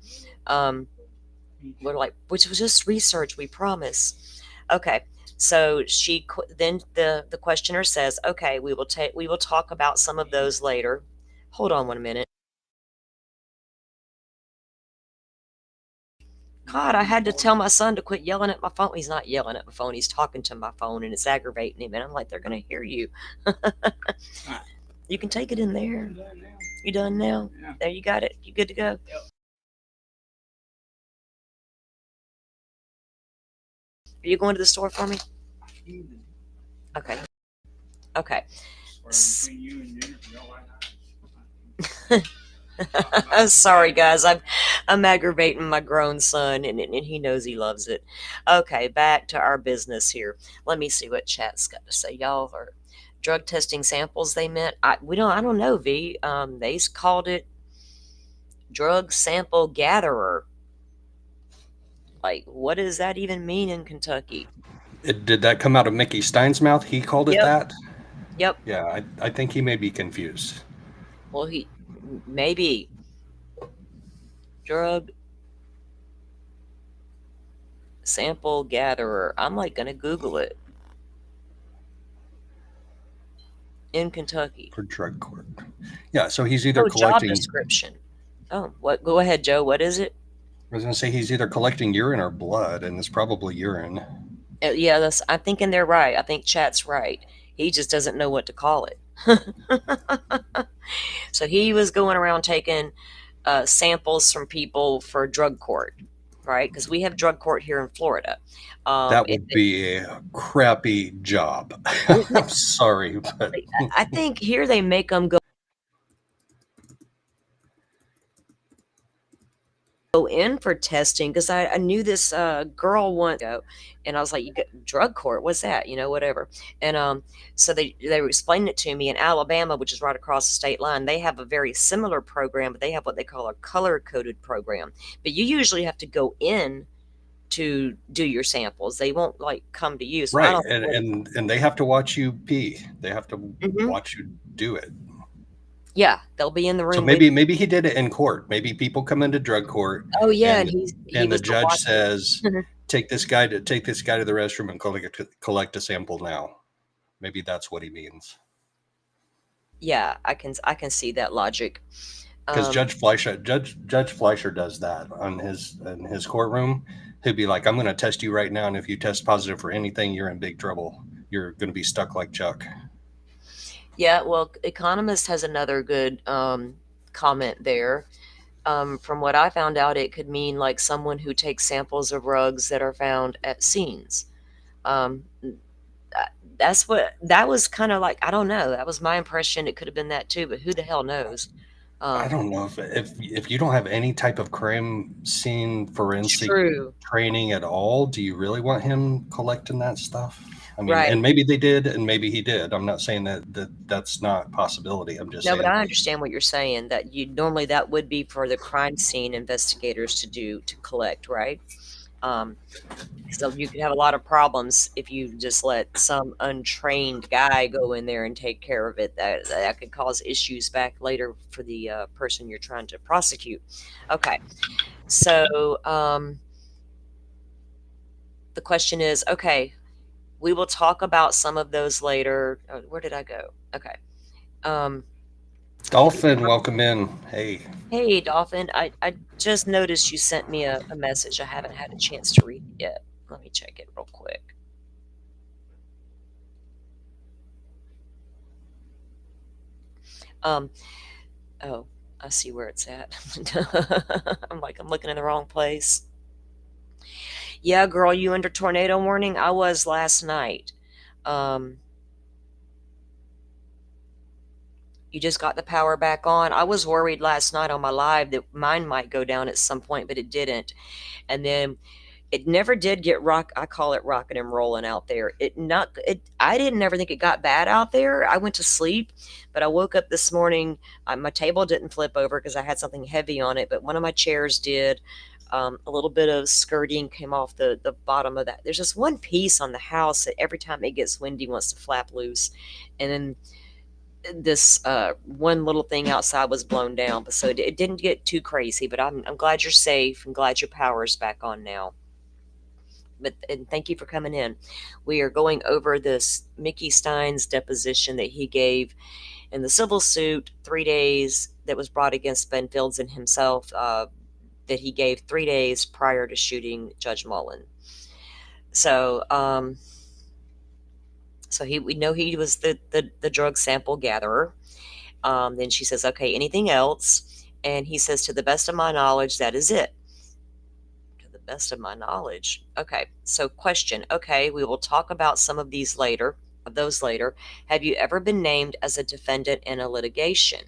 We're like, which was just research, we promise. Okay, so then the questioner says, okay, we will talk about some of those later. Hold on 1 minute. God, I had to tell my son to quit yelling at my phone. He's not yelling at my phone. He's talking to my phone, and it's aggravating him. And I'm like, they're going to hear you. You can take it in there. You done now? Yeah. There, you got it. You good to go? Yep. Are you going to the store for me? Okay. Okay. Between you and Jennifer, y'all like Sorry, guys. I'm aggravating my grown son, and he knows he loves it. Okay, back to our business here. Let me see what chat's got to say. Y'all are drug testing samples. They meant I don't know. V. They called it drug sample gatherer. Like, what does that even mean in Kentucky? Did that come out of Mickey Stines' mouth? He called it that? Yep. Yeah, I think he may be confused. Well, he maybe drug sample gatherer. I'm like gonna Google it. In Kentucky. For drug court. Yeah, so he's either job collecting. description. Oh, what? Go ahead, Joe. What is it? I was going to say he's either collecting urine or blood, and it's probably urine. Yeah, I'm thinking they're right. I think chat's right. He just doesn't know what to call it. So he was going around taking samples from people for drug court, right? Because we have drug court here in Florida. That would be a crappy job. I'm sorry, but I think here they make them go in for testing, because I knew this girl once ago, and I was like, you got drug court, what's that, whatever. And so they were explaining it to me. In Alabama, which is right across the state line, they have a very similar program, but they have what they call a color coded program. But you usually have to go in to do your samples. They won't like come to you. So right, and they have to watch you pee. They have to Mm-hmm. watch you do it. Yeah, they'll be in the room. So maybe he did it in court. Maybe people come into drug court. Oh yeah, and the judge says, take this guy to the restroom and collect a sample now. Maybe that's what he means. Yeah, I can see that logic. Because Judge Fleischer does that in his courtroom. He'd be like, I'm going to test you right now, and if you test positive for anything, you're in big trouble. You're going to be stuck like Chuck. Yeah, well, Economist has another good comment there. From what I found out, it could mean like someone who takes samples of rugs that are found at scenes. That was kind of like, I don't know. That was my impression. It could have been that too, but who the hell knows? I don't know if you don't have any type of crime scene forensic training at all, do you really want him collecting that stuff? I mean, right. And maybe they did, and maybe he did. I'm not saying that's not a possibility. I'm just saying. No, but I understand what you're saying. That normally that would be for the crime scene investigators to collect, right? So you could have a lot of problems if you just let some untrained guy go in there and take care of it. That could cause issues back later for the person you're trying to prosecute. Okay, so the question is, okay, we will talk about some of those later. Oh, where did I go? Okay. Dolphin, welcome in. Hey, Dolphin. I just noticed you sent me a message. I haven't had a chance to read it yet. Let me check it real quick. Oh, I see where it's at. I'm looking in the wrong place. Yeah, girl, you under tornado warning? I was last night. You just got the power back on. I was worried last night on my live that mine might go down at some point, but it didn't. And then it never did get I call it rocking and rolling out there. I didn't ever think it got bad out there. I went to sleep, but I woke up this morning. My table didn't flip over because I had something heavy on it, but one of my chairs did. A little bit of skirting came off the bottom of that. There's just one piece on the house that every time it gets windy wants to flap loose. And then this one little thing outside was blown down, but so it didn't get too crazy. But I'm glad you're safe. I'm glad your power is back on now. And thank you for coming in. We are going over this Mickey Stines deposition that he gave in the civil suit 3 days that was brought against Ben Fields and himself, that he gave 3 days prior to shooting Judge Mullins. So we know he was the drug sample gatherer. Then she says, okay, anything else? And he says, to the best of my knowledge, that is it. To the best of my knowledge. Okay, so question. Okay, we will talk about some of those later. Have you ever been named as a defendant in a litigation?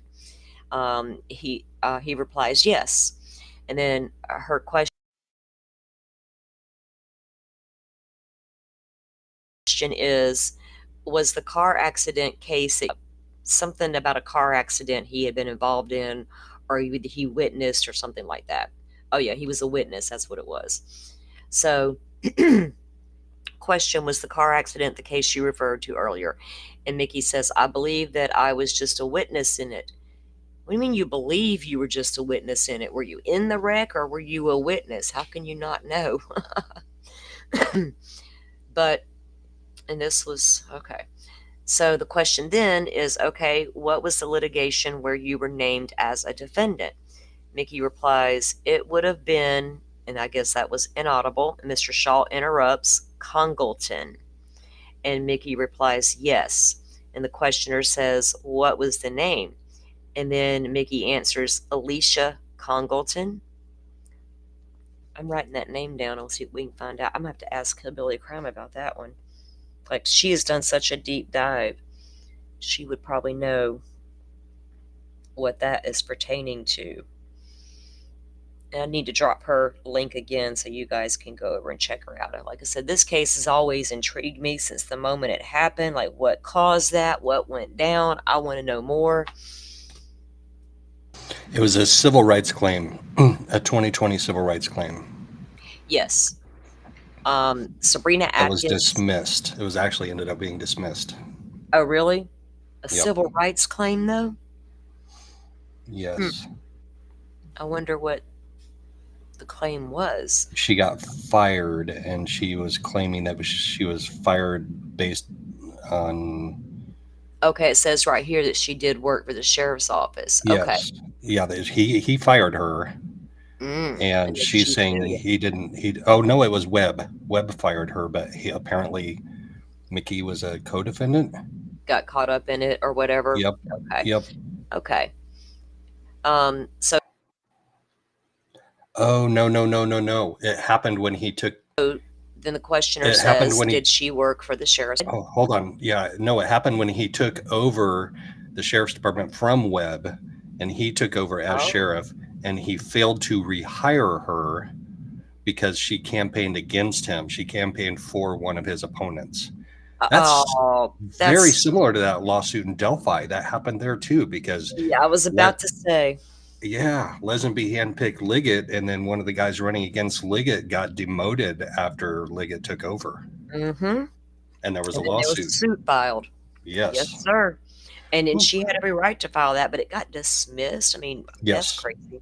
He replies, yes. And then her question is, was the car accident case something about a car accident he had been involved in, or he witnessed or something like that? Oh yeah, he was a witness. That's what it was. So question, was the car accident the case you referred to earlier? And Mickey says, I believe that I was just a witness in it. What do you mean you believe you were just a witness in it? Were you in the wreck or were you a witness? How can you not know? And this was, okay. So the question then is, okay, what was the litigation where you were named as a defendant? Mickey replies, it would have been, and I guess that was inaudible. And Mr. Shaw interrupts, Congleton. And Mickey replies, yes. And the questioner says, what was the name? And then Mickey answers, Alicia Congleton. I'm writing that name down. I'll see if we can find out. I'm going to have to ask Hillbilly Crime about that one. Like, she has done such a deep dive. She would probably know what that is pertaining to. And I need to drop her link again so you guys can go over and check her out. And like I said, this case has always intrigued me since the moment it happened. Like, what caused that? What went down? I want to know more. It was a civil rights claim, a 2020 civil rights claim. Yes. Sabrina Adkins. It was dismissed. It was actually ended up being dismissed. Oh, really? A Yep. civil rights claim, though? Yes. I wonder what the claim was. She got fired, and she was claiming that she was fired based on... Okay, it says right here that she did work for the sheriff's office. Yes. Okay. Yeah, he fired her. And she's saying he didn't. Oh no, it was Webb. Webb fired her, but apparently Mickey was a co-defendant. Got caught up in it or whatever. Yep. Okay. Yep. Okay. So. Oh no! It happened when he took. Then the questioner says, "Did she work for the sheriff's?" Oh, hold on. Yeah, no, it happened when he took over the sheriff's department from Webb, and he took over as sheriff. And he failed to rehire her because she campaigned against him. She campaigned for one of his opponents. That's very similar to that lawsuit in Delphi. That happened there too, because yeah, I was about to say. Yeah, Lesenby handpicked Liggett, and then one of the guys running against Liggett got demoted after Liggett took over. Mm-hmm. And there was a lawsuit. There was a suit filed. Yes. Yes, sir. And then she had every right to file that, but it got dismissed. I mean, that's crazy.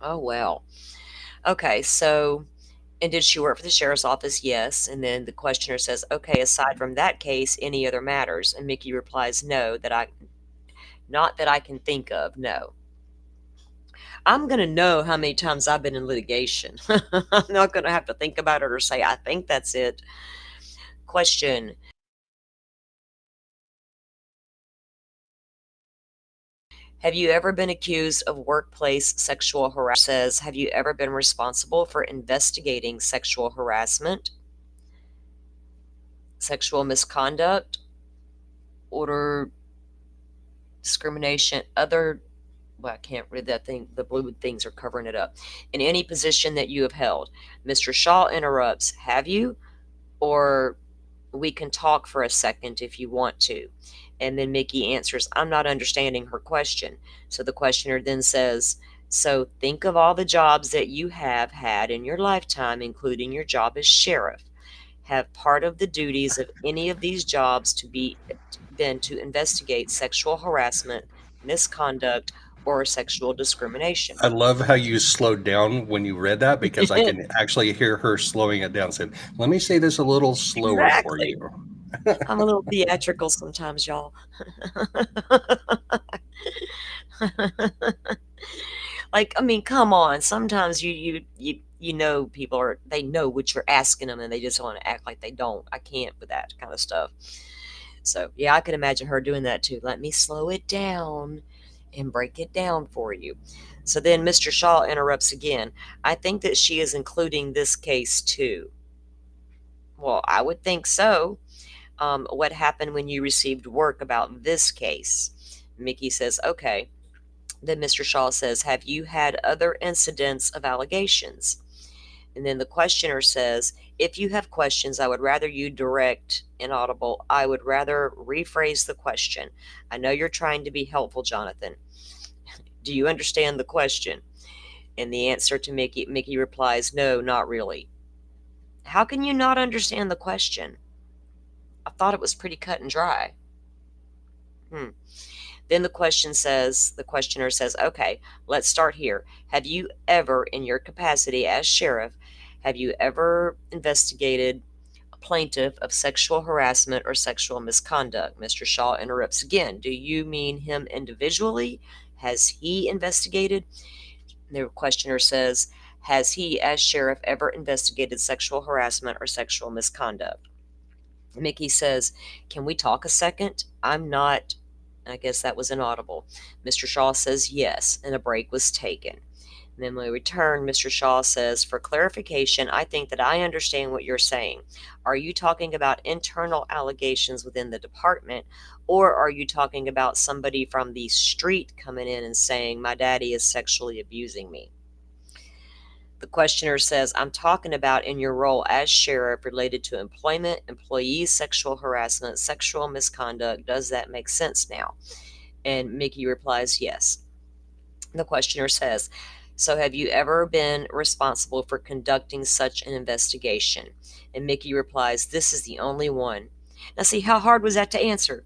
Oh, well. Okay, so, and did she work for the sheriff's office? Yes. And then the questioner says, okay, aside from that case, any other matters? And Mickey replies, no, not that I can think of, no. I'm going to know how many times I've been in litigation. I'm not going to have to think about it or say, I think that's it. Question. Have you ever been accused of workplace sexual harassment? Says, have you ever been responsible for investigating sexual harassment, sexual misconduct, or discrimination, other, well, I can't read that thing. The blue things are covering it up. In any position that you have held. Mr. Shaw interrupts, have you? Or we can talk for a second if you want to. And then Mickey answers, I'm not understanding her question. So the questioner then says, so think of all the jobs that you have had in your lifetime, including your job as sheriff. Have part of the duties of any of these jobs been to investigate sexual harassment, misconduct, or sexual discrimination? I love how you slowed down when you read that, because I can actually hear her slowing it down, saying, let me say this a little slower for Exactly. you. I'm a little theatrical sometimes, y'all. Like, I mean, come on. Sometimes you know people they know what you're asking them and they just want to act like they don't. I can't with that kind of stuff. So yeah, I can imagine her doing that too. Let me slow it down and break it down for you. So then Mr. Shaw interrupts again. I think that she is including this case too. Well, I would think so. What happened when you received work about this case? Mickey says, okay. Then Mr. Shaw says, have you had other incidents of allegations? And then the questioner says, if you have questions, I would rather you direct inaudible. I would rather rephrase the question. I know you're trying to be helpful, Jonathan. Do you understand the question? And the answer to Mickey replies, no, not really. How can you not understand the question? I thought it was pretty cut and dry. Then the questioner says, okay, let's start here. Have you ever, in your capacity as sheriff, have you ever investigated a plaintiff of sexual harassment or sexual misconduct? Mr. Shaw interrupts again. Do you mean him individually? Has he investigated? The questioner says, has he, as sheriff, ever investigated sexual harassment or sexual misconduct? Mickey says, can we talk a second? I guess that was inaudible. Mr. Shaw says yes, and a break was taken. And then when we return, Mr. Shaw says, for clarification, I think that I understand what you're saying. Are you talking about internal allegations within the department, or are you talking about somebody from the street coming in and saying, my daddy is sexually abusing me? The questioner says, I'm talking about in your role as sheriff related to employment, employees, sexual harassment, sexual misconduct. Does that make sense now? And Mickey replies, yes. The questioner says, so have you ever been responsible for conducting such an investigation? And Mickey replies, this is the only one. Now see, how hard was that to answer?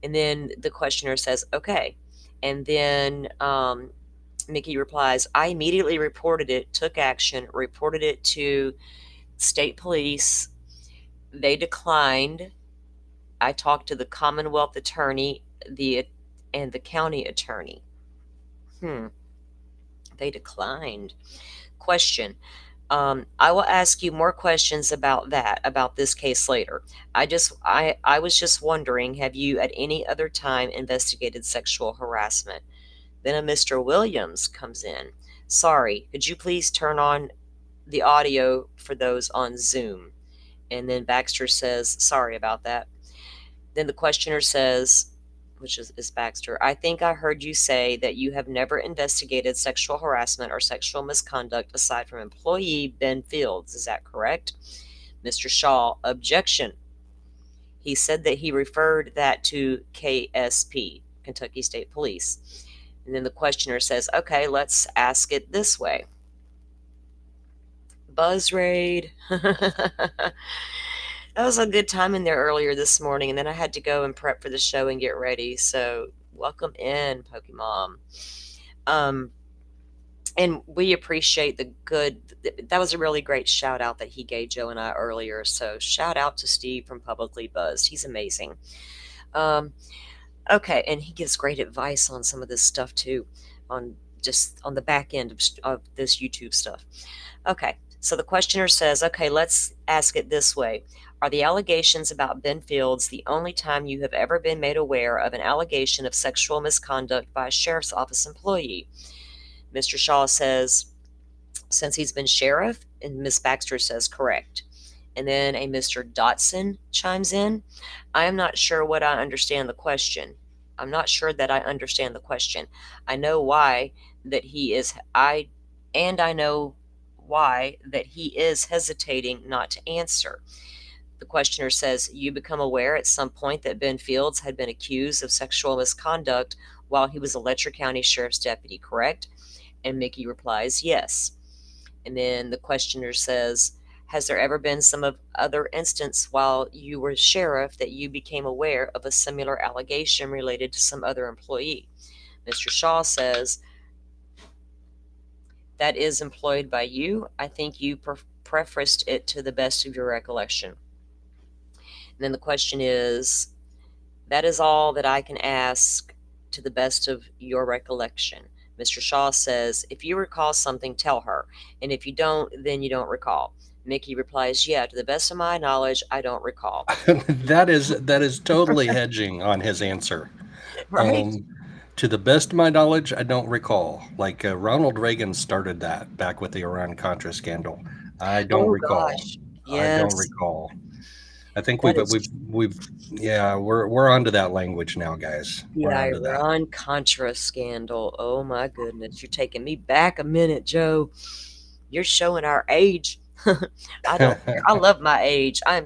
And then the questioner says, okay. And then Mickey replies, I immediately reported it, took action, reported it to state police. They declined. I talked to the Commonwealth attorney and the county attorney. They declined. Question. I will ask you more questions about this case later. I was just wondering, have you at any other time investigated sexual harassment? Then a Mr. Williams comes in. Sorry, could you please turn on the audio for those on Zoom? And then Baxter says, sorry about that. Then the questioner says, which is Baxter, I think I heard you say that you have never investigated sexual harassment or sexual misconduct aside from employee Ben Fields. Is that correct? Mr. Shaw, objection. He said that he referred that to KSP, Kentucky State Police. And then the questioner says, okay, let's ask it this way. Buzz raid. That was a good time in there earlier this morning, and then I had to go and prep for the show and get ready. So welcome in, Pokemon. And we appreciate that was a really great shout out that he gave Joe and I earlier. So shout out to Steve from Publicly Buzzed. He's amazing. Okay, and he gives great advice on some of this stuff too, on the back end of this YouTube stuff. Okay, so the questioner says, okay, let's ask it this way. Are the allegations about Ben Fields the only time you have ever been made aware of an allegation of sexual misconduct by a sheriff's office employee? Mr. Shaw says, since he's been sheriff, and Ms. Baxter says, correct. And then a Mr. Dotson chimes in. I am not sure what I understand the question. I'm not sure that I understand the question. I know why that he is, I know why that he is hesitating not to answer. The questioner says, you become aware at some point that Ben Fields had been accused of sexual misconduct while he was a Letcher County Sheriff's deputy, correct? And Mickey replies, yes. And then the questioner says, has there ever been some other instance while you were sheriff that you became aware of a similar allegation related to some other employee? Mr. Shaw says, that is employed by you. I think you prefaced it to the best of your recollection. And then the question is, that is all that I can ask to the best of your recollection. Mr. Shaw says, if you recall something, tell her. And if you don't, then you don't recall. Mickey replies, yeah, to the best of my knowledge, I don't recall. That is totally hedging on his answer. Right. To the best of my knowledge, I don't recall. Like Ronald Reagan started that back with the Iran-Contra scandal. I don't recall. Gosh. Yes. I don't recall. I think we're onto that language now, guys. The Iran-Contra scandal. Oh my goodness, you're taking me back a minute, Joe. You're showing our age. I don't. I love my age. I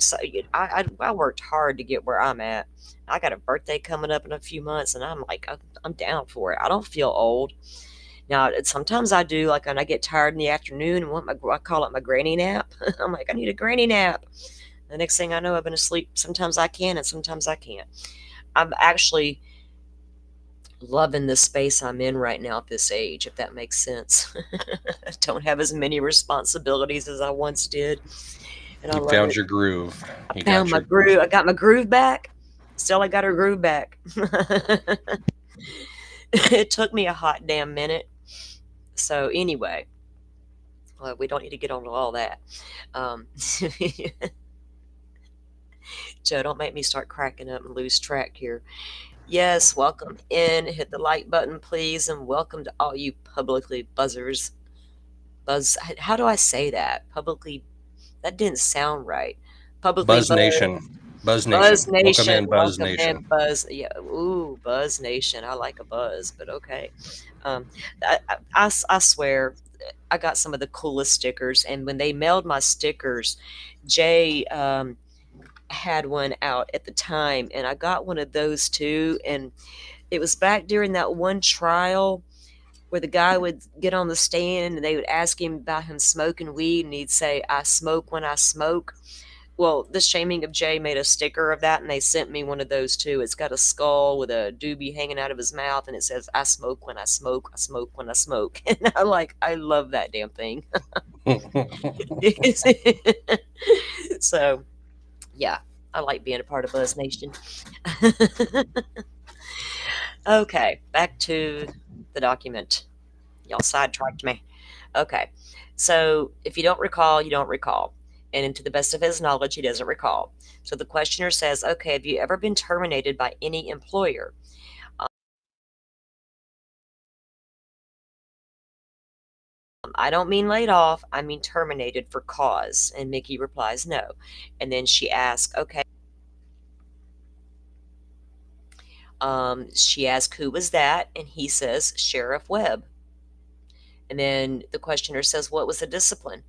worked hard to get where I'm at. I got a birthday coming up in a few months, and I'm like, I'm down for it. I don't feel old. Now, sometimes I do, like when I get tired in the afternoon and I call it my granny nap. I'm like, I need a granny nap. The next thing I know, I've been asleep. Sometimes I can, and sometimes I can't. I'm actually loving the space I'm in right now at this age, if that makes sense. I don't have as many responsibilities as I once did. And you found your groove. I found my groove. I got my groove back. Still, I got her groove back. It took me a hot damn minute. So anyway, well, we don't need to get on to all that. Joe, don't make me start cracking up and lose track here. Yes, welcome in. Hit the like button, please, and welcome to all you publicly buzzers. How do I say that? Publicly, that didn't sound right. Publicly Buzz Nation. Buzz Nation. Welcome in, Buzz Welcome Nation. in, Buzz. Yeah, ooh, Buzz Nation. I like a buzz, but okay. I swear, I got some of the coolest stickers, and when they mailed my stickers, Jay had one out at the time, and I got one of those too. And it was back during that one trial where the guy would get on the stand and they would ask him about him smoking weed, and he'd say, I smoke when I smoke. Well, The Shaming of Jay made a sticker of that, and they sent me one of those too. It's got a skull with a doobie hanging out of his mouth, and it says, I smoke when I smoke, I smoke when I smoke. And I love that damn thing. So yeah, I like being a part of Buzz Nation. Okay, back to the document. Y'all sidetracked me. Okay, so if you don't recall, you don't recall. And to the best of his knowledge, he doesn't recall. So the questioner says, okay, have you ever been terminated by any employer? I don't mean laid off, I mean terminated for cause. And Mickey replies, no. And then she asks, okay. She asks, who was that? And he says, Sheriff Webb. And then the questioner says, what was the discipline?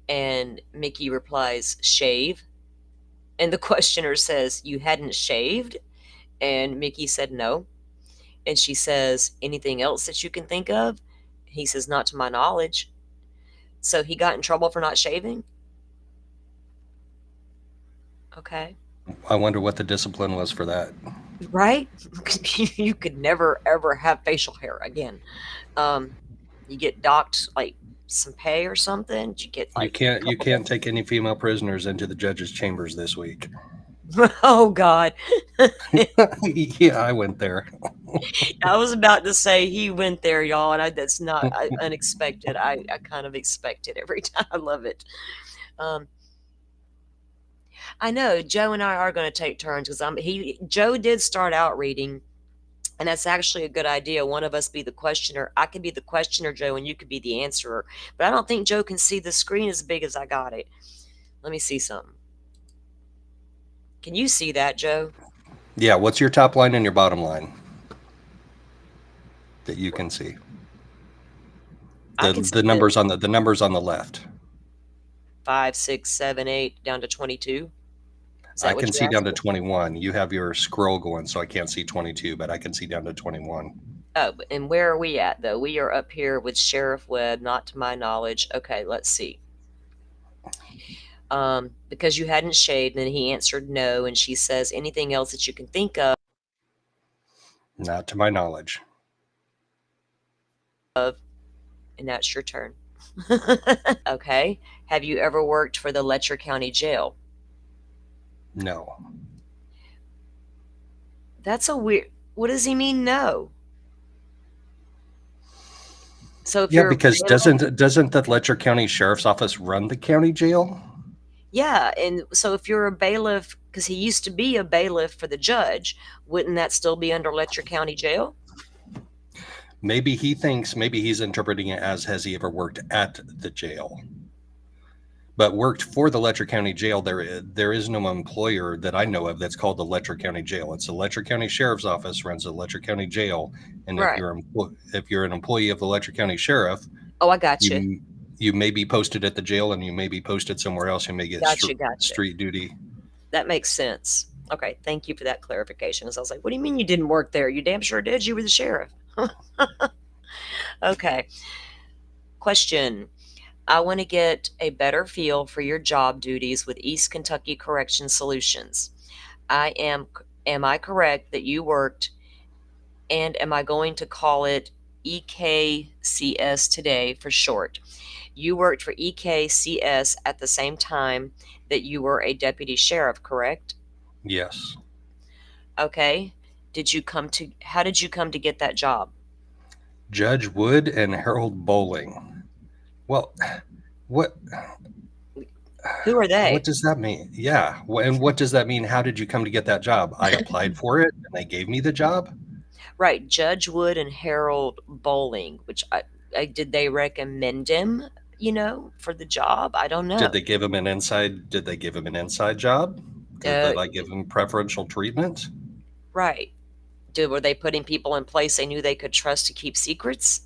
And Mickey replies, shave. And the questioner says, you hadn't shaved? And Mickey said, no. And she says, anything else that you can think of? He says, not to my knowledge. So he got in trouble for not shaving? Okay. I wonder what the discipline was for that. Right? You could never, ever have facial hair again. You get docked like some pay or something. You get like you can't take any female prisoners into the judge's chambers this week. Oh God. Yeah, I went there. I was about to say he went there, y'all, and that's not unexpected. I kind of expect it every time. I love it. I know Joe and I are going to take turns because Joe did start out reading, and that's actually a good idea. One of us be the questioner. I could be the questioner, Joe, and you could be the answerer. But I don't think Joe can see the screen as big as I got it. Let me see something. Can you see that, Joe? Yeah. What's your top line and your bottom line? that you can see. I can see The numbers on the numbers on the left. 5, 6, 7, 8 down to 22. Is that I what can you're see down to asking? 21. You have your scroll going, so I can't see 22, but I can see down to 21. Oh, and where are we at though? We are up here with Sheriff Webb, not to my knowledge. Okay, let's see. Because you hadn't shaved, and he answered no, and she says anything else that you can think of. Not to my knowledge. And that's your turn. Okay. Have you ever worked for the Letcher County Jail? No. That's a weird. What does he mean? No. So if Yeah, you're because available- doesn't the Letcher County Sheriff's Office run the county jail? Yeah, and so if you're a bailiff, because he used to be a bailiff for the judge, wouldn't that still be under Letcher County Jail? Maybe he's interpreting it as, has he ever worked at the jail? But worked for the Letcher County Jail, there is no employer that I know of that's called the Letcher County Jail. It's the Letcher County Sheriff's Office runs the Letcher County Jail, and Right. if you're an employee of the Letcher County Sheriff, Oh, I got you. You may be posted at the jail, and you may be posted somewhere else. You may get Gotcha. street duty. That makes sense. Okay, thank you for that clarification. As I was like, what do you mean you didn't work there? You damn sure did. You were the sheriff. Okay. Question. I want to get a better feel for your job duties with East Kentucky Correction Solutions. Am I correct that you worked, and am I going to call it EKCS today for short? You worked for EKCS at the same time that you were a deputy sheriff, correct? Yes. Okay. How did you come to get that job? Judge Wood and Harold Bowling. Well, what? Who are they? What does that mean? Yeah. And what does that mean? How did you come to get that job? I applied for it and they gave me the job. Right. Judge Wood and Harold Bowling, which did they recommend him, for the job? I don't know. Did they give him an inside job? Did they give him preferential treatment? Right. Were they putting people in place they knew they could trust to keep secrets?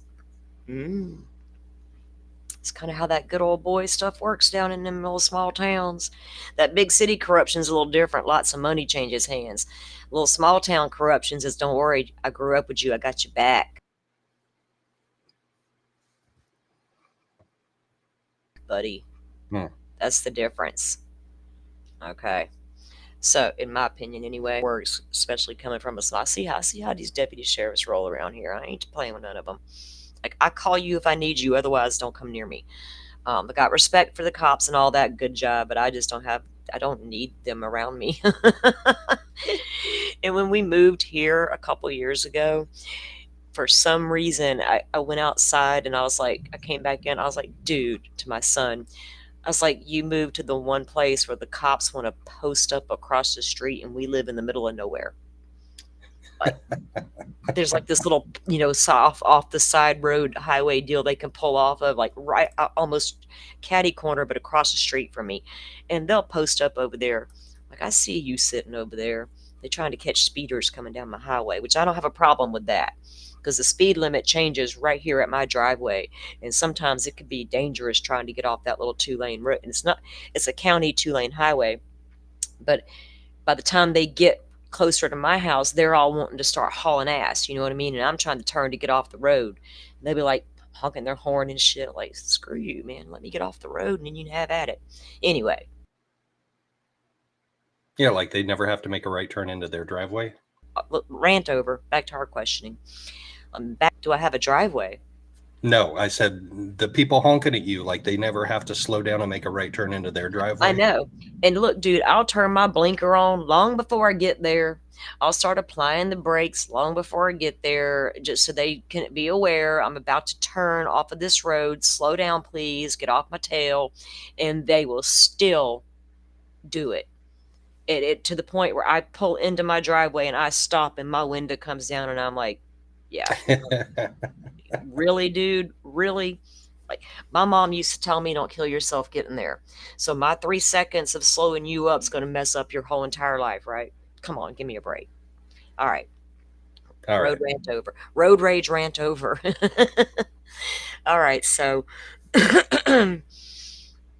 It's kind of how that good old boy stuff works down in them little small towns. That big city corruption's a little different. Lots of money changes hands. Little small town corruptions is, don't worry, I grew up with you. I got you back, buddy. That's the difference. Okay. So, in my opinion, anyway, works, especially coming from us. I see how these deputy sheriffs roll around here. I ain't playing with none of them. Like, I call you if I need you, otherwise don't come near me. I got respect for the cops and all that, good job, but I just don't need them around me. And when we moved here a couple years ago, for some reason, I went outside and I was like, I came back in, I was like, dude, to my son, I was like, you moved to the one place where the cops want to post up across the street and we live in the middle of nowhere. Like, there's like this little, off the side road highway deal they can pull off of, like right almost catty corner, but across the street from me. And they'll post up over there. Like, I see you sitting over there. They're trying to catch speeders coming down my highway, which I don't have a problem with that, because the speed limit changes right here at my driveway. And sometimes it could be dangerous trying to get off that little 2-lane road. And it's a county 2-lane highway. But by the time they get closer to my house, they're all wanting to start hauling ass. You know what I mean? And I'm trying to turn to get off the road. And they'll be like honking their horn and shit. Like, screw you, man. Let me get off the road and then you can have at it. Anyway. Yeah, like they never have to make a right turn into their driveway. Rant over. Back to our questioning. Do I have a driveway? No, I said the people honking at you, like they never have to slow down and make a right turn into their driveway. I know. And look, dude, I'll turn my blinker on long before I get there. I'll start applying the brakes long before I get there, just so they can be aware I'm about to turn off of this road. Slow down, please. Get off my tail. And they will still do it. It to the point where I pull into my driveway and I stop and my window comes down and I'm like, yeah. Really, dude? Really? Like, my mom used to tell me, don't kill yourself getting there. So my 3 seconds of slowing you up is going to mess up your whole entire life, right? Come on, give me a break. All right. All right. Road rant over. Road rage rant over. All right. So,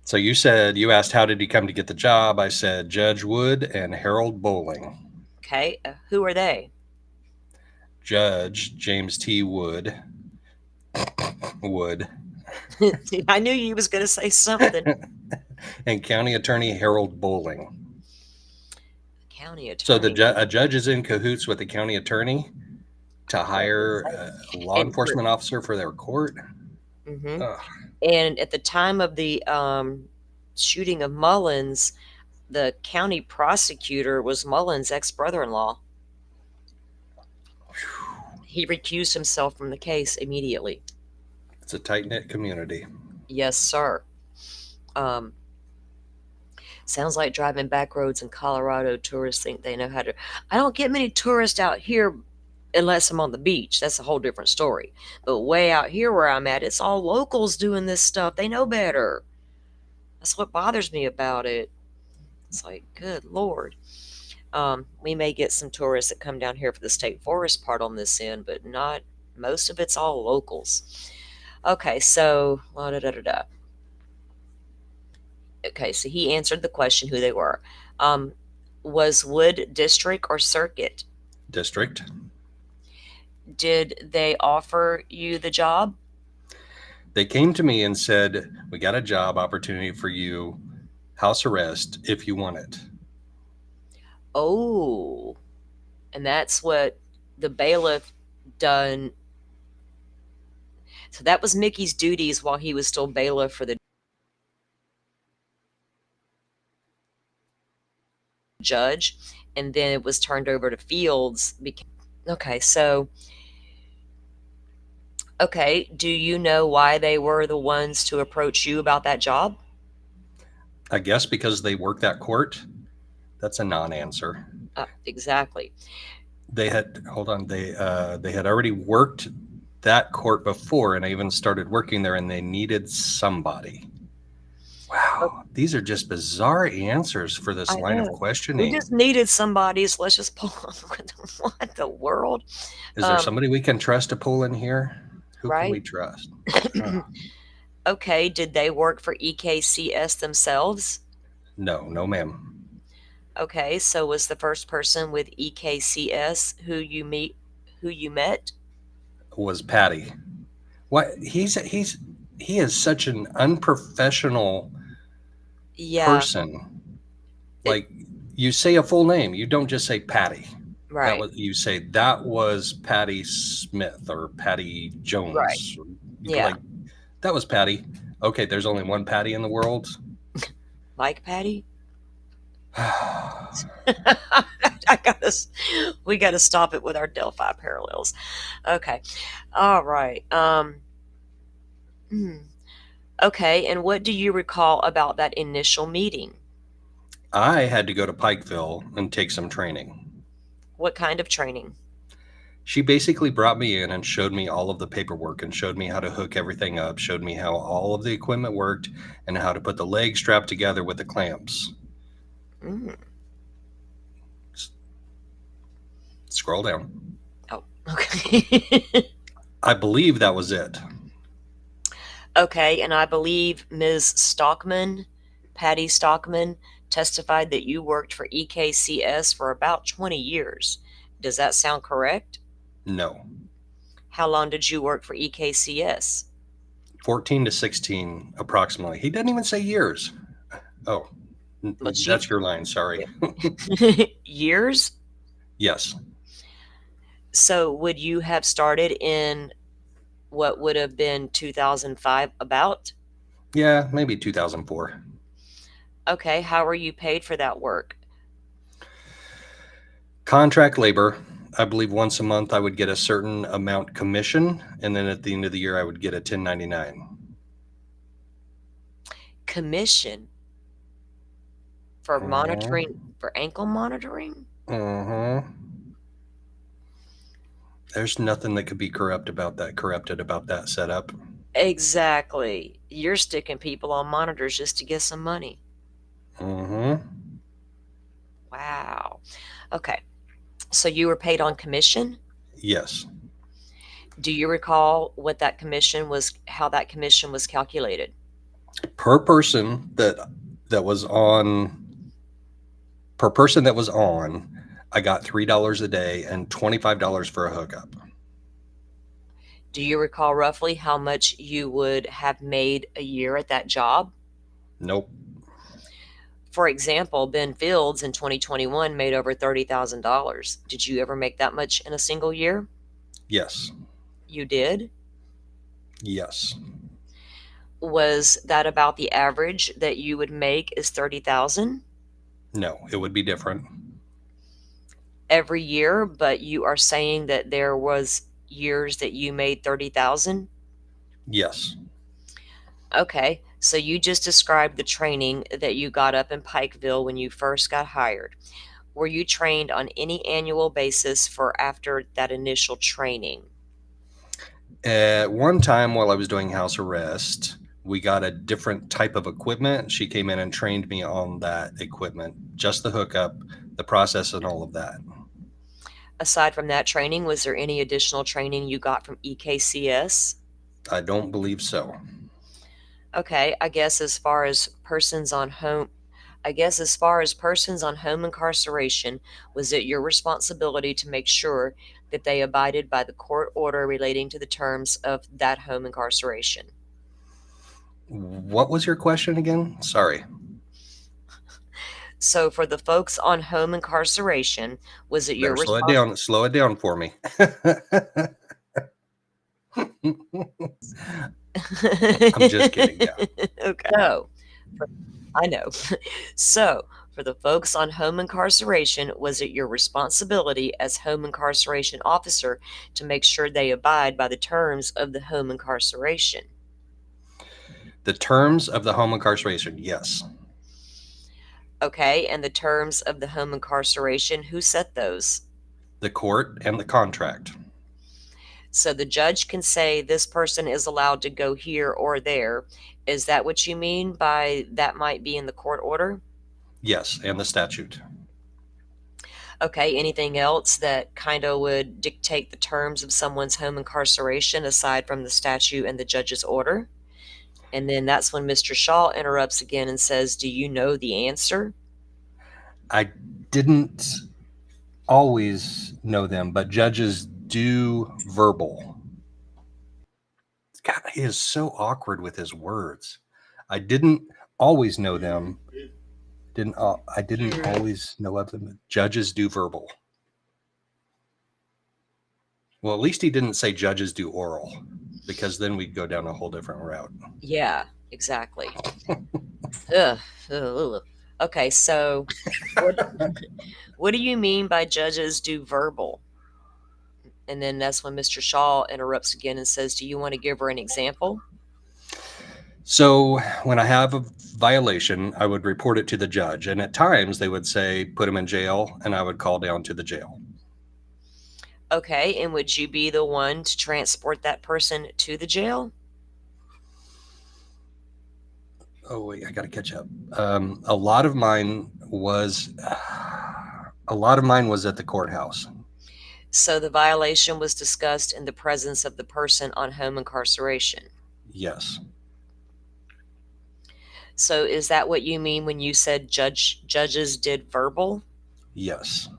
So you asked, how did he come to get the job? I said, Judge Wood and Harold Bowling. okay. Who are they? Judge James T. Wood. I knew you was going to say something. And County Attorney Harold Bowling. County attorney. So a judge is in cahoots with the county attorney to hire a law enforcement officer for their court. Mm-hmm. And at the time of the shooting of Mullins, the county prosecutor was Mullins' ex-brother-in-law. He recused himself from the case immediately. It's a tight-knit community. Yes, sir. Sounds like driving back roads in Colorado. Tourists think they know how to. I don't get many tourists out here unless I'm on the beach. That's a whole different story. But way out here where I'm at, it's all locals doing this stuff. They know better. That's what bothers me about it. It's like, good Lord. We may get some tourists that come down here for the state forest part on this end, but not most of it's all locals. Okay, so okay, so he answered the question who they were. Was Wood district or circuit? District. Did they offer you the job? They came to me and said, we got a job opportunity for you, house arrest, if you want it. Oh, and that's what the bailiff done. So that was Mickey's duties while he was still bailiff for the judge, and then it was turned over to Fields. Okay, so do you know why they were the ones to approach you about that job? I guess because they work that court. That's a non-answer. Exactly. They had already worked that court before, and I even started working there, and they needed somebody. Wow, these are just bizarre answers for this line of questioning. We just needed somebody, so let's just pull. What the world? Is there somebody we can trust to pull in here? Who can we trust? Okay, did they work for EKCS themselves? No, ma'am. Okay, so was the first person with EKCS who you met? Was Patty. What he is such an unprofessional person. Like, you say a full name, you don't just say Patty. Right. You say that was Patty Smith or Patty Jones. Right. Yeah. Like, that was Patty. Okay, there's only one Patty in the world. Like Patty? We gotta stop it with our Delphi parallels. Okay. All right. Okay, and what do you recall about that initial meeting? I had to go to Pikeville and take some training. What kind of training? She basically brought me in and showed me all of the paperwork and showed me how to hook everything up, showed me how all of the equipment worked and how to put the leg strap together with the clamps. Scroll down. Oh, okay. I believe that was it. Okay, and I believe Ms. Stockman, Patty Stockman, testified that you worked for EKCS for about 20 years. Does that sound correct? No. How long did you work for EKCS? 14 to 16, approximately. He didn't even say years. Oh, that's your line. Sorry. Years? Yes. So would you have started in what would have been 2005 about? Yeah, maybe 2004. Okay, how were you paid for that work? Contract labor. I believe once a month I would get a certain amount commission, and then at the end of the year I would get a 1099. Commission? For monitoring, for ankle monitoring? There's nothing that could be corrupted about that setup. Exactly. You're sticking people on monitors just to get some money. Wow. Okay. So you were paid on commission? Yes. Do you recall what that commission was, how that commission was calculated? Per person that was on, I got $3 a day and $25 for a hookup. Do you recall roughly how much you would have made a year at that job? Nope. For example, Ben Fields in 2021 made over $30,000. Did you ever make that much in a single year? Yes. You did? Yes. Was that about the average that you would make is 30,000 No, it would be different. every year, but you are saying that there was years that you made 30,000? Yes. Okay, so you just described the training that you got up in Pikeville when you first got hired. Were you trained on any annual basis for after that initial training? At one time while I was doing house arrest, we got a different type of equipment. She came in and trained me on that equipment, just the hookup, the process, and all of that. Aside from that training, was there any additional training you got from EKCS? I don't believe so. Okay, I guess as far as persons on home incarceration, was it your responsibility to make sure that they abided by the court order relating to the terms of that home incarceration? What was your question again? Sorry. So for the folks on home incarceration, was it your responsibility? Slow it down for me. I'm just kidding. Yeah. Okay. Oh, I know. So for the folks on home incarceration, was it your responsibility as home incarceration officer to make sure they abide by the terms of the home incarceration? The terms of the home incarceration, yes. Okay, and the terms of the home incarceration, who set those? The court and the contract. So the judge can say this person is allowed to go here or there. Is that what you mean by that might be in the court order? Yes, and the statute. Okay, anything else that kind of would dictate the terms of someone's home incarceration aside from the statute and the judge's order? And then that's when Mr. Shaw interrupts again and says, do you know the answer? I didn't always know them, but judges do verbal. God, he is so awkward with his words. I didn't always know them. I didn't always know of them. Judges do verbal. Well, at least he didn't say judges do oral, because then we'd go down a whole different route. Yeah, exactly. Ugh. Okay, so what do you mean by judges do verbal? And then that's when Mr. Shaw interrupts again and says, do you want to give her an example? So when I have a violation, I would report it to the judge. And at times they would say, put him in jail, and I would call down to the jail. Okay, and would you be the one to transport that person to the jail? Oh, wait, I got to catch up. A lot of mine was at the courthouse. So the violation was discussed in the presence of the person on home incarceration. Yes. So is that what you mean when you said judges did verbal? Yes.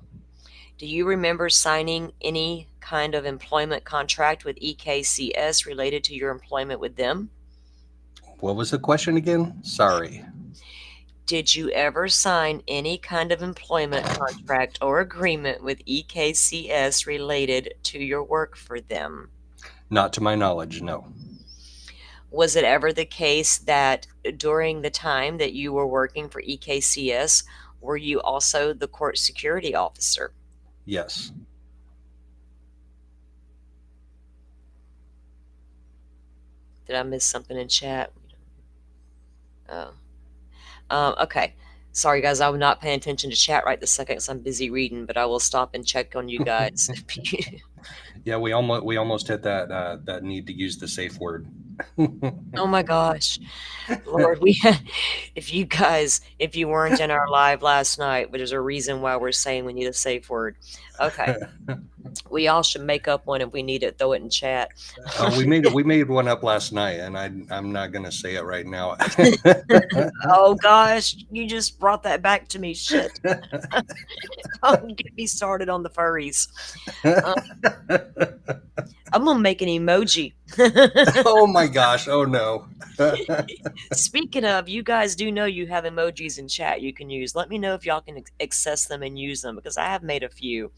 Do you remember signing any kind of employment contract with EKCS related to your employment with them? What was the question again? Sorry. Did you ever sign any kind of employment contract or agreement with EKCS related to your work for them? Not to my knowledge, no. Was it ever the case that during the time that you were working for EKCS, were you also the court security officer? Yes. Did I miss something in chat? Oh. Okay. Sorry, guys. I'm not paying attention to chat right this second because I'm busy reading, but I will stop and check on you guys. Yeah, we almost hit that need to use the safe word. Oh my gosh. Lord, if you weren't in our live last night, but there's a reason why we're saying we need a safe word. Okay. We all should make up one if we need it, throw it in chat. We made one up last night, and I'm not gonna say it right now. Oh gosh, you just brought that back to me. Shit. Don't get me started on the furries. I'm gonna make an emoji. Oh my gosh! Oh no. Speaking of, you guys do know you have emojis in chat you can use. Let me know if y'all can access them and use them, because I have made a few.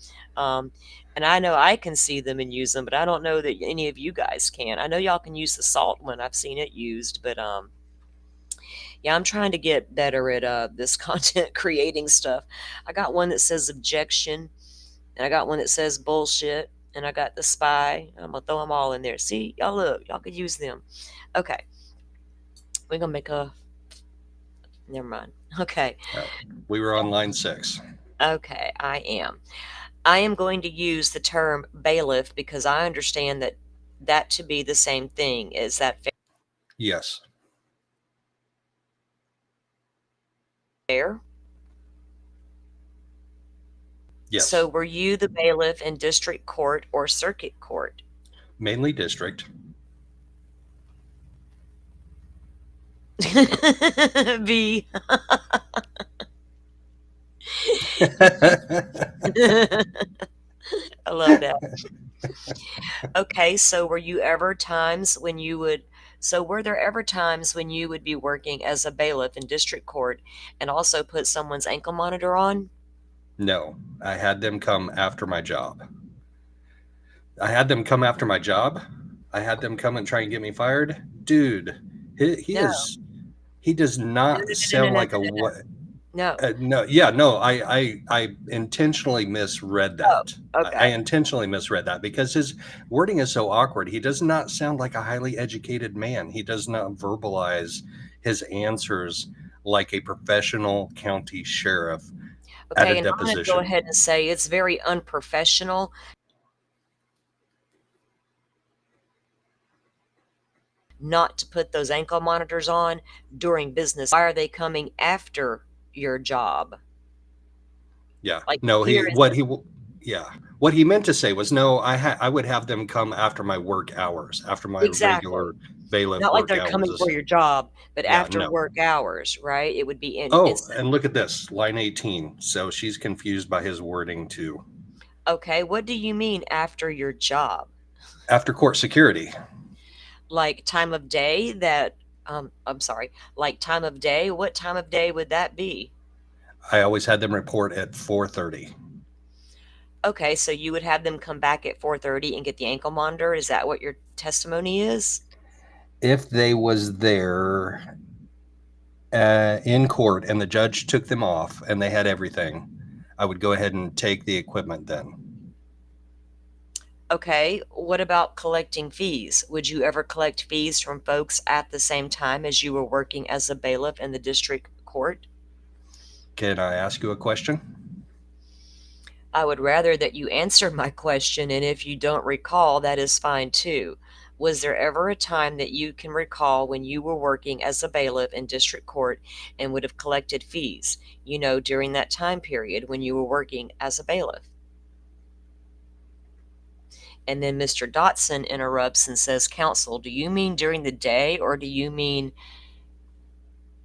And I know I can see them and use them, but I don't know that any of you guys can. I know y'all can use the salt one. I've seen it used, but yeah, I'm trying to get better at this content creating stuff. I got one that says objection, and I got one that says bullshit, and I got the spy. I'm gonna throw them all in there. See, y'all look, y'all could use them. Okay, we're gonna make a. Never mind. Okay. We were on line 6. Okay, I am going to use the term bailiff because I understand that to be the same thing. Is that Yes. fair? Yes. So were you the bailiff in district court or circuit court? Mainly district. B. I love that. Okay, so were there ever times when you would be working as a bailiff in district court and also put someone's ankle monitor on? No, I had them come after my job. I had them come after my job. I had them come and try and get me fired. Dude, he does not sound like a what? No. No, yeah, no, I intentionally misread that. Oh, okay. I intentionally misread that because his wording is so awkward. He does not sound like a highly educated man. He does not verbalize his answers like a professional county sheriff at a Okay, and I'm going to deposition. go ahead and say it's very unprofessional not to put those ankle monitors on during business. Why are they coming after your job? Yeah. Like, No, here is what he meant to say was no, I would have them come after my work hours, after my Exactly. regular bailiff Not like work they're hours. coming for your job, but Yeah, after no. work hours, right? It would be in. Oh, and look at this, line 18. So she's confused by his wording too. Okay, what do you mean after your job? After court security. Like time of day that I'm sorry, like time of day? What time of day would that be? I always had them report at 4:30. Okay, so you would have them come back at 4:30 and get the ankle monitor? Is that what your testimony is? If they was there in court and the judge took them off and they had everything, I would go ahead and take the equipment then. Okay, what about collecting fees? Would you ever collect fees from folks at the same time as you were working as a bailiff in the district court? Can I ask you a question? I would rather that you answer my question, and if you don't recall, that is fine too. Was there ever a time that you can recall when you were working as a bailiff in district court and would have collected fees, during that time period when you were working as a bailiff? And then Mr. Dotson interrupts and says, counsel, do you mean during the day or do you mean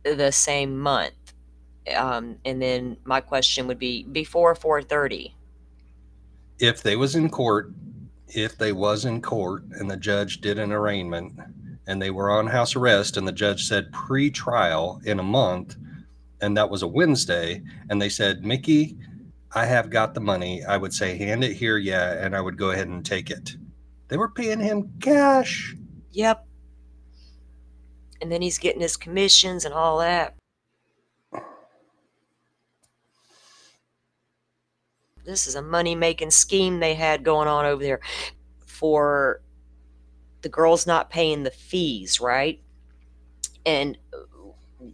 the same month? And then my question would be before 4:30. If they was in court and the judge did an arraignment and they were on house arrest and the judge said pre-trial in a month, and that was a Wednesday, and they said, Mickey, I have got the money, I would say, hand it here, yeah, and I would go ahead and take it. They were paying him cash. Yep. And then he's getting his commissions and all that. This is a money-making scheme they had going on over there for the girls not paying the fees, right? And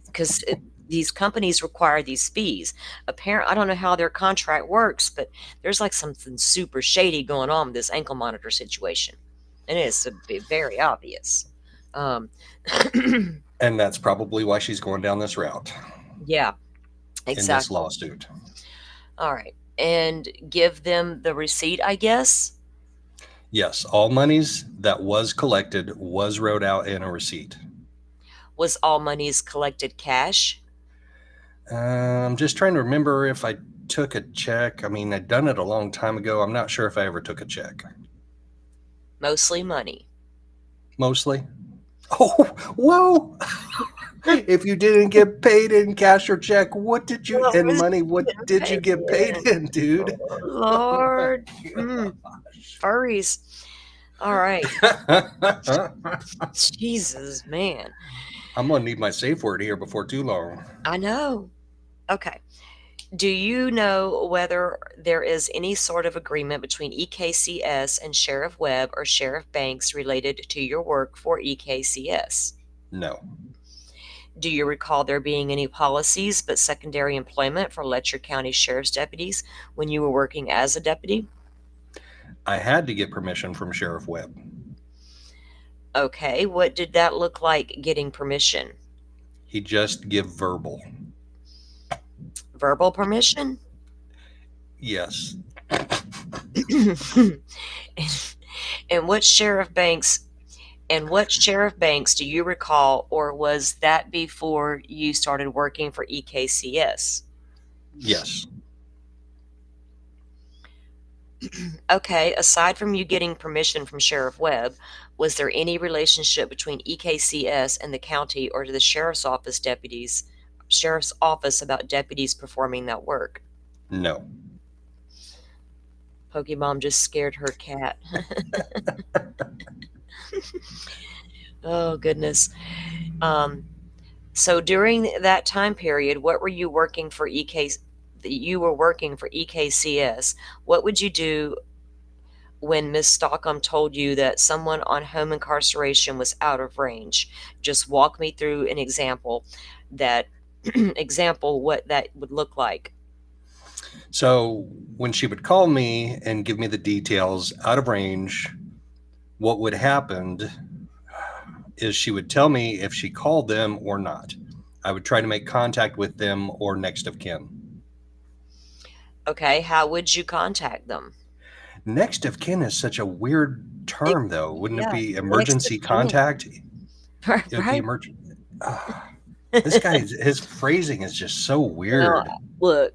because these companies require these fees. Apparently, I don't know how their contract works, but there's like something super shady going on with this ankle monitor situation. And it's very obvious. Um, And that's probably why she's going down this route yeah, in this exactly. lawsuit. All right. And give them the receipt, I guess. Yes, all monies that was collected was wrote out in a receipt. Was all monies collected cash? I'm just trying to remember if I took a check. I mean, I'd done it a long time ago. I'm not sure if I ever took a check. Mostly money. Mostly. Oh, whoa. If you didn't get paid in cash or check, what did you in money? What did you get paid in, dude? Oh, Lord. Furries. All right. Jesus, man. I'm gonna need my safe word here before too long. I know. Okay. Do you know whether there is any sort of agreement between EKCS and Sheriff Webb or Sheriff Banks related to your work for EKCS? No. Do you recall there being any policies but secondary employment for Letcher County Sheriff's deputies when you were working as a deputy? I had to get permission from Sheriff Webb. Okay, what did that look like getting permission? He just give verbal. Verbal permission? Yes. And what Sheriff Banks do you recall, or was that before you started working for EKCS? Yes. Okay, aside from you getting permission from Sheriff Webb, was there any relationship between EKCS and the county or to the sheriff's office about deputies performing that work? No. Pokemon just scared her cat. Oh, goodness. So during that time period, what were you working for EKCS? What would you do when Miss Stockham told you that someone on home incarceration was out of range? Just walk me through an example what that would look like. So when she would call me and give me the details out of range, what would happen is she would tell me if she called them or not. I would try to make contact with them or next of kin. Okay, how would you contact them? Next of kin is such a weird term, though. Wouldn't it be emergency Next of kin. contact? Right. It would be emergency. This guy, his phrasing is just so weird. Look,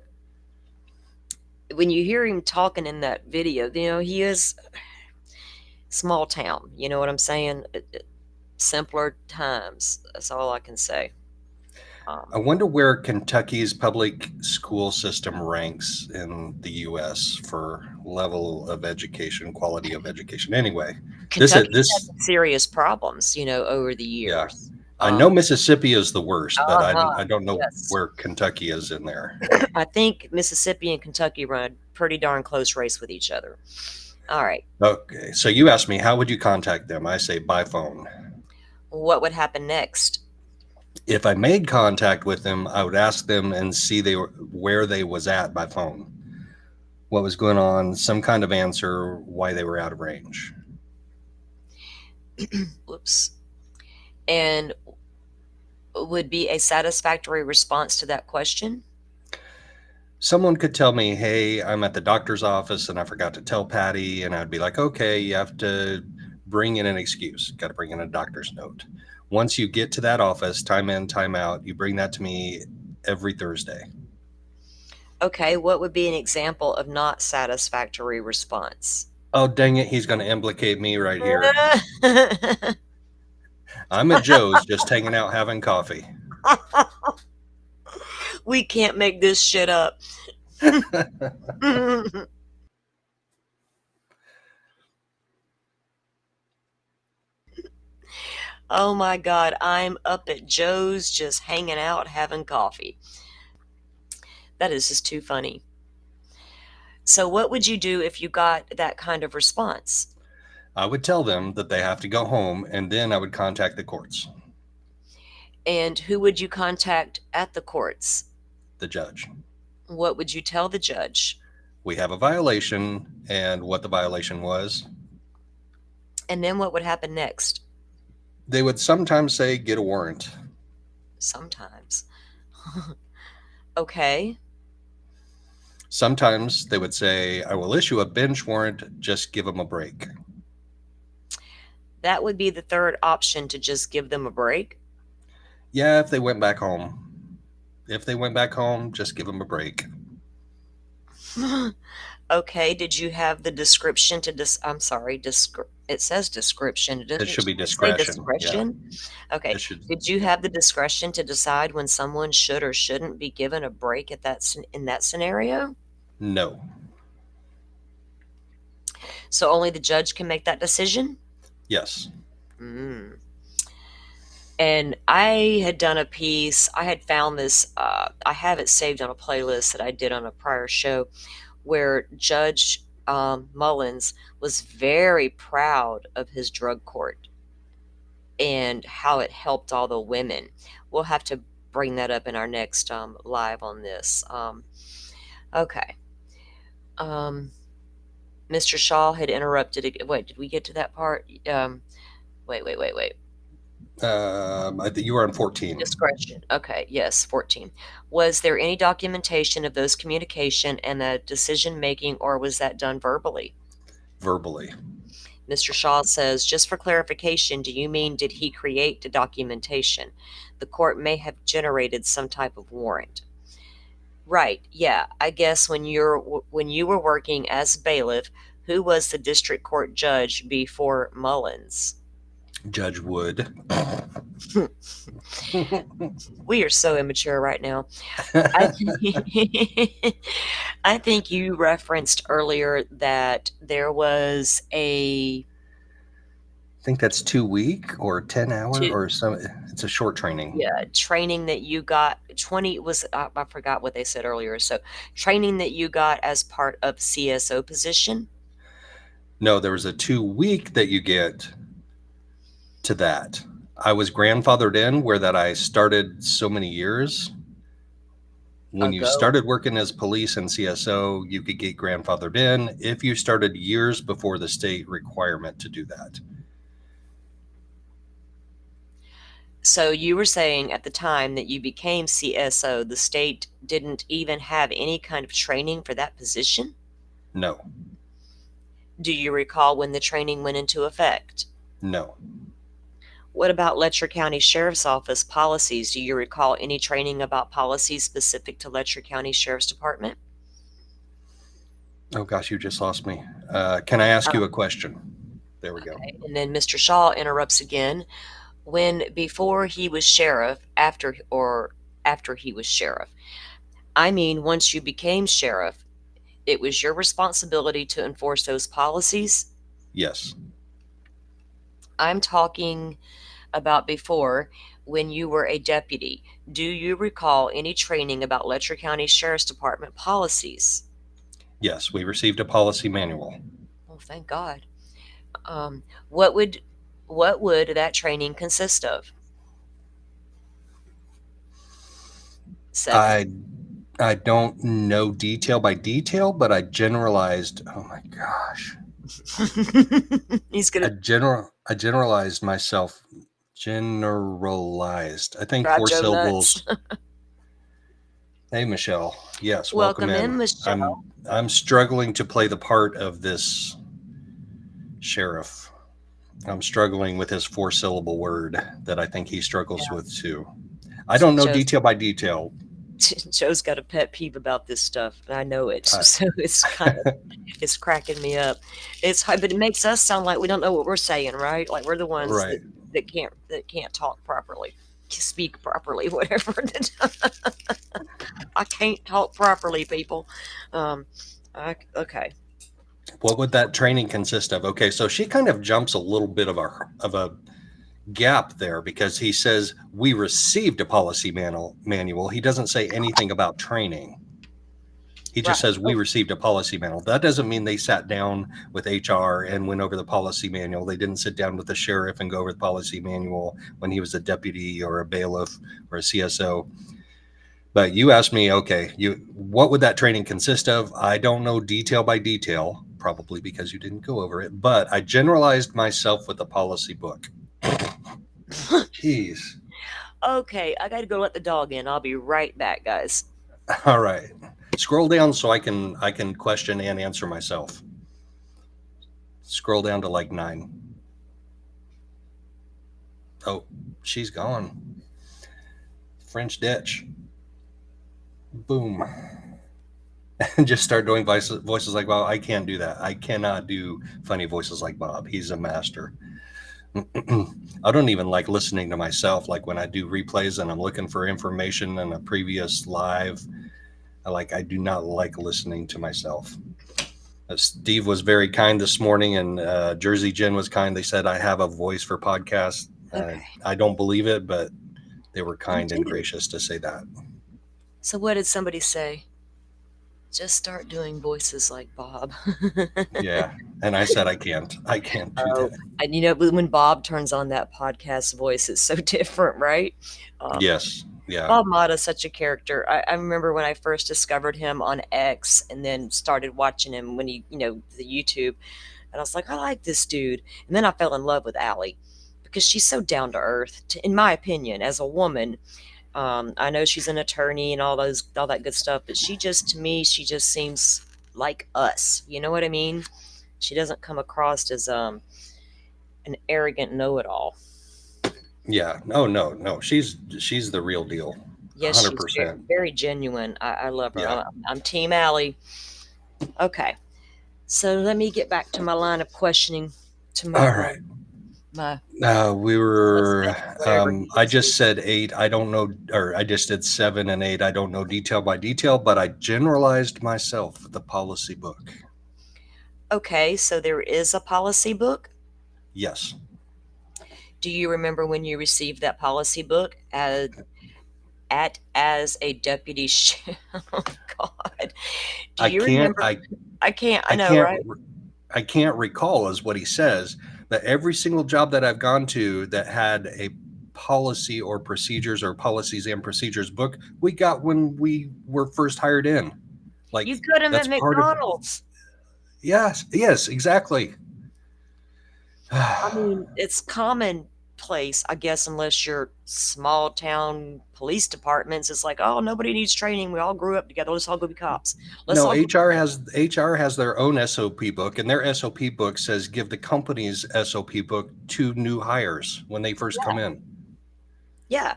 when you hear him talking in that video, he is small town. You know what I'm saying? Simpler times. That's all I can say. I wonder where Kentucky's public school system ranks in the U.S. for level of education, quality of education. Anyway, Kentucky had serious problems, over the years. Yeah. I know Mississippi is the worst, but I don't know yes. where Kentucky is in there. I think Mississippi and Kentucky run a pretty darn close race with each other. All right. Okay. So you asked me, how would you contact them? I say by phone. What would happen next? If I made contact with them, I would ask them and see where they was at by phone. What was going on, some kind of answer, why they were out of range. Whoops. And would be a satisfactory response to that question? Someone could tell me, hey, I'm at the doctor's office and I forgot to tell Patty. And I'd be like, okay, you have to bring in an excuse. Got to bring in a doctor's note. Once you get to that office, time in, time out, you bring that to me every Thursday. Okay, what would be an example of not satisfactory response? Oh, dang it. He's going to implicate me right here. I'm at Joe's just hanging out having coffee. We can't make this shit up. Oh my God, I'm up at Joe's just hanging out having coffee. That is just too funny. So what would you do if you got that kind of response? I would tell them that they have to go home, and then I would contact the courts. And who would you contact at the courts? The judge. What would you tell the judge? We have a violation and what the violation was. And then what would happen next? They would sometimes say, get a warrant. Sometimes. Okay. Sometimes they would say, I will issue a bench warrant, just give them a break. That would be the third option, to just give them a break. Yeah, if they went back home. If they went back home, just give them a break. Okay, did you have the description to I'm sorry, it says description. It should be Say discretion. discretion? Okay. Did you have the discretion to decide when someone should or shouldn't be given a break in that scenario? No. So only the judge can make that decision? Yes. Mm. And I had done a piece, I had found this, I have it saved on a playlist that I did on a prior show, where Judge Mullins was very proud of his drug court and how it helped all the women. We'll have to bring that up in our next live on this. Okay. Mr. Shaw had interrupted. Wait, did we get to that part? Wait. I think you were on 14. Discretion. Okay, yes, 14. Was there any documentation of those communication and the decision making, or was that done verbally? Verbally. Mr. Shaw says, just for clarification, do you mean did he create the documentation? The court may have generated some type of warrant. Right, yeah. I guess when you were working as bailiff, who was the district court judge before Mullins? Judge Wood. We are so immature right now. I think you referenced earlier that there was I think that's 2 week or 10 hour or some. It's a short training. Yeah, training that you got. 20 was I forgot what they said earlier. So training that you got as part of CSO position. No, there was a 2 week that you get to that. I was grandfathered in where that I started so many years. When you started working as police and CSO, you could get grandfathered in if you started years before the state requirement to do that. So you were saying at the time that you became CSO, the state didn't even have any kind of training for that position? No. Do you recall when the training went into effect? No. What about Letcher County Sheriff's Office policies? Do you recall any training about policies specific to Letcher County Sheriff's Department? Oh gosh, you just lost me. Can I ask you a question? There we go. And then Mr. Shaw interrupts again. Before he was sheriff, after he was sheriff. I mean, once you became sheriff, it was your responsibility to enforce those policies? Yes. I'm talking about before, when you were a deputy. Do you recall any training about Letcher County Sheriff's Department policies? Yes, we received a policy manual. Oh, thank God. What would that training consist of? 7. I don't know detail by detail, but I generalized. Oh my gosh. I generalized myself. Generalized. I think 4 syllables. Hey, Michelle. Yes, welcome in, Michelle. I'm struggling to play the part of this sheriff. I'm struggling with his 4-syllable word that I think he struggles with too. I don't know detail by detail. Joe's got a pet peeve about this stuff, and I know it. So it's kind of it's cracking me up. But it makes us sound like we don't know what we're saying, right? Like we're the ones that can't talk properly, speak properly, whatever. I can't talk properly, people. Okay. What would that training consist of? Okay, so she kind of jumps a little bit of a gap there, because he says we received a policy manual. He doesn't say anything about training. He just says we received a policy manual. That doesn't mean they sat down with HR and went over the policy manual. They didn't sit down with the sheriff and go over the policy manual when he was a deputy or a bailiff or a CSO. But you asked me, okay, what would that training consist of? I don't know detail by detail, probably because you didn't go over it, but I generalized myself with the policy book. Jeez. Okay, I gotta go let the dog in. I'll be right back, guys. All right. Scroll down so I can question and answer myself. Scroll down to like 9. Oh, she's gone. French ditch. Boom. And just start doing voices like Bob. I can't do that. I cannot do funny voices like Bob. He's a master. I don't even like listening to myself. Like when I do replays and I'm looking for information in a previous live, I do not like listening to myself. Steve was very kind this morning, and Jersey Jen was kind. They said I have a voice for podcasts. Okay. I don't believe it, but they were kind and gracious to say that. So what did somebody say? Just start doing voices like Bob. Yeah. And I said, I can't do that. And you know, when Bob turns on that podcast voice, it's so different, right? Yes. Yeah. Bob Motta's such a character. I remember when I first discovered him on X and then started watching him when he, the YouTube. And I was like, I like this dude. And then I fell in love with Allie because she's so down to earth, in my opinion, as a woman. I know she's an attorney and all that good stuff, but to me, she just seems like us. You know what I mean? She doesn't come across as an arrogant know-it-all. Yeah. No. She's the real deal. Yes, 100%. she's very, very genuine. I love her. Yeah. I'm Team Allie. Okay. So let me get back to my line of questioning. All right. We were, I just said 8. I don't know, or I just did 7 and 8. I don't know detail by detail, but I generalized myself the policy book. Okay. So there is a policy book. Yes. Do you remember when you received that policy book as a deputy? Oh God. Do you remember? I can't. I know, right? I can't recall is what he says. That every single job that I've gone to that had a policy or procedures or policies and procedures book, we got when we were first hired in. Like you got him at McDonald's. Yes, exactly. I mean, it's commonplace, I guess, unless you're small town police departments. It's like, oh, nobody needs training. We all grew up together. Let's all go be cops. HR has their own SOP book, and their SOP book says give the company's SOP book to new hires when they first come in. Yeah.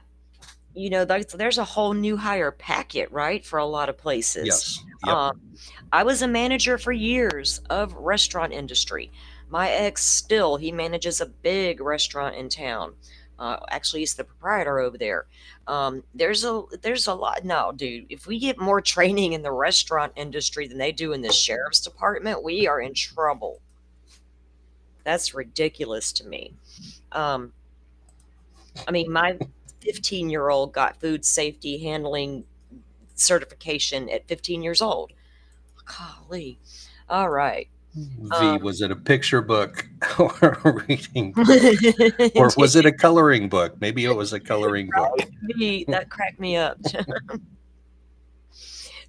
There's a whole new hire packet, right, for a lot of places. Yes. Yep. I was a manager for years of restaurant industry. My ex he manages a big restaurant in town. Actually, he's the proprietor over there. There's a lot. No, dude, if we get more training in the restaurant industry than they do in the sheriff's department, we are in trouble. That's ridiculous to me. I mean, my 15-year-old got food safety handling certification at 15 years old. Golly. All right. Was it a picture book or a reading book? Or was it a coloring book? Maybe it was a coloring book. That cracked me up.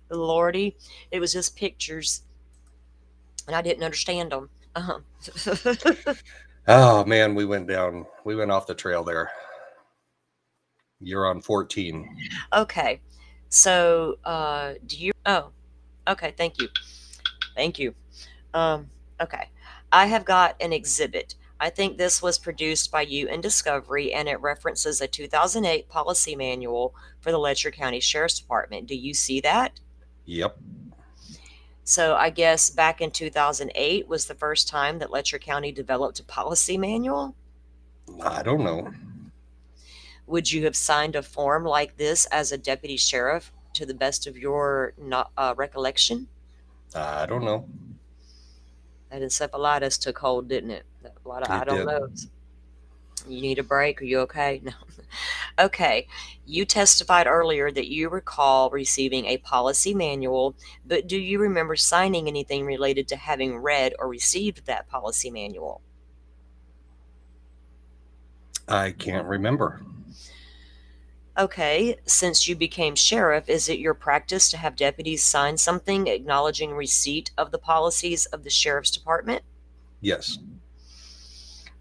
Lordy, it was just pictures, and I didn't understand them. Oh man, we went off the trail there. You're on 14. Okay, so okay, thank you. Okay, I have got an exhibit. I think this was produced by you in Discovery, and it references a 2008 policy manual for the Letcher County Sheriff's Department. Do you see that? Yep. So I guess back in 2008 was the first time that Letcher County developed a policy manual? I don't know. Would you have signed a form like this as a deputy sheriff to the best of your recollection? I don't know. That encephalitis took hold, didn't it? A lot of I don't knows. You need a break? Are you okay? No. Okay. You testified earlier that you recall receiving a policy manual, but do you remember signing anything related to having read or received that policy manual? I can't remember. Okay. Since you became sheriff, is it your practice to have deputies sign something acknowledging receipt of the policies of the sheriff's department? Yes.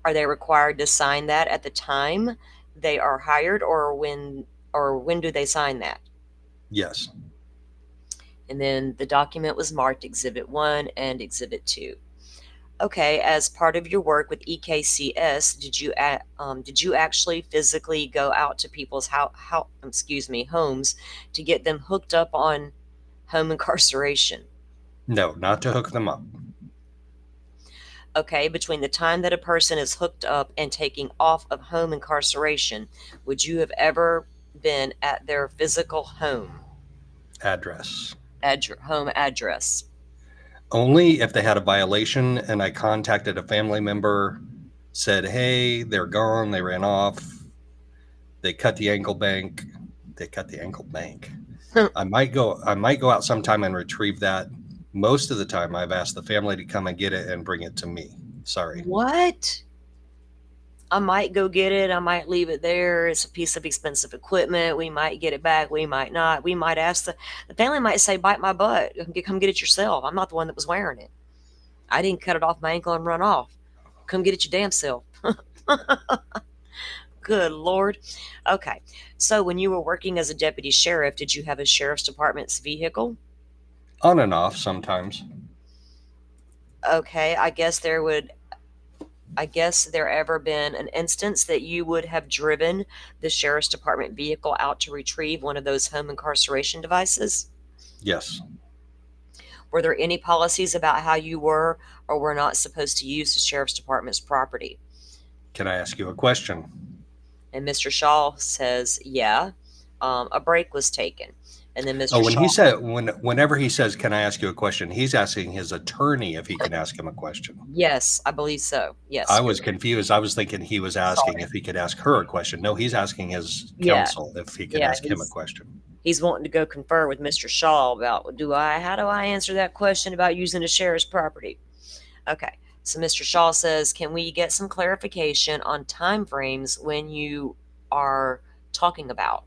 Are they required to sign that at the time they are hired, or when do they sign that? Yes. And then the document was marked Exhibit 1 and Exhibit 2. Okay, as part of your work with EKCS, did you actually physically go out to people's homes to get them hooked up on home incarceration? No, not to hook them up. Okay, between the time that a person is hooked up and taking off of home incarceration, would you have ever been at their physical home Address. home address? Only if they had a violation and I contacted a family member, said, hey, they're gone, they ran off, they cut the ankle bank. I might go out sometime and retrieve that. Most of the time I've asked the family to come and get it and bring it to me. Sorry. What? I might go get it. I might leave it there. It's a piece of expensive equipment. We might get it back. We might not. We might ask the family might say, bite my butt. Come get it yourself. I'm not the one that was wearing it. I didn't cut it off my ankle and run off. Come get it your damn self. Good Lord. Okay. So when you were working as a deputy sheriff, did you have a sheriff's department's vehicle? On and off sometimes. Okay. I guess there ever been an instance that you would have driven the sheriff's department vehicle out to retrieve one of those home incarceration devices? Yes. Were there any policies about how you were or were not supposed to use the sheriff's department's property? Can I ask you a question? And Mr. Shaw says, yeah, a break was taken. And then Mr. Shaw, whenever he says, can I ask you a question, he's asking his attorney if he can ask him a question. Yes, I believe so. Yes. I was confused. I was thinking he was asking if he could ask her a question. No, he's asking his counsel if he can ask him a question. He's wanting to go confer with Mr. Shaw about, how do I answer that question about using the sheriff's property? Okay. So Mr. Shaw says, can we get some clarification on time frames when you are talking about?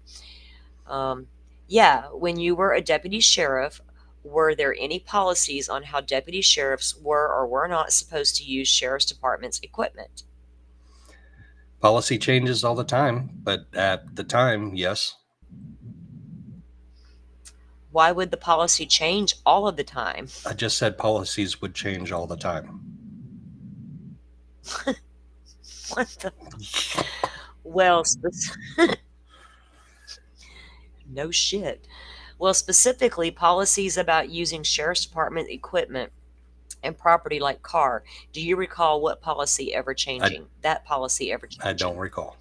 Yeah, when you were a deputy sheriff, were there any policies on how deputy sheriffs were or were not supposed to use sheriff's department's equipment? Policy changes all the time, but at the time, yes. Why would the policy change all of the time? I just said policies would change all the time. What the? Well, no shit. Well, specifically, policies about using sheriff's department equipment and property like car. Do you recall what policy ever changing? That policy ever changing? I don't recall.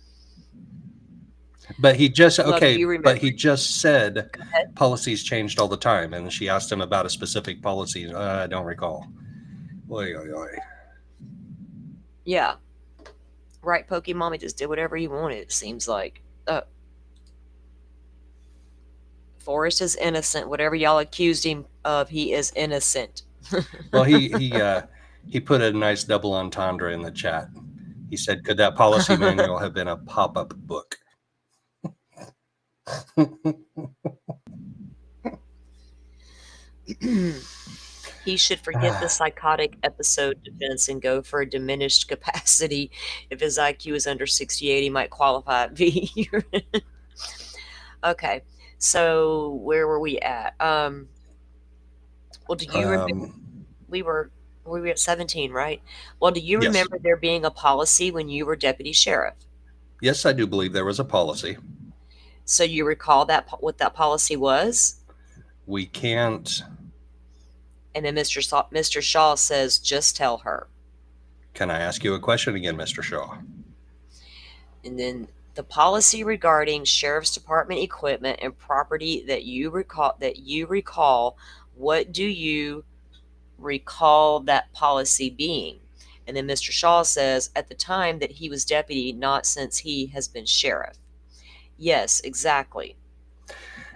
But he just but he just said policies changed all the time, and she asked him about a specific policy. I don't recall. Oy, oy, oy. Yeah. Right, Pokemon, he just did whatever he wanted, it seems like. Forrest is innocent. Whatever y'all accused him of, he is innocent. Well, he put a nice double entendre in the chat. He said, could that policy manual have been a pop-up book? He should forget the psychotic episode defense and go for a diminished capacity. If his IQ is under 68, he might qualify at V. Okay, so where were we at? Well, do you remember we were at 17, right? Well, do you remember there being a policy when you were deputy sheriff? Yes, I do believe there was a policy. So you recall what that policy was? We can't. And then Mr. Shaw says, just tell her. Can I ask you a question again, Mr. Shaw? And then the policy regarding sheriff's department equipment and property that you recall, what do you recall that policy being? And then Mr. Shaw says, at the time that he was deputy, not since he has been sheriff. Yes, exactly.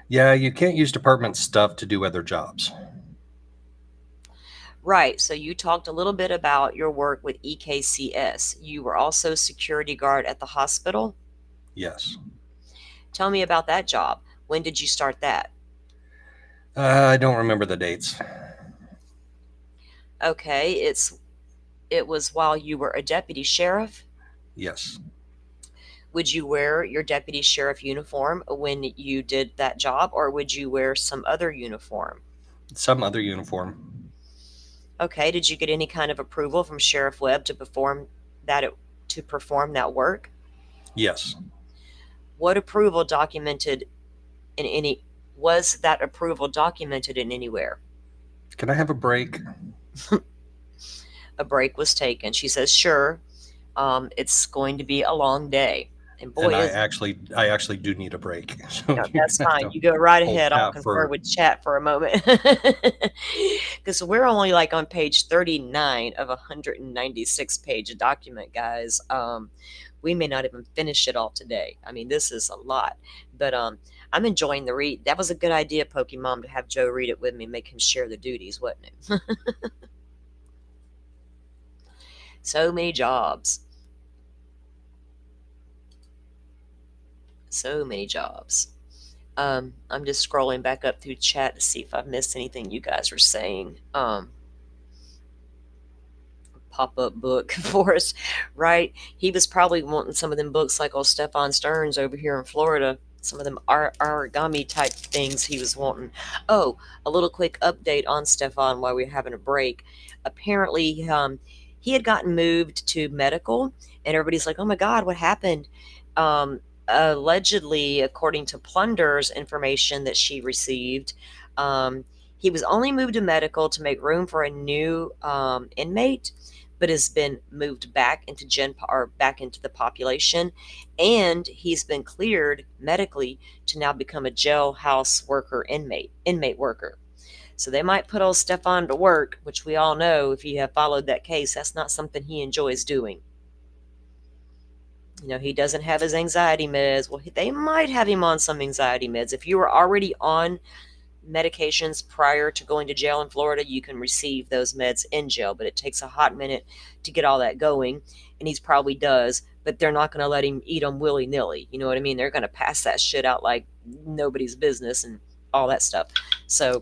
Yeah, you can't use department stuff to do other jobs. Right. So you talked a little bit about your work with EKCS. You were also security guard at the hospital? Yes. Tell me about that job. When did you start that? I don't remember the dates. Okay. It's it was while you were a deputy sheriff? Yes. Would you wear your deputy sheriff uniform when you did that job, or would you wear some other uniform? Some other uniform. Okay. Did you get any kind of approval from Sheriff Webb to perform that work? Yes. What approval documented in any was that approval documented in anywhere? Can I have a break? A break was taken. She says, sure. It's going to be a long day. And boy, And I is actually do need a break. So no, you that's have fine. to You go right hold ahead. I'll pat confer for with chat for a moment. Because we're only like on page 39 of a 196 page document, guys. We may not even finish it all today. I mean, this is a lot. But I'm enjoying the read. That was a good idea, Pokemon, to have Joe read it with me and make him share the duties, wasn't it? So many jobs. So many jobs. I'm just scrolling back up through chat to see if I've missed anything you guys were saying. Pop-up book for us, right? He was probably wanting some of them books like old Stefan Stearns over here in Florida. Some of them origami type things he was wanting. Oh, a little quick update on Stefan while we're having a break. Apparently, he had gotten moved to medical, and everybody's like, "Oh my God, what happened?" Allegedly, according to Plunder's information that she received, he was only moved to medical to make room for a new inmate, but has been moved back into back into the population, and he's been cleared medically to now become a jailhouse worker inmate worker. So they might put old Stefan to work, which we all know, if you have followed that case, that's not something he enjoys doing. You know, he doesn't have his anxiety meds. Well, they might have him on some anxiety meds. If you were already on medications prior to going to jail in Florida, you can receive those meds in jail, but it takes a hot minute to get all that going, and he's probably does, but they're not going to let him eat them willy-nilly. You know what I mean? They're going to pass that shit out like nobody's business and all that stuff. So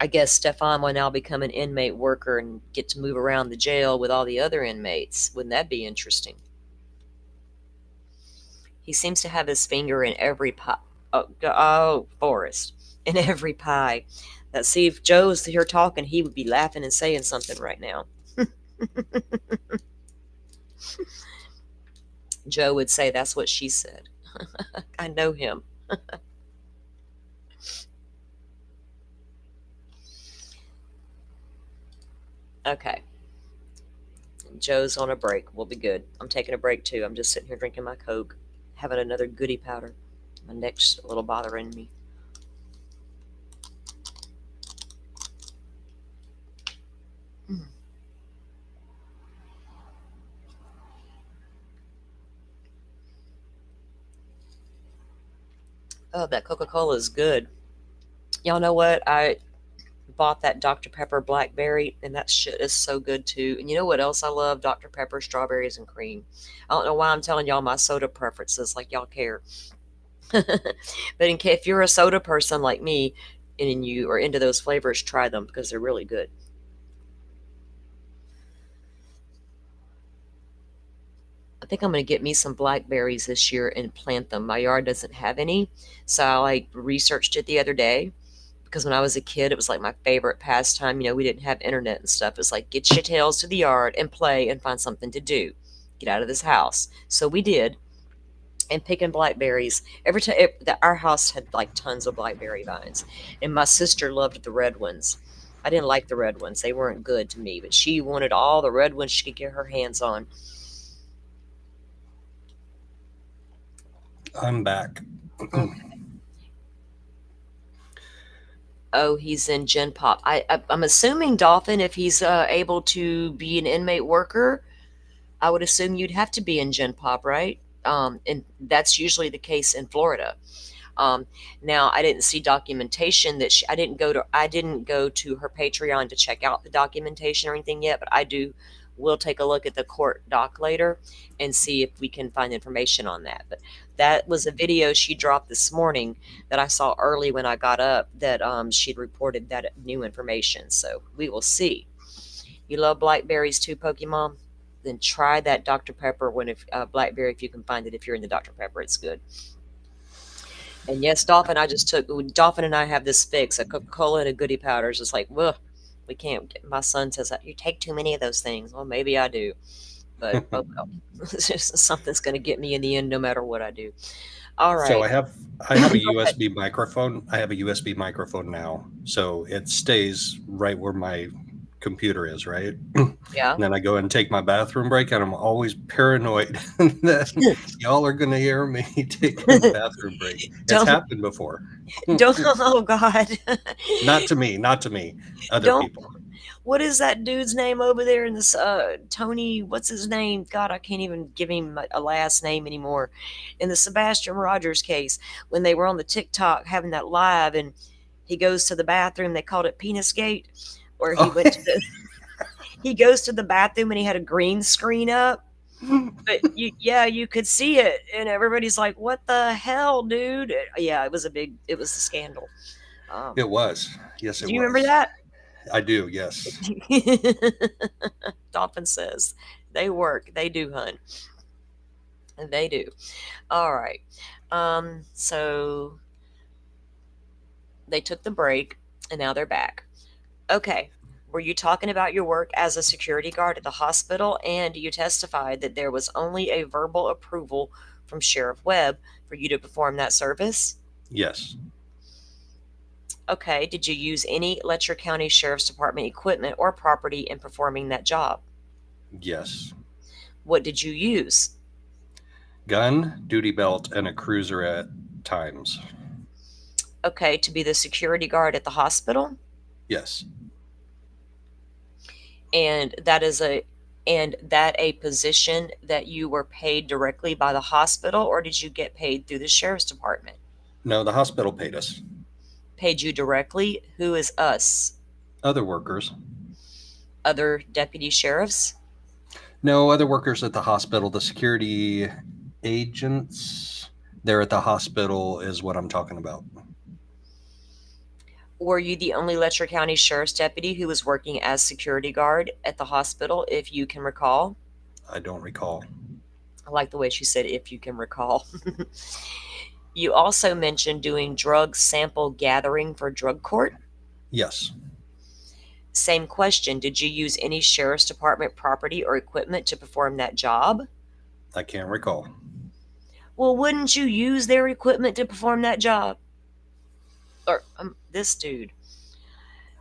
I guess Stefan will now become an inmate worker and get to move around the jail with all the other inmates. Wouldn't that be interesting? He seems to have his finger in every pie. Oh, Forrest. In every pie. Now, see, if Joe's here talking, he would be laughing and saying something right now. Joe would say, that's what she said. I know him. Okay. Joe's on a break. We'll be good. I'm taking a break too. I'm just sitting here drinking my Coke, having another goody powder. My neck's a little bothering me. Oh, that Coca-Cola is good. Y'all know what? I bought that Dr. Pepper Blackberry, and that shit is so good too. And you know what else I love? Dr. Pepper strawberries and cream. I don't know why I'm telling y'all my soda preferences like y'all care. But if you're a soda person like me and you are into those flavors, try them because they're really good. I think I'm going to get me some blackberries this year and plant them. My yard doesn't have any, so I researched it the other day, because when I was a kid, it was like my favorite pastime. You know, we didn't have internet and stuff. It's like, get your tails to the yard and play and find something to do. Get out of this house. So we did. And picking blackberries. Every time our house had like tons of blackberry vines, and my sister loved the red ones. I didn't like the red ones. They weren't good to me, but she wanted all the red ones she could get her hands on. I'm back. Oh, he's in Gen Pop. I'm assuming, Dolphin, if he's able to be an inmate worker, I would assume you'd have to be in Gen Pop, right? And that's usually the case in Florida. Now, I didn't see documentation that I didn't go to her Patreon to check out the documentation or anything yet, but we'll take a look at the court doc later and see if we can find information on that. But that was a video she dropped this morning that I saw early when I got up, that she'd reported that new information. So we will see. You love blackberries too, Pokemon? Then try that Dr. Pepper blackberry if you can find it. If you're in the Dr. Pepper, it's good. And yes, Dolphin, Dolphin and I have this fix, a Coca-Cola and a Goody Powders. It's like, well, we can't. My son says, you take too many of those things. Well, maybe I do. But, oh well. Something's going to get me in the end no matter what I do. All right. So I have a USB microphone. I have a USB microphone now. So it stays right where my computer is, right? Yeah. And then I go and take my bathroom break, and I'm always paranoid that y'all are going to hear me take a bathroom break. It's happened before. Oh God. Not to me. Other people. What is that dude's name over there in this Tony, what's his name? God, I can't even give him a last name anymore. In the Sebastian Rogers case, when they were on the TikTok having that live and he goes to the bathroom, they called it Penis Gate, where he went to he goes to the bathroom and he had a green screen up. But you could see it, and everybody's like, "What the hell, dude?" Yeah, it was a scandal. It was. Yes, it was. Do you remember that? I do, yes. Dolphin says they work. They do, hun. They do. All right. So they took the break and now they're back. Okay. Were you talking about your work as a security guard at the hospital, and you testified that there was only a verbal approval from Sheriff Webb for you to perform that service? Yes. Okay. Did you use any Letcher County Sheriff's Department equipment or property in performing that job? Yes. What did you use? Gun, duty belt, and a cruiser at times. Okay. To be the security guard at the hospital? Yes. And that a position that you were paid directly by the hospital, or did you get paid through the Sheriff's Department? No, the hospital paid us. Paid you directly? Who is us? Other workers. Other deputy sheriffs? No, other workers at the hospital. The security agents there at the hospital is what I'm talking about. Were you the only Letcher County Sheriff's deputy who was working as security guard at the hospital, if you can recall? I don't recall. I like the way she said, if you can recall. You also mentioned doing drug sample gathering for drug court? Yes. Same question. Did you use any Sheriff's Department property or equipment to perform that job? I can't recall. Well, wouldn't you use their equipment to perform that job? Or this dude,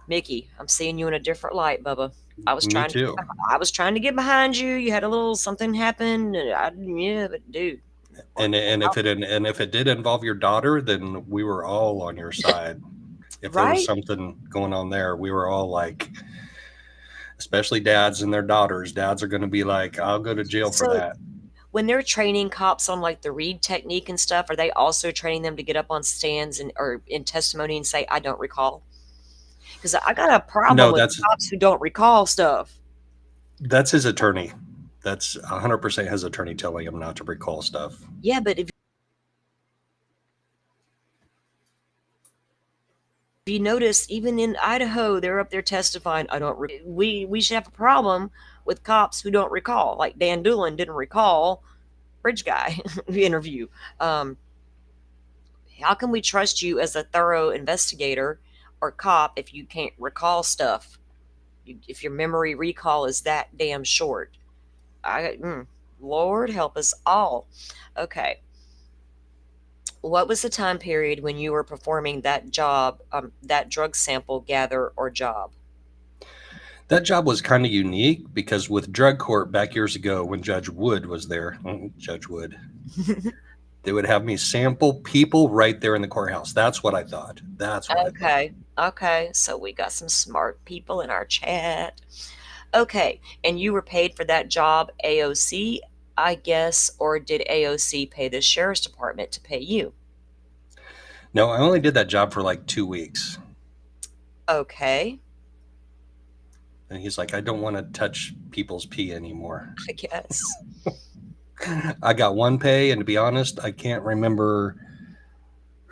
Mickey, I'm seeing you in a different light, Bubba. I was trying to get behind you. You had a little something happen. But dude. And if it did involve your daughter, then we were all on your side. If there was something going on there, we were all like, especially dads and their daughters. Dads are going to be like, I'll go to jail for that. When they're training cops on like the Reed technique and stuff, are they also training them to get up on stands or in testimony and say, I don't recall? Because I got a problem with cops who don't recall stuff. That's his attorney. That's 100% his attorney telling him not to recall stuff. Yeah, but if you notice, even in Idaho, they're up there testifying. We should have a problem with cops who don't recall. Like Dan Doolin didn't recall Bridge Guy interview. How can we trust you as a thorough investigator or cop if you can't recall stuff? If your memory recall is that damn short. Lord help us all. Okay. What was the time period when you were performing that job, that drug sample gather or job? That job was kind of unique because with drug court back years ago when Judge Wood was there, Judge Wood, they would have me sample people right there in the courthouse. That's what I thought. That's what I thought. Okay. So we got some smart people in our chat. Okay. And you were paid for that job AOC, I guess, or did AOC pay the Sheriff's Department to pay you? No, I only did that job for like 2 weeks. Okay. And he's like, I don't want to touch people's pee anymore. I guess. I got one pay, and to be honest, I can't remember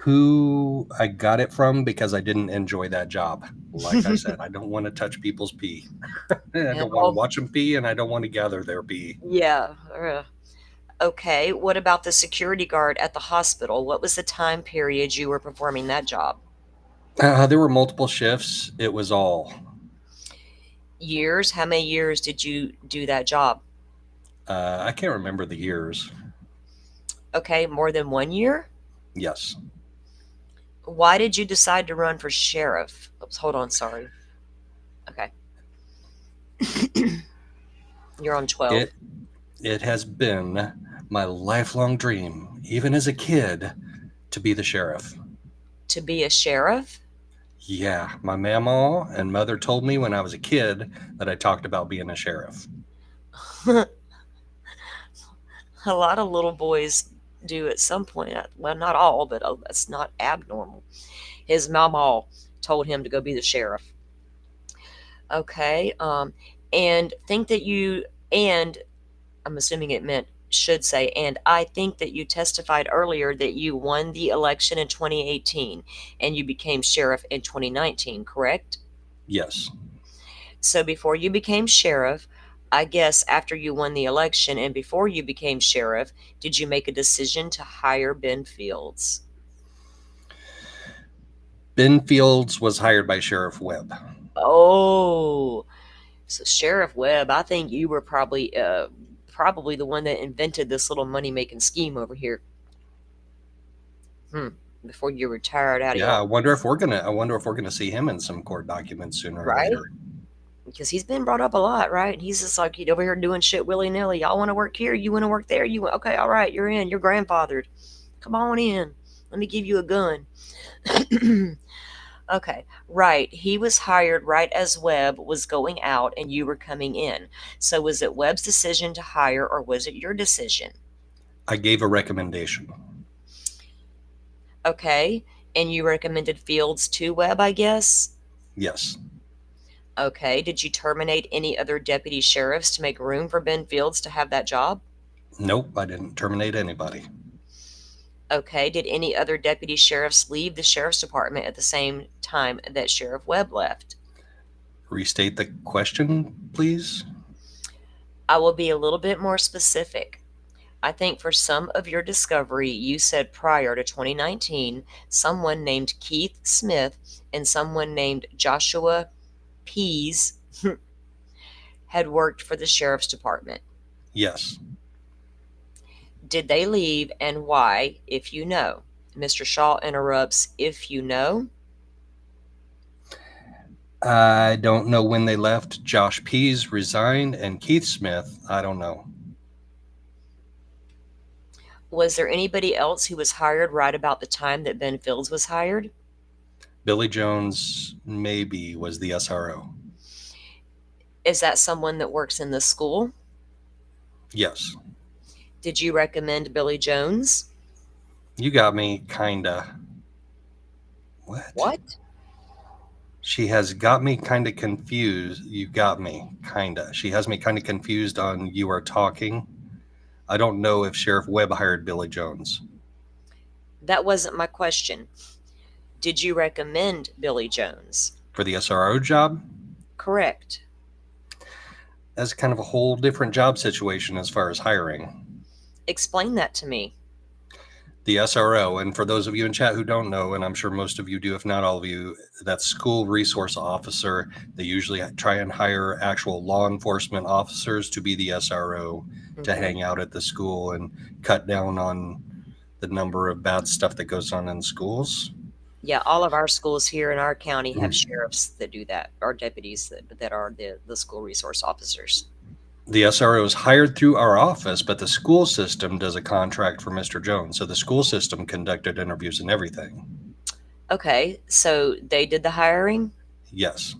who I got it from because I didn't enjoy that job. Like I said, I don't want to touch people's pee. I don't want to watch them pee, and I don't want to gather their pee. Yeah. Okay. What about the security guard at the hospital? What was the time period you were performing that job? There were multiple shifts. It was all Years? How many years did you do that job? I can't remember the years. Okay, more than 1 year? Yes. Why did you decide to run for sheriff? Oops, hold on, sorry. Okay. You're on 12. It has been my lifelong dream, even as a kid, to be the sheriff. To be a sheriff? Yeah, my mama and mother told me when I was a kid that I talked about being a sheriff. A lot of little boys do at some point. Well, not all, but that's not abnormal. His mama told him to go be the sheriff. Okay. And think that you, and I'm assuming it meant should say, and I think that you testified earlier that you won the election in 2018 and you became sheriff in 2019, correct? Yes. So before you became sheriff, I guess after you won the election and before you became sheriff, did you make a decision to hire Ben Fields? Ben Fields was hired by Sheriff Webb. Oh, so Sheriff Webb, I think you were probably the one that invented this little money-making scheme over here. Before you retired out of I wonder if we're gonna see him in some court documents sooner or later. Because he's been brought up a lot, right? He's just like, he's over here doing shit willy-nilly. Y'all want to work here? You want to work there? Okay, all right, you're in. You're grandfathered. Come on in. Let me give you a gun. Okay, right. He was hired right as Webb was going out and you were coming in. So was it Webb's decision to hire or was it your decision? I gave a recommendation. Okay, and you recommended Fields to Webb, I guess? Yes. Okay, did you terminate any other deputy sheriffs to make room for Ben Fields to have that job? Nope, I didn't terminate anybody. Okay, did any other deputy sheriffs leave the sheriff's department at the same time that Sheriff Webb left? Restate the question, please. I will be a little bit more specific. I think for some of your discovery, you said prior to 2019, someone named Keith Smith and someone named Joshua Pease had worked for the sheriff's department. Yes. Did they leave and why, if you know? Mr. Shaw interrupts, if you know? I don't know when they left. Josh Pease resigned and Keith Smith, I don't know. Was there anybody else who was hired right about the time that Ben Fields was hired? Billy Jones maybe was the SRO. Is that someone that works in the school? Yes. Did you recommend Billy Jones? You got me, kinda. What? She has got me kind of confused. You got me, kinda. She has me kind of confused on you are talking. I don't know if Sheriff Webb hired Billy Jones. That wasn't my question. Did you recommend Billy Jones? For the SRO job? Correct. That's kind of a whole different job situation as far as hiring. Explain that to me. The SRO, and for those of you in chat who don't know, and I'm sure most of you do, if not all of you, that's school resource officer. They usually try and hire actual law enforcement officers to be the SRO to hang out at the school and cut down on the number of bad stuff that goes on in schools. Yeah, all of our schools here in our county have sheriffs that do that, or deputies that are the school resource officers. The SRO is hired through our office, but the school system does a contract for Mr. Jones. So the school system conducted interviews and everything. Okay, so they did the hiring? Yes.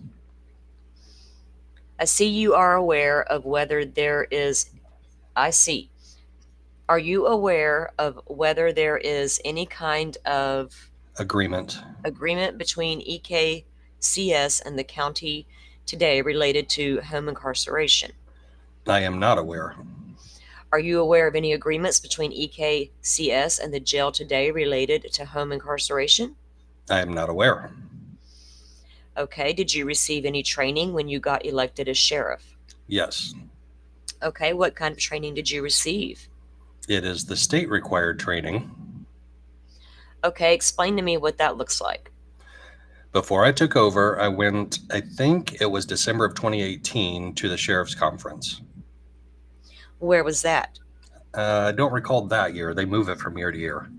I see you are aware of whether there is, Are you aware of whether there is any kind of agreement between EKCS and the county today related to home incarceration? I am not aware. Are you aware of any agreements between EKCS and the jail today related to home incarceration? I am not aware. Okay. Did you receive any training when you got elected as sheriff? Yes. Okay. What kind of training did you receive? It is the state required training. Okay. Explain to me what that looks like. Before I took over, I went, I think it was December of 2018, to the sheriff's conference. Where was that? I don't recall that year. They move it from year to year.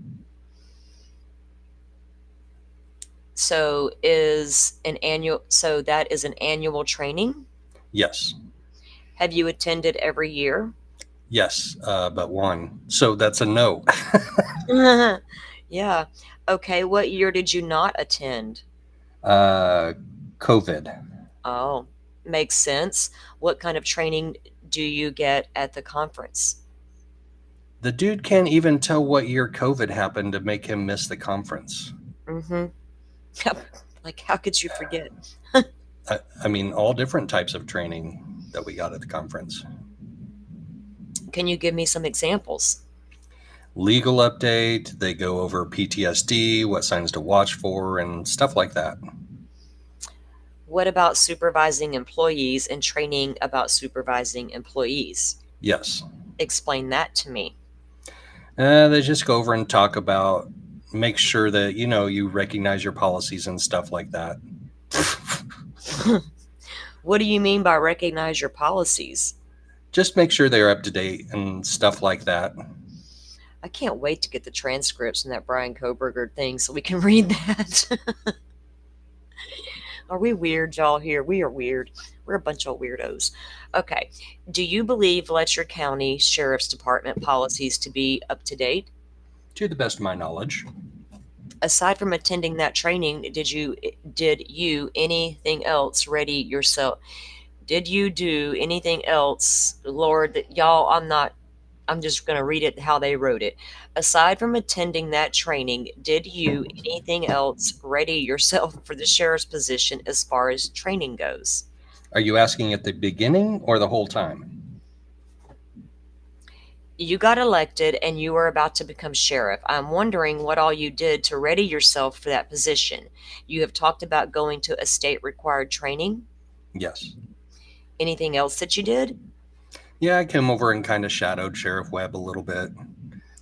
So that is an annual training? Yes. Have you attended every year? Yes, but one. So that's a no. Yeah. Okay. What year did you not attend? COVID. Oh, makes sense. What kind of training do you get at the conference? The dude can't even tell what year COVID happened to make him miss the conference. Mm-hmm. Like, how could you forget? I mean, all different types of training that we got at the conference. Can you give me some examples? Legal update, they go over PTSD, what signs to watch for, and stuff like that. What about supervising employees and training about supervising employees? Yes. Explain that to me. They just go over and talk about, make sure that, you recognize your policies and stuff like that. What do you mean by recognize your policies? Just make sure they're up to date and stuff like that. I can't wait to get the transcripts from that Brian Koberger thing so we can read that. Are we weird, y'all, here? We are weird. We're a bunch of weirdos. Okay. Do you believe Letcher County Sheriff's Department policies to be up to date? To the best of my knowledge. Aside from attending that training, did you anything else ready yourself? Did you do anything else, Lord, y'all, I'm just going to read it how they wrote it. Aside from attending that training, did you anything else ready yourself for the sheriff's position as far as training goes? Are you asking at the beginning or the whole time? You got elected and you were about to become sheriff. I'm wondering what all you did to ready yourself for that position. You have talked about going to a state required training. Yes. Anything else that you did? Yeah, I came over and kind of shadowed Sheriff Webb a little bit.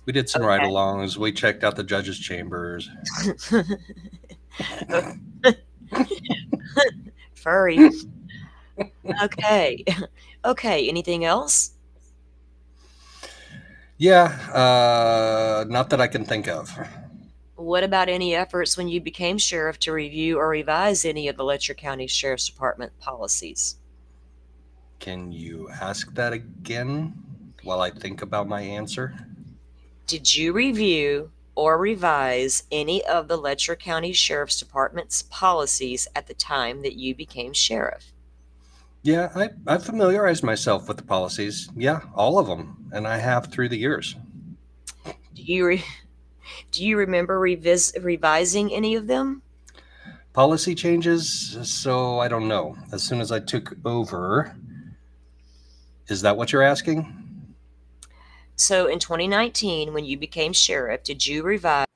We did some ride-alongs. We checked out the judge's chambers. Furry. Okay. Okay. Anything else? Yeah, not that I can think of. What about any efforts when you became sheriff to review or revise any of the Letcher County Sheriff's Department policies? Can you ask that again while I think about my answer? Did you review or revise any of the Letcher County Sheriff's Department's policies at the time that you became sheriff? Yeah, I familiarized myself with the policies. Yeah, all of them. And I have through the years. Do you remember revising any of them? Policy changes, so I don't know. As soon as I took over, is that what you're asking? So in 2019, when you became sheriff, did you revise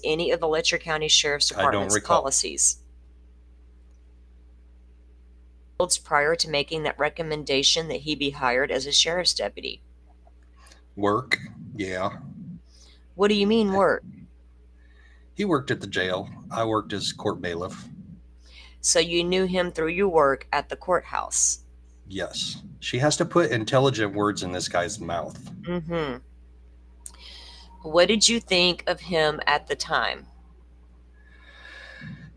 any of the Letcher County Sheriff's Department's policies prior to making that recommendation that he be hired as a sheriff's deputy? Work, yeah. What do you mean work? He worked at the jail. I worked as court bailiff. So you knew him through your work at the courthouse? Yes. She has to put intelligent words in this guy's mouth. Mm-hmm. What did you think of him at the time?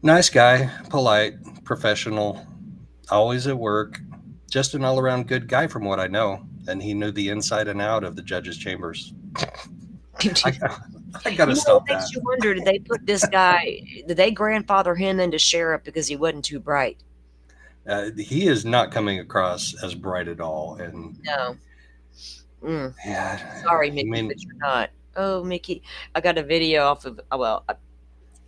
Nice guy, polite, professional, always at work, just an all-around good guy from what I know. And he knew the inside and out of the judge's chambers. I gotta stop that. Makes you wonder, did they grandfather him into sheriff because he wasn't too bright? He is not coming across as bright at all. And no. Yeah. Sorry, Mickey, but you're not. Oh, Mickey, I got a video off of,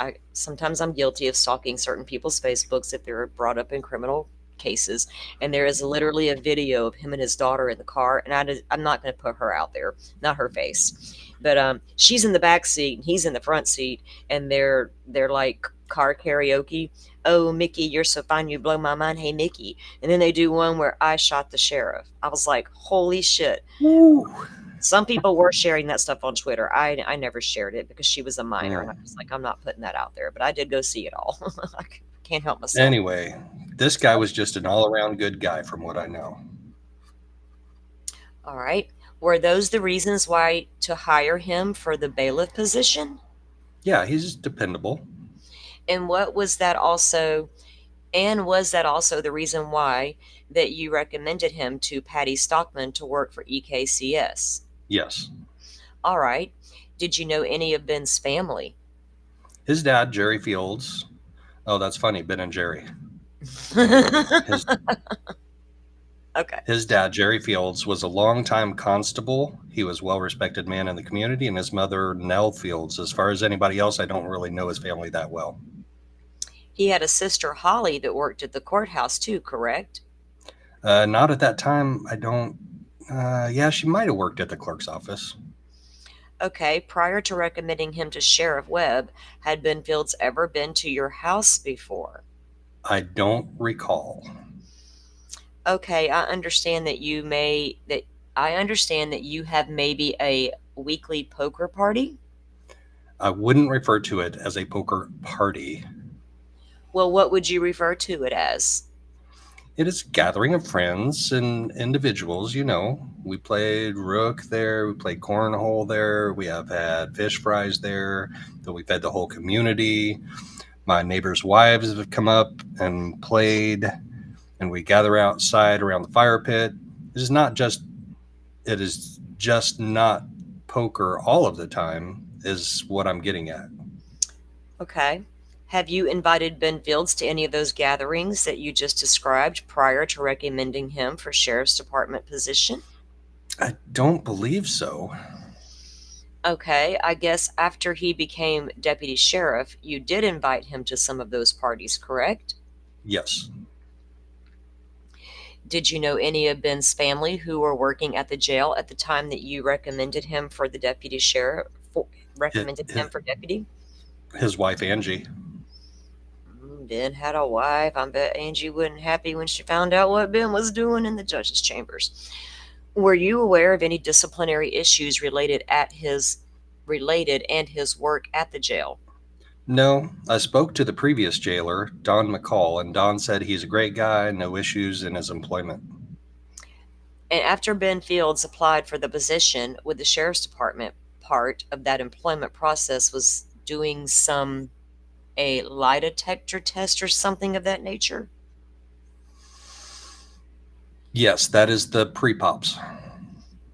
I sometimes I'm guilty of stalking certain people's Facebooks if they're brought up in criminal cases, and there is literally a video of him and his daughter in the car, and I'm not going to put her out there, not her face, but she's in the back seat and he's in the front seat, and they're like car karaoke. Oh, Mickey, you're so fine, you blow my mind. Hey, Mickey. And then they do one where I shot the sheriff. I was like, holy shit. Woo. Some people were sharing that stuff on Twitter. I never shared it because she was a minor, and I was like, I'm not putting that out there. But I did go see it all. I can't help myself. Anyway, this guy was just an all-around good guy from what I know. All right. Were those the reasons why to hire him for the bailiff position? Yeah, he's dependable. And was that also the reason why that you recommended him to Patty Stockman to work for EKCS? Yes. All right. Did you know any of Ben's family? His dad, Jerry Fields. Oh, that's funny, Ben and Jerry. Okay. His dad, Jerry Fields, was a longtime constable. He was a well-respected man in the community, and his mother, Nell Fields. As far as anybody else, I don't really know his family that well. He had a sister, Holly, that worked at the courthouse too, correct? Not at that time. I don't. Yeah, she might have worked at the clerk's office. Okay. Prior to recommending him to Sheriff Webb, had Ben Fields ever been to your house before? I don't recall. Okay, I understand that you have maybe a weekly poker party. I wouldn't refer to it as a poker party. Well, what would you refer to it as? It is a gathering of friends and individuals. You know, we played rook there, we played cornhole there, we have had fish fries there, then we fed the whole community. My neighbors' wives have come up and played, and we gather outside around the fire pit. It is just not poker all of the time, is what I'm getting at. Okay. Have you invited Ben Fields to any of those gatherings that you just described prior to recommending him for Sheriff's Department position? I don't believe so. Okay, I guess after he became deputy sheriff, you did invite him to some of those parties, correct? Yes. Did you know any of Ben's family who were working at the jail at the time that you recommended him for the deputy sheriff? Him for deputy? His wife, Angie. Ben had a wife. I bet Angie wasn't happy when she found out what Ben was doing in the judge's chambers. Were you aware of any disciplinary issues related and his work at the jail? No, I spoke to the previous jailer, Don McCall, and Don said he's a great guy, no issues in his employment. And after Ben Fields applied for the position, with the Sheriff's Department, part of that employment process was doing a lie detector test or something of that nature? Yes, that is the pre-pops.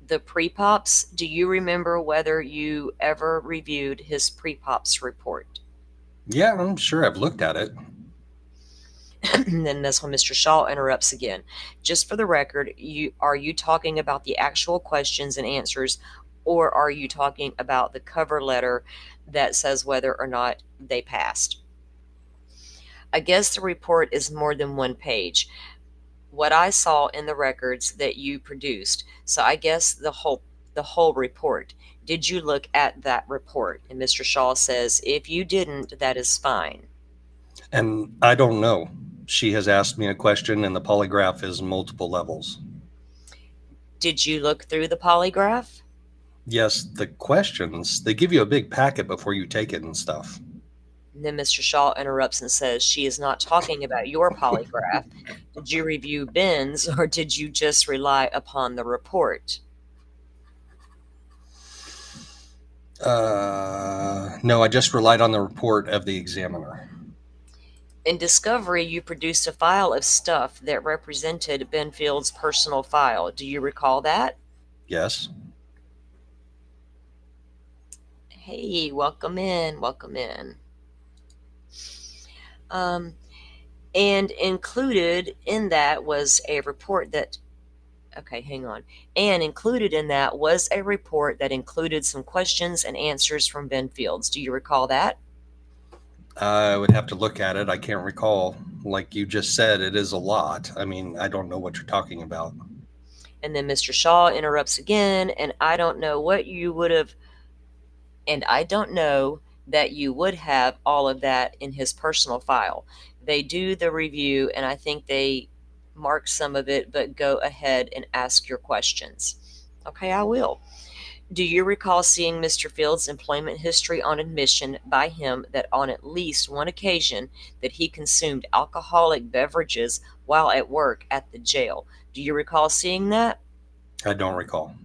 The pre-pops? Do you remember whether you ever reviewed his pre-pops report? Yeah, I'm sure I've looked at it. And then that's when Mr. Shaw interrupts again. Just for the record, are you talking about the actual questions and answers, or are you talking about the cover letter that says whether or not they passed? I guess the report is more than one page. What I saw in the records that you produced, so I guess the whole report. Did you look at that report? And Mr. Shaw says, if you didn't, that is fine. And I don't know. She has asked me a question, and the polygraph is multiple levels. Did you look through the polygraph? Yes, the questions, they give you a big packet before you take it and stuff. And then Mr. Shaw interrupts and says, she is not talking about your polygraph. Did you review Ben's, or did you just rely upon the report? No, I just relied on the report of the examiner. In discovery, you produced a file of stuff that represented Ben Fields' personal file. Do you recall that? Yes. Hey, welcome in, welcome in. And included in that was a report that, okay, hang on. And included in that was a report that included some questions and answers from Ben Fields. Do you recall that? I would have to look at it. I can't recall. Like you just said, it is a lot. I mean, I don't know what you're talking about. And then Mr. Shaw interrupts again, and I don't know what you would have, and I don't know that you would have all of that in his personal file. They do the review, and I think they mark some of it, but go ahead and ask your questions. Okay, I will. Do you recall seeing Mr. Fields' employment history on admission by him that on at least one occasion that he consumed alcoholic beverages while at work at the jail? Do you recall seeing that? I don't recall.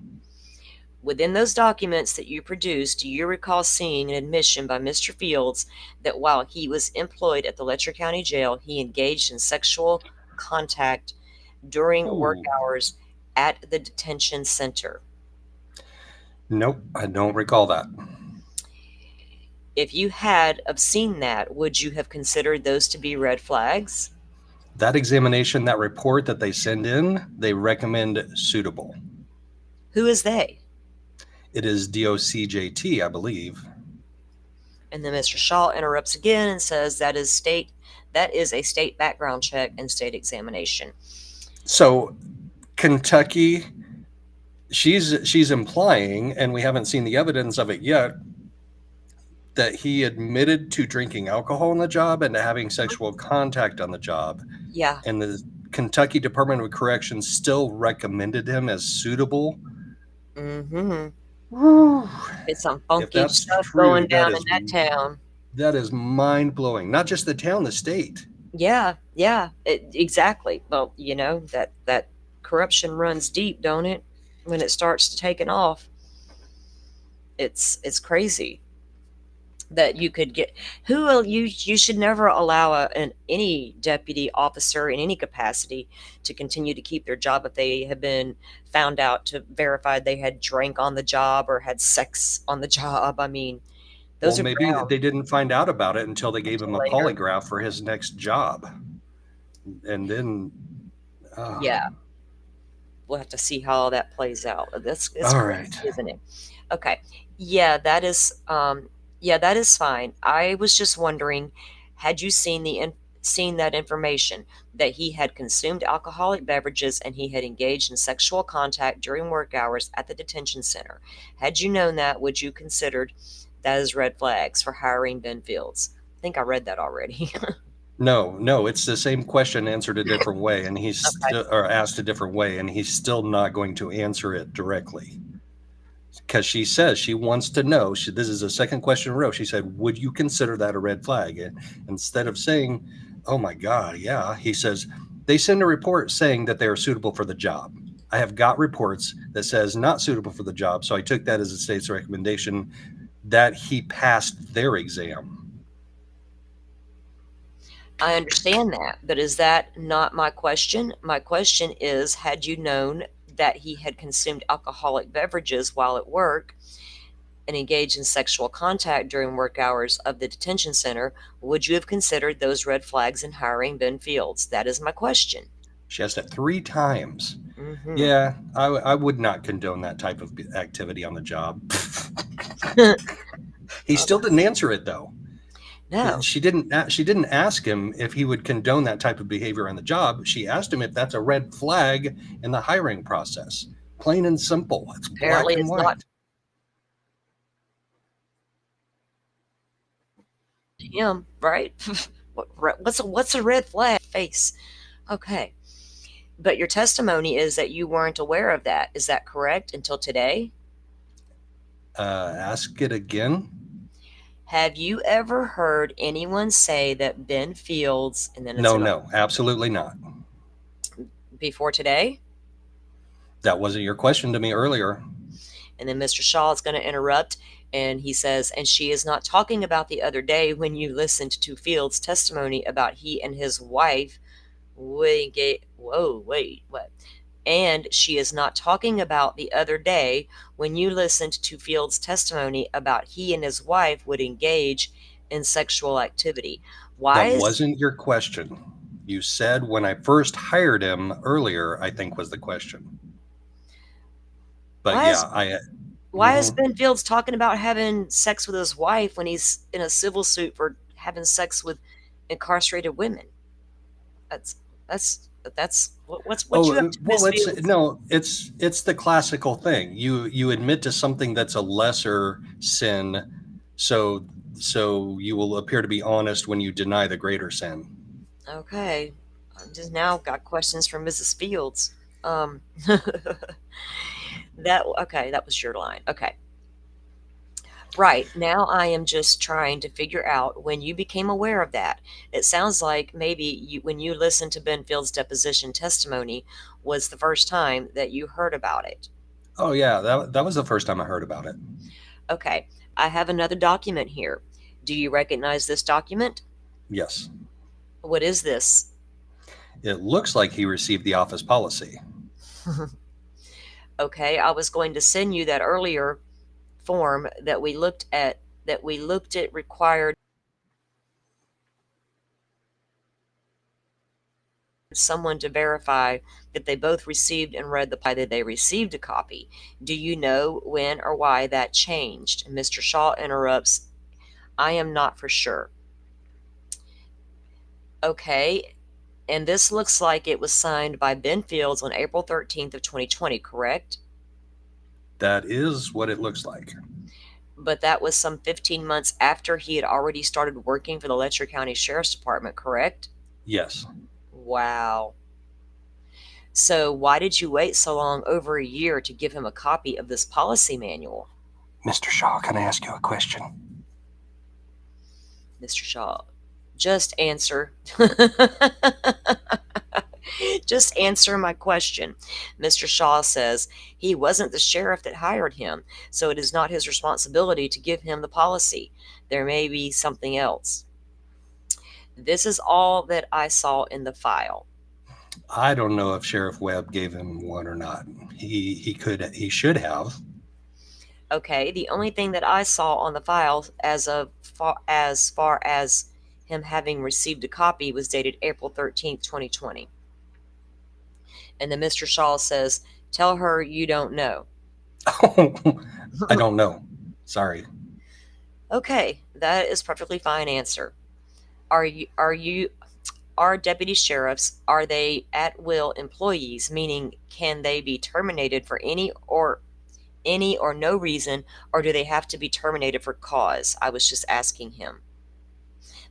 Within those documents that you produced, do you recall seeing an admission by Mr. Fields that while he was employed at the Letcher County Jail, he engaged in sexual contact during work hours at the detention center? Nope, I don't recall that. If you had have seen that, would you have considered those to be red flags? That examination, that report that they send in, they recommend suitable. Who is they? It is DOCJT, I believe. And then Mr. Shaw interrupts again and says that is a state background check and state examination. So Kentucky, she's implying, and we haven't seen the evidence of it yet, that he admitted to drinking alcohol on the job and to having sexual contact on the job. Yeah. And the Kentucky Department of Corrections still recommended him as suitable. Mm-hmm. It's some funky stuff true, going down in that town. That is mind-blowing. Not just the town, the state. Yeah, exactly. Well, you know, that corruption runs deep, don't it? When it starts to taking off. It's crazy that you could get you should never allow any deputy officer in any capacity to continue to keep their job if they have been found out to verify they had drank on the job or had sex on the job. I mean, those are maybe ground. they didn't find out about it until they gave him a Later. polygraph for his next job. And then yeah, we'll have to see how all that plays out. It's all crazy, right, isn't it? Okay, that is fine. I was just wondering, had you seen that information that he had consumed alcoholic beverages and he had engaged in sexual contact during work hours at the detention center? Had you known that, would you considered that as red flags for hiring Ben Fields? I think I read that already. No, it's the same question answered a different way, and he's or asked a different way, and he's still not going to answer it directly. Because she says she wants to know. This is a second question in a row. She said, would you consider that a red flag? And instead of saying, oh my God, yeah, he says, they send a report saying that they are suitable for the job. I have got reports that says not suitable for the job. So I took that as a state's recommendation that he passed their exam. I understand that, but is that not my question? My question is, had you known that he had consumed alcoholic beverages while at work and engaged in sexual contact during work hours of the detention center, would you have considered those red flags in hiring Ben Fields? That is my question. She asked it 3 times. Mm-hmm. Yeah, I would not condone that type of activity on the job. He still didn't answer it, though. No, she didn't ask him if he would condone that type of behavior on the job. She asked him if that's a red flag in the hiring process. Plain and simple. It's apparently black and it's white. not him, right? What's a red flag face? Okay, but your testimony is that you weren't aware of that. Is that correct until today? Ask it again. Have you ever heard anyone say that Ben Fields, and then it's No, absolutely not. before today? That wasn't your question to me earlier. And then Mr. Shaw is going to interrupt, and he says, and she is not talking about the other day when you listened to Fields' testimony about he and his wife would get, whoa, wait, what? And she is not talking about the other day when you listened to Fields' testimony about he and his wife would engage in sexual activity. That wasn't your question. You said when I first hired him earlier, I think was the question. But why is Ben Fields talking about having sex with his wife when he's in a civil suit for having sex with incarcerated women. That's what's what you have to well, Miss Fields? it's the classical thing. You admit to something that's a lesser sin, so you will appear to be honest when you deny the greater sin. Okay, I'm just now got questions from Mrs. Fields. That was your line. Okay. Right. Now I am just trying to figure out when you became aware of that. It sounds like maybe when you listened to Ben Fields' deposition testimony was the first time that you heard about it. Oh yeah, that was the first time I heard about it. Okay. I have another document here. Do you recognize this document? Yes. What is this? It looks like he received the office policy. Okay, I was going to send you that earlier form that we looked at required someone to verify that they both received and read that they received a copy. Do you know when or why that changed? And Mr. Shaw interrupts, I am not for sure. Okay, and this looks like it was signed by Ben Fields on April 13th of 2020, correct? That is what it looks like. But that was some 15 months after he had already started working for the Letcher County Sheriff's Department, correct? Yes. Wow. So why did you wait so long, over a year, to give him a copy of this policy manual? Mr. Shaw, can I ask you a question? Mr. Shaw, just answer. Just answer my question. Mr. Shaw says he wasn't the sheriff that hired him, so it is not his responsibility to give him the policy. There may be something else. This is all that I saw in the file. I don't know if Sheriff Webb gave him one or not. He should have. Okay, the only thing that I saw on the file as far as him having received a copy was dated April 13th, 2020. And then Mr. Shaw says, tell her you don't know. I don't know. Sorry. Okay, that is perfectly fine answer. Are deputy sheriffs, are they at will employees, meaning can they be terminated for any or no reason, or do they have to be terminated for cause? I was just asking him.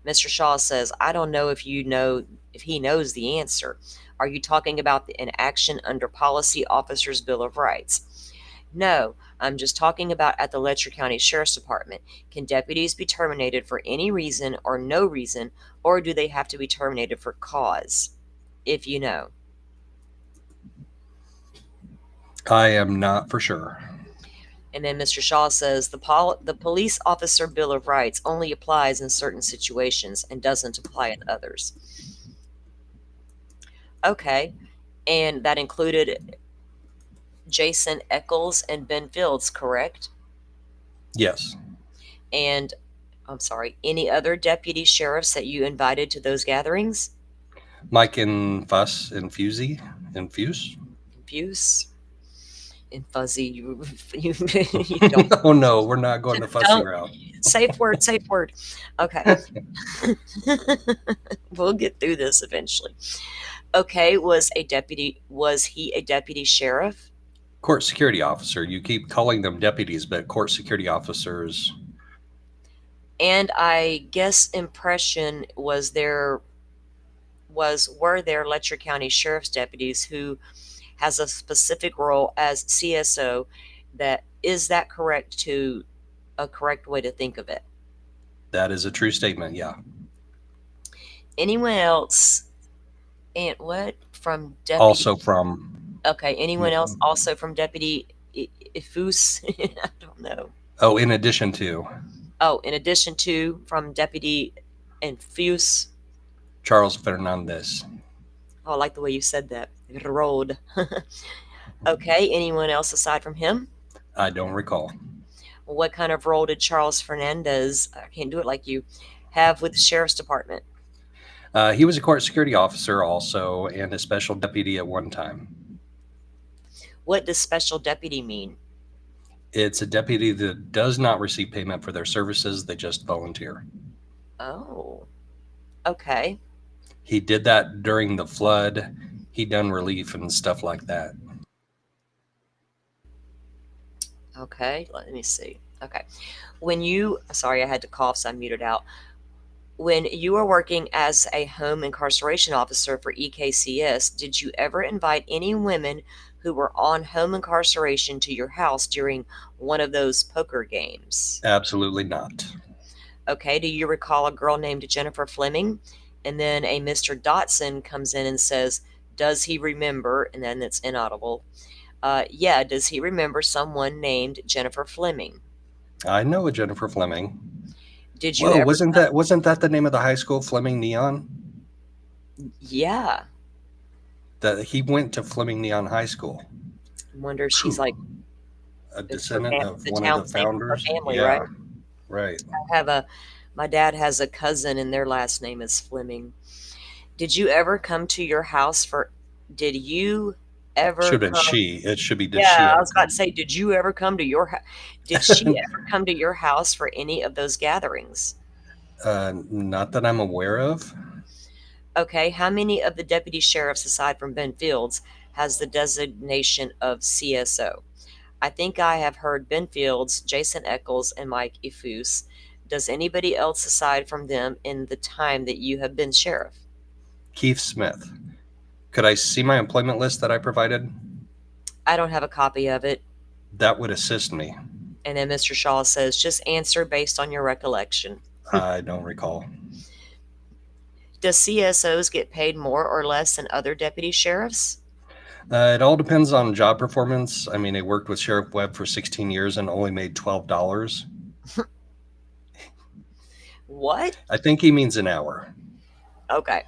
Mr. Shaw says, I don't know if he knows the answer. Are you talking about an action under Policy Officer's Bill of Rights? No, I'm just talking about at the Letcher County Sheriff's Department. Can deputies be terminated for any reason or no reason, or do they have to be terminated for cause, if you know? I am not for sure. And then Mr. Shaw says the Police Officer Bill of Rights only applies in certain situations and doesn't apply in others. Okay, and that included Jason Eccles and Ben Fields, correct? Yes. And I'm sorry, any other deputy sheriffs that you invited to those gatherings? Mike and Fuss and Fusey and Fuse. Fuse and Fuzzy. You don't. Oh no, we're not going the fussy route. Safe word. Okay. We'll get through this eventually. Okay, was he a deputy sheriff? Court security officer. You keep calling them deputies, but court security officers. And I guess impression were there Letcher County Sheriff's deputies who has a specific role as CSO. Is that correct, to a correct way to think of it? That is a true statement, yeah. Anyone else? And what from deputy? Also from. Okay, anyone else also from Deputy Ifus? I don't know. Oh, in addition to. Oh, in addition to from Deputy Infuse. Charles Fernandez. Oh, I like the way you said that. Road. Okay, anyone else aside from him? I don't recall. What kind of role did Charles Fernandez, I can't do it like you, have with the Sheriff's Department? He was a court security officer also and a special deputy at one time. What does special deputy mean? It's a deputy that does not receive payment for their services. They just volunteer. Oh, okay. He did that during the flood. He done relief and stuff like that. Okay, let me see. Okay. Sorry, I had to cough, so I muted out. When you were working as a home incarceration officer for EKCS, did you ever invite any women who were on home incarceration to your house during one of those poker games? Absolutely not. Okay, do you recall a girl named Jennifer Fleming? And then a Mr. Dotson comes in and says, does he remember? And then it's inaudible. Yeah, does he remember someone named Jennifer Fleming? I know a Jennifer Fleming. Did you Whoa, ever? wasn't that the name of the high school, Fleming Neon? Yeah. That he went to Fleming Neon High School. I wonder if she's like A descendant of one town of the name of her founders. family, Yeah, right? right. My dad has a cousin and their last name is Fleming. Did you ever come to your house did you ever Should have been come? she. It should be did she Yeah, I ever was about to say, did you ever come to your house? Did she ever come to your house for any of those gatherings? Not that I'm aware of. Okay, how many of the deputy sheriffs, aside from Ben Fields, has the designation of CSO? I think I have heard Ben Fields, Jason Eccles, and Mike Ifus. Does anybody else aside from them in the time that you have been sheriff? Keith Smith. Could I see my employment list that I provided? I don't have a copy of it. That would assist me. And then Mr. Shaw says, just answer based on your recollection. I don't recall. Does CSOs get paid more or less than other deputy sheriffs? It all depends on job performance. I mean, I worked with Sheriff Webb for 16 years and only made $12. What? I think he means an hour. Okay.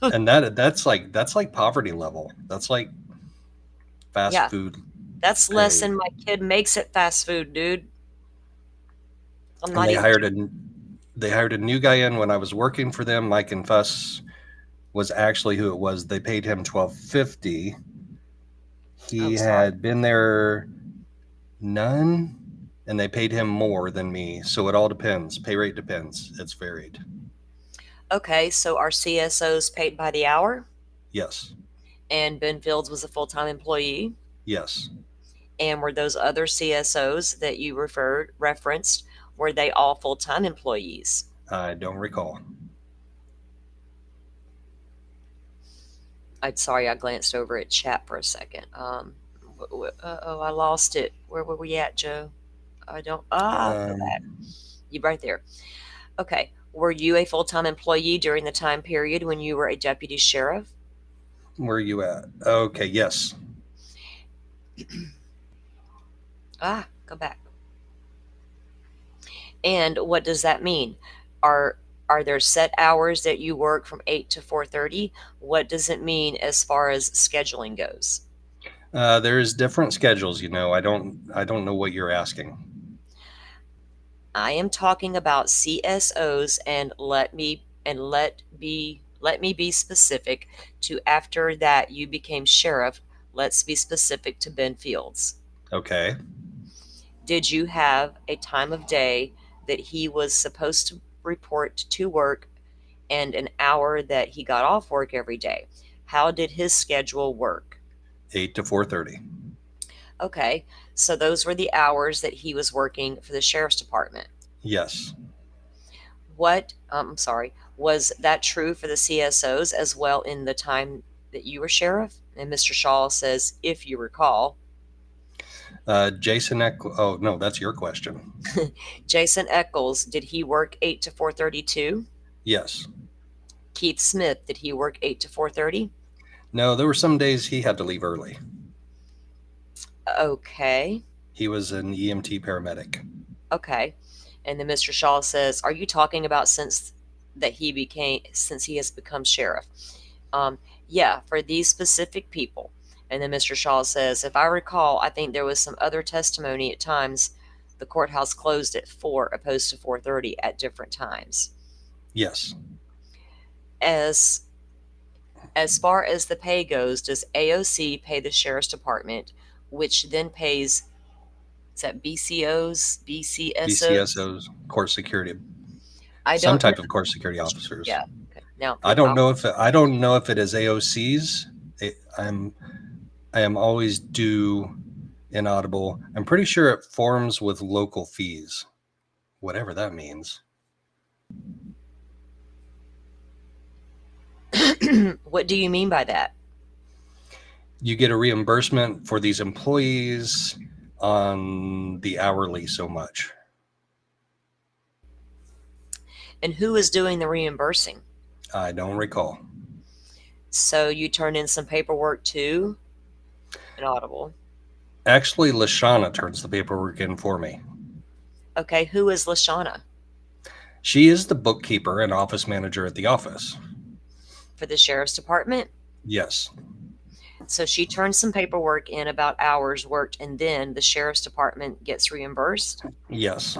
And that's like poverty level. That's like fast food. That's less than my kid makes at fast food, dude. They hired a new guy in when I was working for them. Mike and Fuss was actually who it was. They paid him $12.50. He had been there none, and they paid him more than me. So it all depends. Pay rate depends. It's varied. Okay, so are CSOs paid by the hour? Yes. And Ben Fields was a full-time employee? Yes. And were those other CSOs that you referenced, were they all full-time employees? I don't recall. I'm sorry, I glanced over at chat for a second. I lost it. Where were we at, Joe? I don't. You right there. Okay. Were you a full-time employee during the time period when you were a deputy sheriff? Where are you at? Okay. Yes. Go back. And what does that mean? Are there set hours that you work from 8 to 4:30? What does it mean as far as scheduling goes? There's different schedules. I don't know what you're asking. I am talking about CSOs, and let me be specific to after that you became sheriff. Let's be specific to Ben Fields. Okay. Did you have a time of day that he was supposed to report to work and an hour that he got off work every day? How did his schedule work? 8 to 4:30. Okay, so those were the hours that he was working for the sheriff's department. Yes. Was that true for the CSOs as well in the time that you were sheriff? And Mr. Shaw says, if you recall. Jason Eccles. Oh, no, that's your question. Jason Eccles, did he work 8 to 4:30 too? Yes. Keith Smith, did he work 8 to 4:30? No, there were some days he had to leave early. Okay. He was an EMT paramedic. Okay. And then Mr. Shaw says, are you talking about since he has become sheriff? Yeah, for these specific people. And then Mr. Shaw says, if I recall, I think there was some other testimony at times the courthouse closed at 4 opposed to 4:30 at different times. Yes. As far as the pay goes, does AOC pay the sheriff's department, which then pays, is that BCSOs? BCSOs, court security. I Some don't type of court security officers. Yeah. Okay. Now I don't know if it is AOCs. I am always due inaudible. I'm pretty sure it forms with local fees, whatever that means. What do you mean by that? You get a reimbursement for these employees on the hourly so much. And who is doing the reimbursing? I don't recall. So you turn in some paperwork to Inaudible. Actually, Lashana turns the paperwork in for me. Okay, who is Lashana? She is the bookkeeper and office manager at the office. For the sheriff's department? Yes. So she turns some paperwork in about hours worked, and then the sheriff's department gets reimbursed? Yes.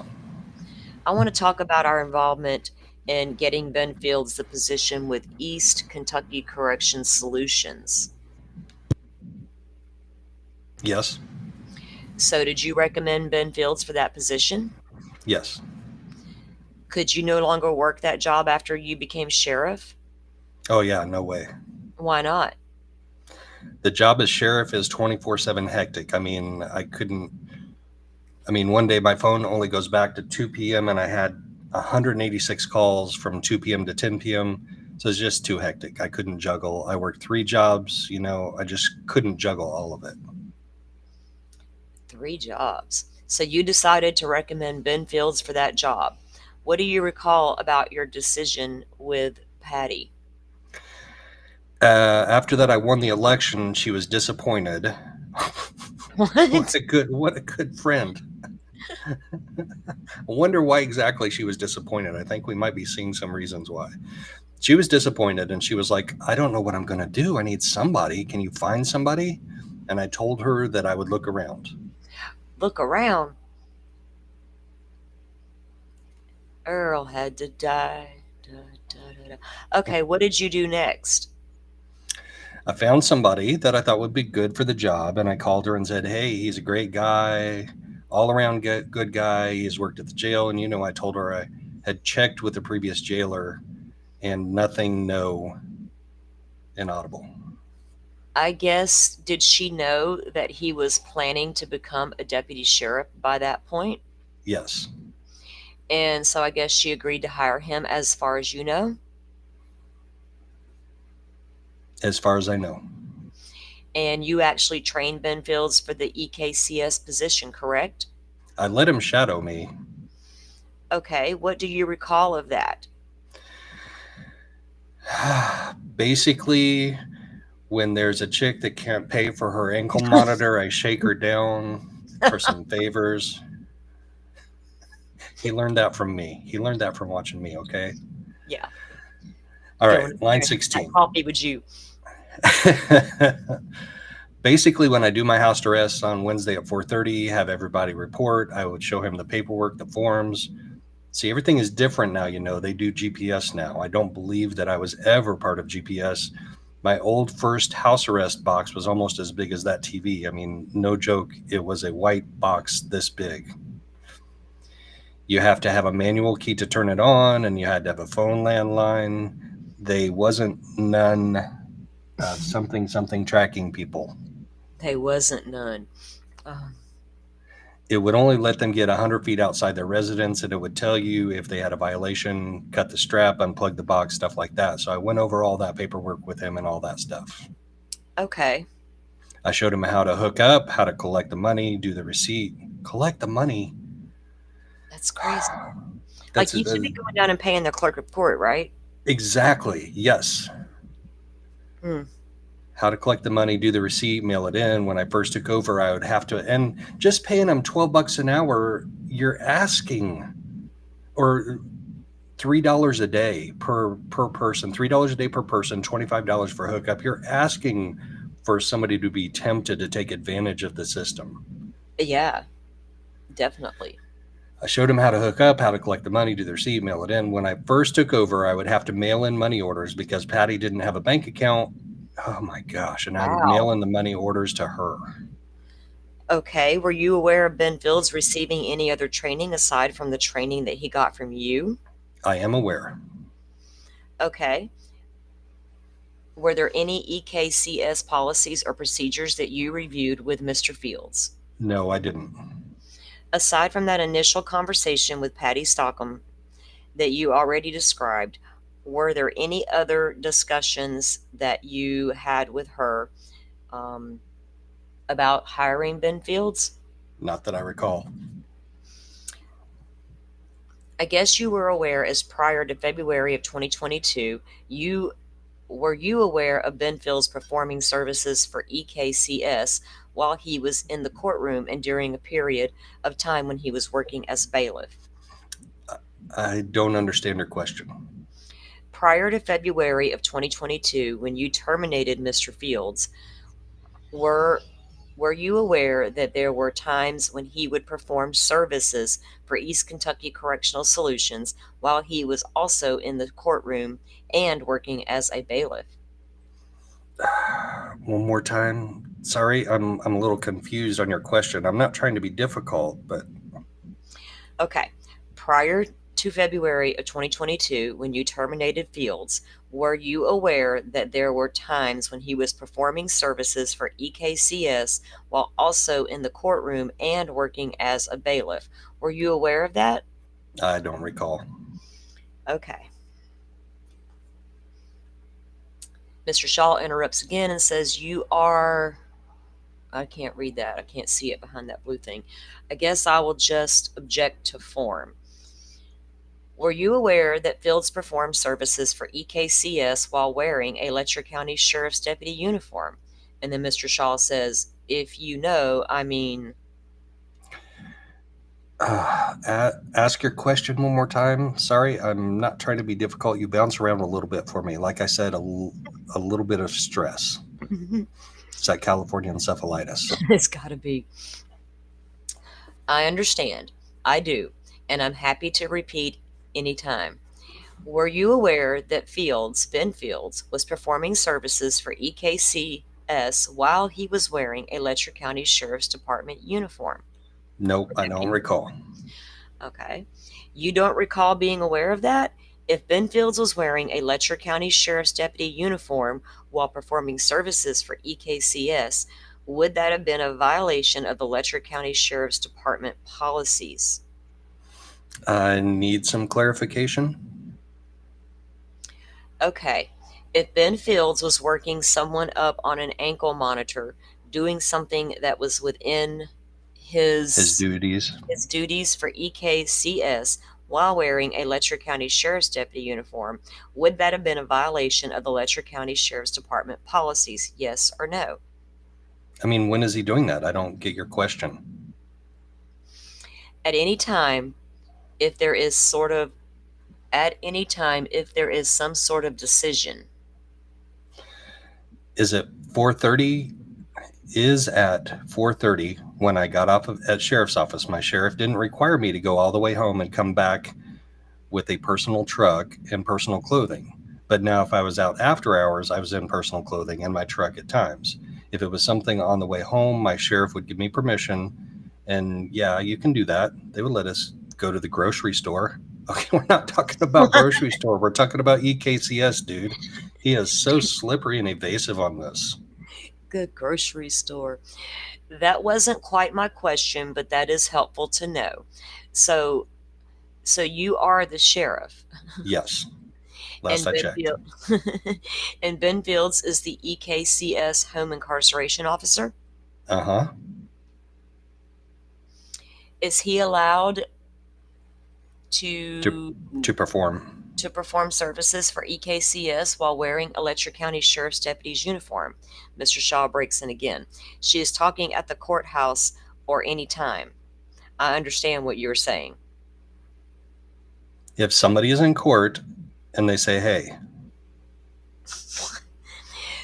I want to talk about our involvement in getting Ben Fields the position with East Kentucky Corrections Solutions. Yes. So did you recommend Ben Fields for that position? Yes. Could you no longer work that job after you became sheriff? Oh, yeah, no way. Why not? The job as sheriff is 24/7 hectic. I mean, one day my phone only goes back to 2 p.m. and I had 186 calls from 2 p.m. to 10 p.m. So it's just too hectic. I couldn't juggle. I worked 3 jobs, I just couldn't juggle all of it. 3 jobs. So you decided to recommend Ben Fields for that job. What do you recall about your decision with Patty? After that, I won the election. She was disappointed. What? What a good friend. I wonder why exactly she was disappointed. I think we might be seeing some reasons why. She was disappointed, and she was like, I don't know what I'm going to do. I need somebody. Can you find somebody? And I told her that I would look around. Look around. Earl had to die. Okay, what did you do next? I found somebody that I thought would be good for the job, and I called her and said, hey, he's a great guy, all around good guy. He's worked at the jail. And, I told her I had checked with the previous jailer and nothing, no inaudible. I guess, did she know that he was planning to become a deputy sheriff by that point? Yes. And so I guess she agreed to hire him, as far as you know? As far as I know. And you actually trained Ben Fields for the EKCS position, correct? I let him shadow me. Okay, what do you recall of that? Basically, when there's a chick that can't pay for her ankle monitor, I shake her down for some favors. He learned that from me. He learned that from watching me, okay? Yeah. All right, line 16. Coffee with you. Basically, when I do my house arrests on Wednesday at 4:30, have everybody report. I would show him the paperwork, the forms. See, everything is different now. They do GPS now. I don't believe that I was ever part of GPS. My old first house arrest box was almost as big as that TV. I mean, no joke. It was a white box this big. You have to have a manual key to turn it on, and you had to have a phone landline. They wasn't none something tracking people. There wasn't none. It would only let them get 100 feet outside their residence, and it would tell you if they had a violation, cut the strap, unplug the box, stuff like that. So I went over all that paperwork with him and all that stuff. Okay. I showed him how to hook up, how to collect the money, do the receipt. Collect the money? That's crazy. You should be going down and paying the clerk of court, right? Exactly. Yes. How to collect the money, do the receipt, mail it in. When I first took over, I would have to, and just paying them $12 an hour, you're asking, or $3 a day per person, $3 a day per person, $25 for hookup. You're asking for somebody to be tempted to take advantage of the system. Yeah, definitely. I showed him how to hook up, how to collect the money, do the receipt, mail it in. When I first took over, I would have to mail in money orders because Patty didn't have a bank account. Oh my gosh. And I would mail in the money orders to her. Okay. Were you aware of Ben Fields receiving any other training aside from the training that he got from you? I am aware. Okay. Were there any EKCS policies or procedures that you reviewed with Mr. Fields? No, I didn't. Aside from that initial conversation with Patty Stockham that you already described, were there any other discussions that you had with her about hiring Ben Fields? Not that I recall. I guess you were aware as prior to February of 2022, were you aware of Ben Fields performing services for EKCS while he was in the courtroom and during a period of time when he was working as bailiff? I don't understand your question. Prior to February of 2022, when you terminated Mr. Fields, were you aware that there were times when he would perform services for East Kentucky Correctional Solutions while he was also in the courtroom and working as a bailiff? One more time. Sorry, I'm a little confused on your question. I'm not trying to be difficult, but Okay. Prior to February of 2022, when you terminated Fields, were you aware that there were times when he was performing services for EKCS while also in the courtroom and working as a bailiff? Were you aware of that? I don't recall. Okay. Mr. Shaw interrupts again and says, I can't read that. I can't see it behind that blue thing. I guess I will just object to form. Were you aware that Fields performed services for EKCS while wearing a Letcher County Sheriff's Deputy uniform? And then Mr. Shaw says, if you know, I mean... Ask your question one more time. Sorry, I'm not trying to be difficult. You bounce around a little bit for me. Like I said, a little bit of stress. It's that California encephalitis. It's got to be. I understand. I do. And I'm happy to repeat anytime. Were you aware that Ben Fields, was performing services for EKCS while he was wearing a Letcher County Sheriff's Department uniform? Nope, I don't recall. Okay. You don't recall being aware of that? If Ben Fields was wearing a Letcher County Sheriff's Deputy uniform while performing services for EKCS, would that have been a violation of the Letcher County Sheriff's Department policies? I need some clarification. Okay. If Ben Fields was working someone up on an ankle monitor, doing something that was within his duties for EKCS while wearing a Letcher County Sheriff's Deputy uniform, would that have been a violation of the Letcher County Sheriff's Department policies? Yes or no? I mean, when is he doing that? I don't get your question. At any time, if there is some sort of decision. Is it 4:30? Is at 4:30 when I got off at sheriff's office. My sheriff didn't require me to go all the way home and come back with a personal truck and personal clothing. But now if I was out after hours, I was in personal clothing and my truck at times. If it was something on the way home, my sheriff would give me permission. And yeah, you can do that. They would let us go to the grocery store. Okay, we're not talking about grocery store. We're talking about EKCS, dude. He is so slippery and evasive on this. Good grocery store. That wasn't quite my question, but that is helpful to know. So you are the sheriff. Yes. Last I checked. And Ben Fields is the EKCS home incarceration officer? Uh-huh. Is he allowed to perform services for EKCS while wearing a Letcher County Sheriff's Deputy's uniform? Mr. Shaw breaks in again. She is talking at the courthouse or any time. I understand what you're saying. If somebody is in court and they say, hey.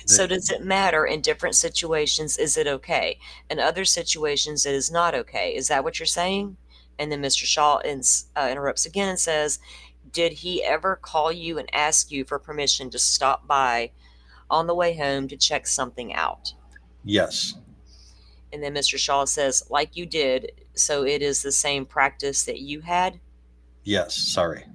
So does it matter in different situations? Is it okay? In other situations, it is not okay. Is that what you're saying? And then Mr. Shaw interrupts again and says, did he ever call you and ask you for permission to stop by on the way home to check something out? Yes. And then Mr. Shaw says, like you did, so it is the same practice that you had? Yes, sorry.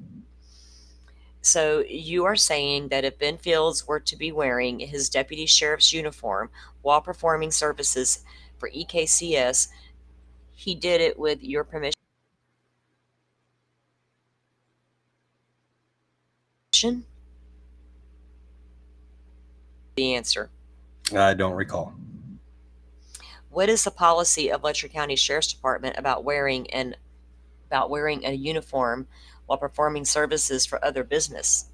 So you are saying that if Ben Fields were to be wearing his deputy sheriff's uniform while performing services for EKCS, he did it with your permission? The answer. I don't recall. What is the policy of Letcher County Sheriff's Department about wearing a uniform while performing services for other business?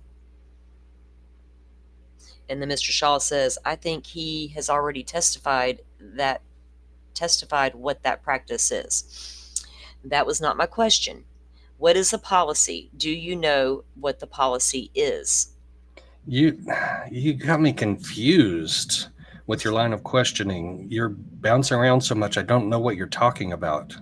And then Mr. Shaw says, I think he has already testified what that practice is. That was not my question. What is the policy? Do you know what the policy is? You got me confused with your line of questioning. You're bouncing around so much, I don't know what you're talking about.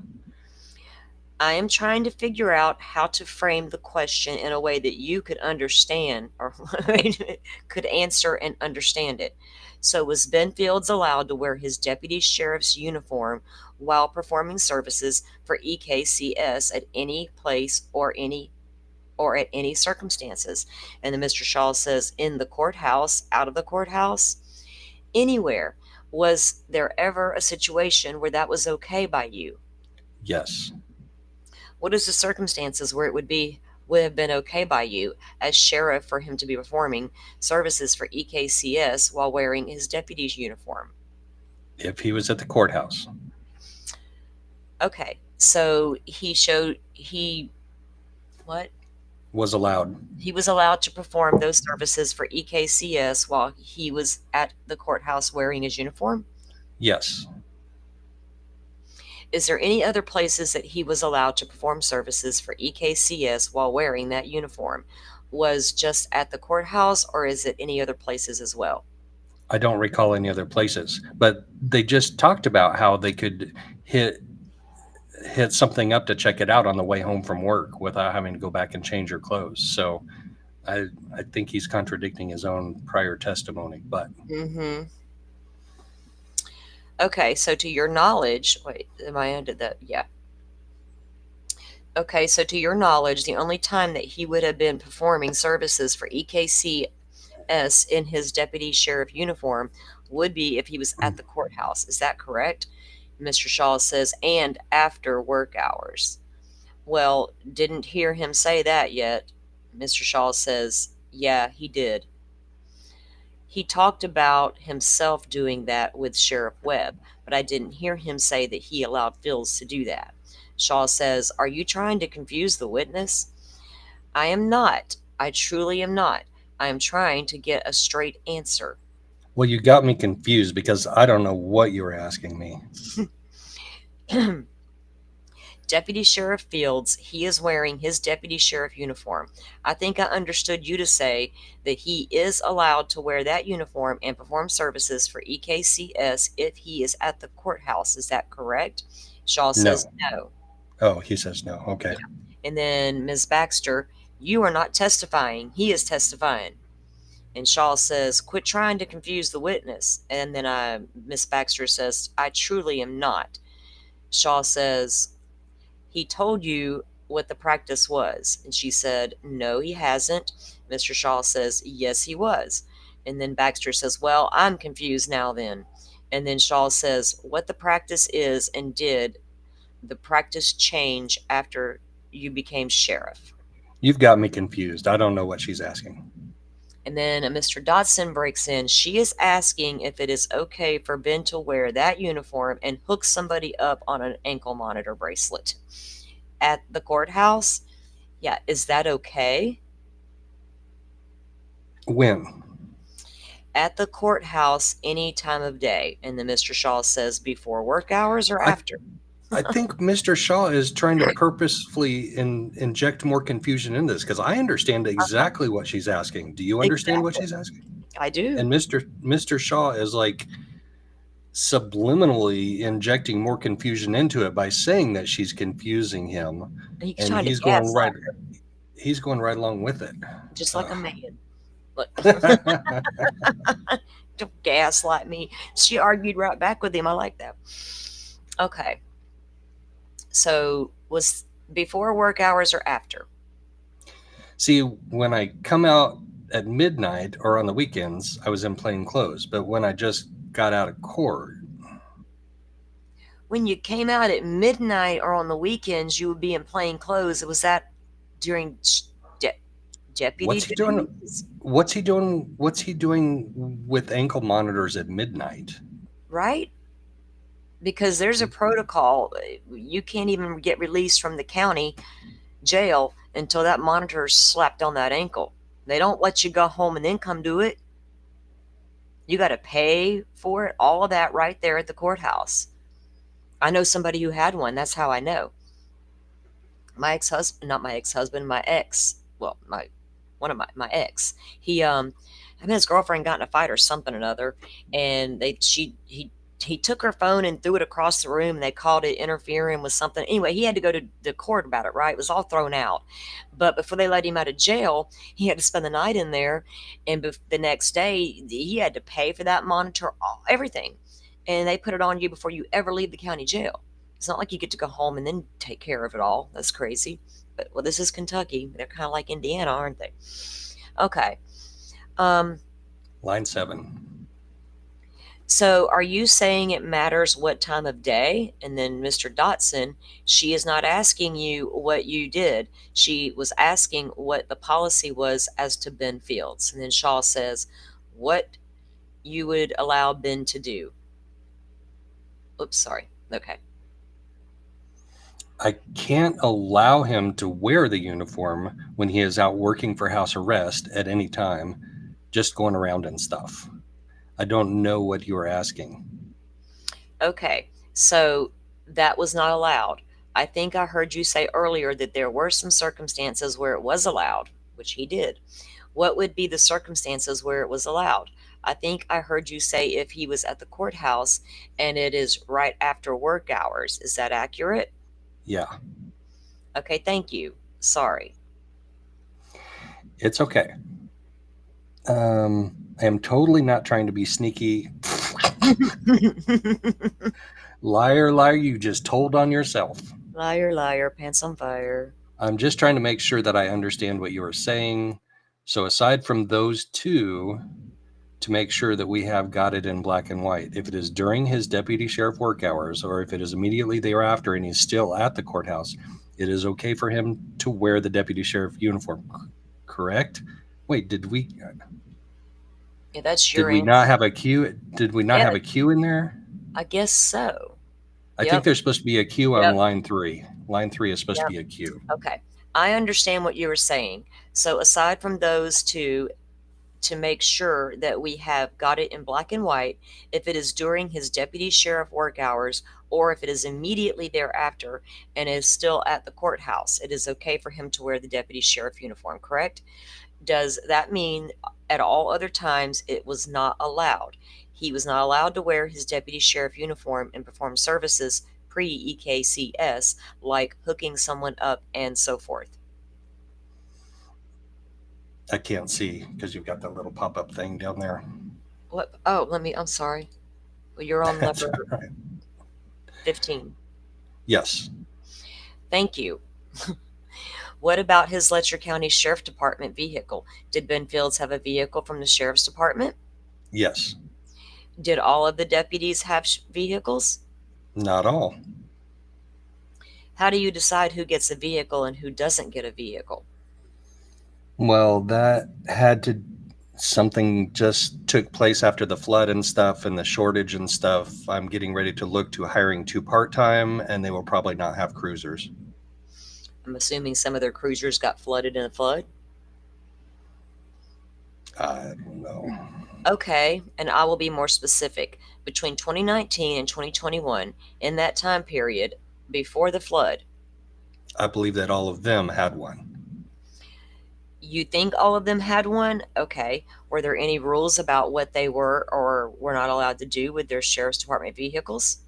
I am trying to figure out how to frame the question in a way that you could understand or could answer and understand it. So was Ben Fields allowed to wear his deputy sheriff's uniform while performing services for EKCS at any place or at any circumstances? And then Mr. Shaw says, in the courthouse, out of the courthouse, anywhere. Was there ever a situation where that was okay by you? Yes. What is the circumstances where it would have been okay by you as sheriff for him to be performing services for EKCS while wearing his deputy's uniform? If he was at the courthouse. Okay, so Was allowed. He was allowed to perform those services for EKCS while he was at the courthouse wearing his uniform? Yes. Is there any other places that he was allowed to perform services for EKCS while wearing that uniform? Was just at the courthouse, or is it any other places as well? I don't recall any other places, but they just talked about how they could hit something up to check it out on the way home from work without having to go back and change your clothes. So I think he's contradicting his own prior testimony, but. Mm-hmm. Okay, so to your knowledge, wait, am I under that? Yeah. Okay, so to your knowledge, the only time that he would have been performing services for EKCS in his deputy sheriff uniform would be if he was at the courthouse. Is that correct? Mr. Shaw says, and after work hours. Well, didn't hear him say that yet. Mr. Shaw says, yeah, he did. He talked about himself doing that with Sheriff Webb, but I didn't hear him say that he allowed Fields to do that. Shaw says, are you trying to confuse the witness? I am not. I truly am not. I am trying to get a straight answer. Well, you got me confused because I don't know what you were asking me. Deputy Sheriff Fields, he is wearing his deputy sheriff uniform. I think I understood you to say that he is allowed to wear that uniform and perform services for EKCS if he is at the courthouse. Is that correct? Shaw says no. Oh, he says no. Okay. Yeah. And then Ms. Baxter, you are not testifying. He is testifying. And Shaw says, quit trying to confuse the witness. And then Ms. Baxter says, I truly am not. Shaw says, he told you what the practice was. And she said, no, he hasn't. Mr. Shaw says, yes, he was. And then Baxter says, well, I'm confused now then. And then Shaw says, what the practice is, and did the practice change after you became sheriff? You've got me confused. I don't know what she's asking. And then Mr. Dodson breaks in. She is asking if it is okay for Ben to wear that uniform and hook somebody up on an ankle monitor bracelet at the courthouse. Yeah, is that okay? When? At the courthouse any time of day. And then Mr. Shaw says before work hours or after? I think Mr. Shaw is trying to purposefully inject more confusion in this because I understand exactly what she's asking. Do you understand what she's asking? I do. And Mr. Shaw is like subliminally injecting more confusion into it by saying that she's confusing him, and he's going right along with it, just like a man. Look. Don't gaslight me. She argued right back with him. I like that. Okay. So was before work hours or after? See, when I come out at midnight or on the weekends, I was in plain clothes. But when I just got out of court, When you came out at midnight or on the weekends, you would be in plain clothes. Was that during deputy what's he doing? duties? What's he doing? What's he doing with ankle monitors at midnight? Right? Because there's a protocol. You can't even get released from the county jail until that monitor is slapped on that ankle. They don't let you go home and then come do it. You got to pay for it, all of that right there at the courthouse. I know somebody who had one. That's how I know. My ex-husband, not my ex-husband, my ex, well, my ex, he him and his girlfriend got in a fight or something or another, and he took her phone and threw it across the room, and they called it interfering with something. Anyway, he had to go to the court about it, right? It was all thrown out. But before they let him out of jail, he had to spend the night in there, and the next day he had to pay for that monitor, everything. And they put it on you before you ever leave the county jail. It's not like you get to go home and then take care of it all. That's crazy. But, well, this is Kentucky. They're kind of like Indiana, aren't they? Okay. Line 7. So are you saying it matters what time of day? And then Mr. Dotson, she is not asking you what you did. She was asking what the policy was as to Ben Fields. And then Shaw says, what you would allow Ben to do. Oops, sorry. Okay. I can't allow him to wear the uniform when he is out working for house arrest at any time, just going around and stuff. I don't know what you were asking. Okay, so that was not allowed. I think I heard you say earlier that there were some circumstances where it was allowed, which he did. What would be the circumstances where it was allowed? I think I heard you say if he was at the courthouse and it is right after work hours. Is that accurate? Yeah. Okay, thank you. Sorry. It's okay. I am totally not trying to be sneaky. Liar, liar, you just told on yourself. Liar, liar, pants on fire. I'm just trying to make sure that I understand what you are saying. So aside from those two, to make sure that we have got it in black and white, if it is during his deputy sheriff work hours or if it is immediately thereafter and he's still at the courthouse, it is okay for him to wear the deputy sheriff uniform. Correct? Wait, did we? Yeah, that's your Did we answer. not have a Q? Did we not have a Q in there? I guess so. I think there's supposed to be a Q on Yep. line 3. Line 3 is supposed to be a Q. Okay. I understand what you were saying. So aside from those two, to make sure that we have got it in black and white, if it is during his deputy sheriff work hours or if it is immediately thereafter and is still at the courthouse, it is okay for him to wear the deputy sheriff uniform, correct? Does that mean at all other times it was not allowed? He was not allowed to wear his deputy sheriff uniform and perform services pre-EKCS, like hooking someone up and so forth. I can't see because you've got that little pop-up thing down there. What? Oh, I'm sorry. Well, you're on That's number all right. 15. Yes. Thank you. What about his Letcher County Sheriff Department vehicle? Did Ben Fields have a vehicle from the Sheriff's Department? Yes. Did all of the deputies have vehicles? Not all. How do you decide who gets a vehicle and who doesn't get a vehicle? Well, that had to, something just took place after the flood and stuff and the shortage and stuff. I'm getting ready to look to hiring 2 part-time, and they will probably not have cruisers. I'm assuming some of their cruisers got flooded in a flood. I don't know. Okay, and I will be more specific. Between 2019 and 2021, in that time period before the flood, I believe that all of them had one. you think all of them had one? Okay. Were there any rules about what they were or were not allowed to do with their Sheriff's Department vehicles?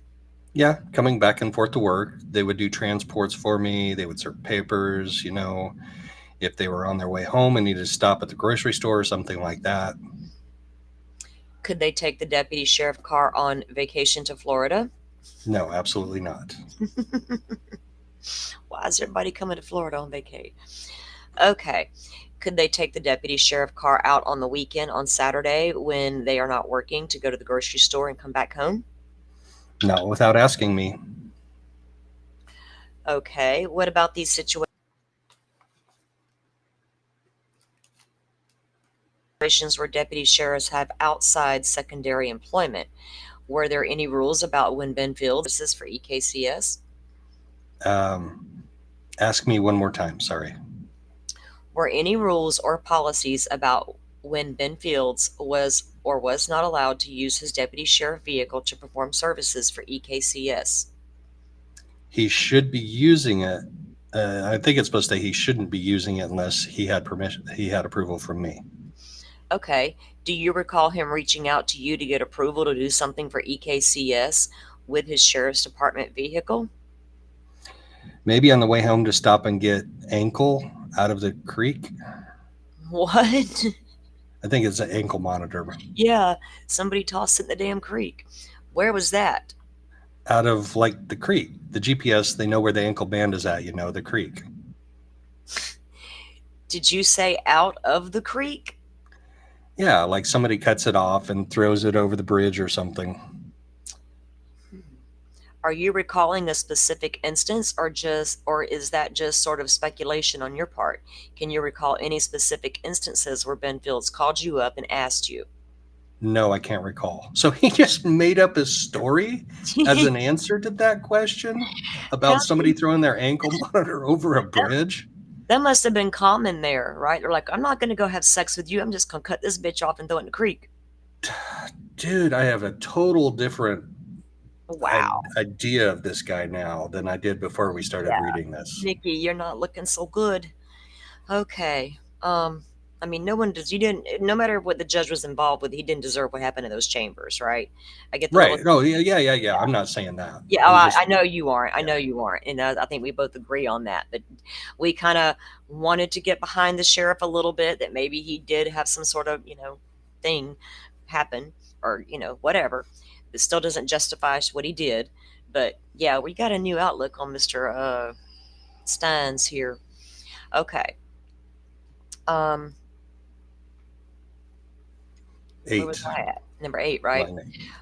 Yeah, coming back and forth to work. They would do transports for me. They would serve papers, you know, if they were on their way home and needed to stop at the grocery store or something like that. Could they take the deputy sheriff car on vacation to Florida? No, absolutely not. Why is everybody coming to Florida on vacation? Okay. Could they take the deputy sheriff car out on the weekend on Saturday when they are not working to go to the grocery store and come back home? No, without asking me. Okay. What about these situations where deputy sheriffs have outside secondary employment? Were there any rules about when Ben Fields is for EKCS? Ask me one more time. Sorry. Were any rules or policies about when Ben Fields was or was not allowed to use his deputy sheriff vehicle to perform services for EKCS? He should be using it. I think it's supposed to say he shouldn't be using it unless he had permission. He had approval from me. Okay. Do you recall him reaching out to you to get approval to do something for EKCS with his sheriff's department vehicle? Maybe on the way home to stop and get ankle out of the creek. What? I think it's an ankle monitor. Yeah, somebody tossed it in the damn creek. Where was that? Out of like the creek. The GPS, they know where the ankle band is at, the creek. Did you say out of the creek? Yeah, like somebody cuts it off and throws it over the bridge or something. Are you recalling a specific instance or is that just sort of speculation on your part? Can you recall any specific instances where Ben Fields called you up and asked you? No, I can't recall. So he just made up a story as an answer to that question about somebody throwing their ankle monitor over a bridge? That must have been common there, right? They're like, I'm not going to go have sex with you. I'm just going to cut this bitch off and throw it in the creek. Dude, I have a total different idea of this guy now than I did before we started reading this. Nikki, you're not looking so good. Okay. I mean, no matter what the judge was involved with, he didn't deserve what happened in those chambers, right? I get right. Oh, yeah. I'm not saying that. Yeah, I know you aren't. I know you aren't. And I think we both agree on that. But we kind of wanted to get behind the sheriff a little bit, that maybe he did have some sort of, thing happen or, whatever. It still doesn't justify what he did. But yeah, we got a new outlook on Mr. Stines here. Okay. 8. Where was I at? Number 8, right?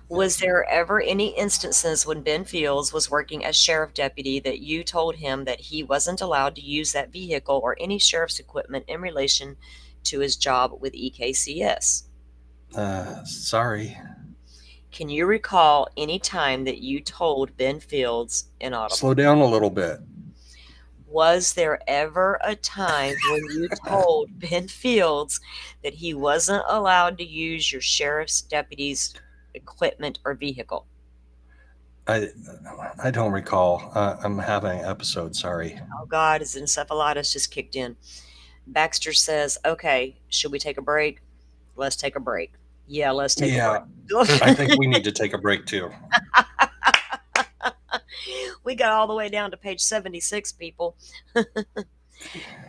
Was there ever any instances when Ben Fields was working as sheriff deputy that you told him that he wasn't allowed to use that vehicle or any sheriff's equipment in relation to his job with EKCS? Sorry. Can you recall any time that you told Ben Fields inaudible? Slow down a little bit. Was there ever a time when you told Ben Fields that he wasn't allowed to use your sheriff's deputy's equipment or vehicle? I don't recall. I'm having an episode. Sorry. Oh, God, his encephalitis just kicked in. Baxter says, okay, should we take a break? Let's take a break. Yeah, let's take a break. I think we need to take a break, too. We got all the way down to page 76, people.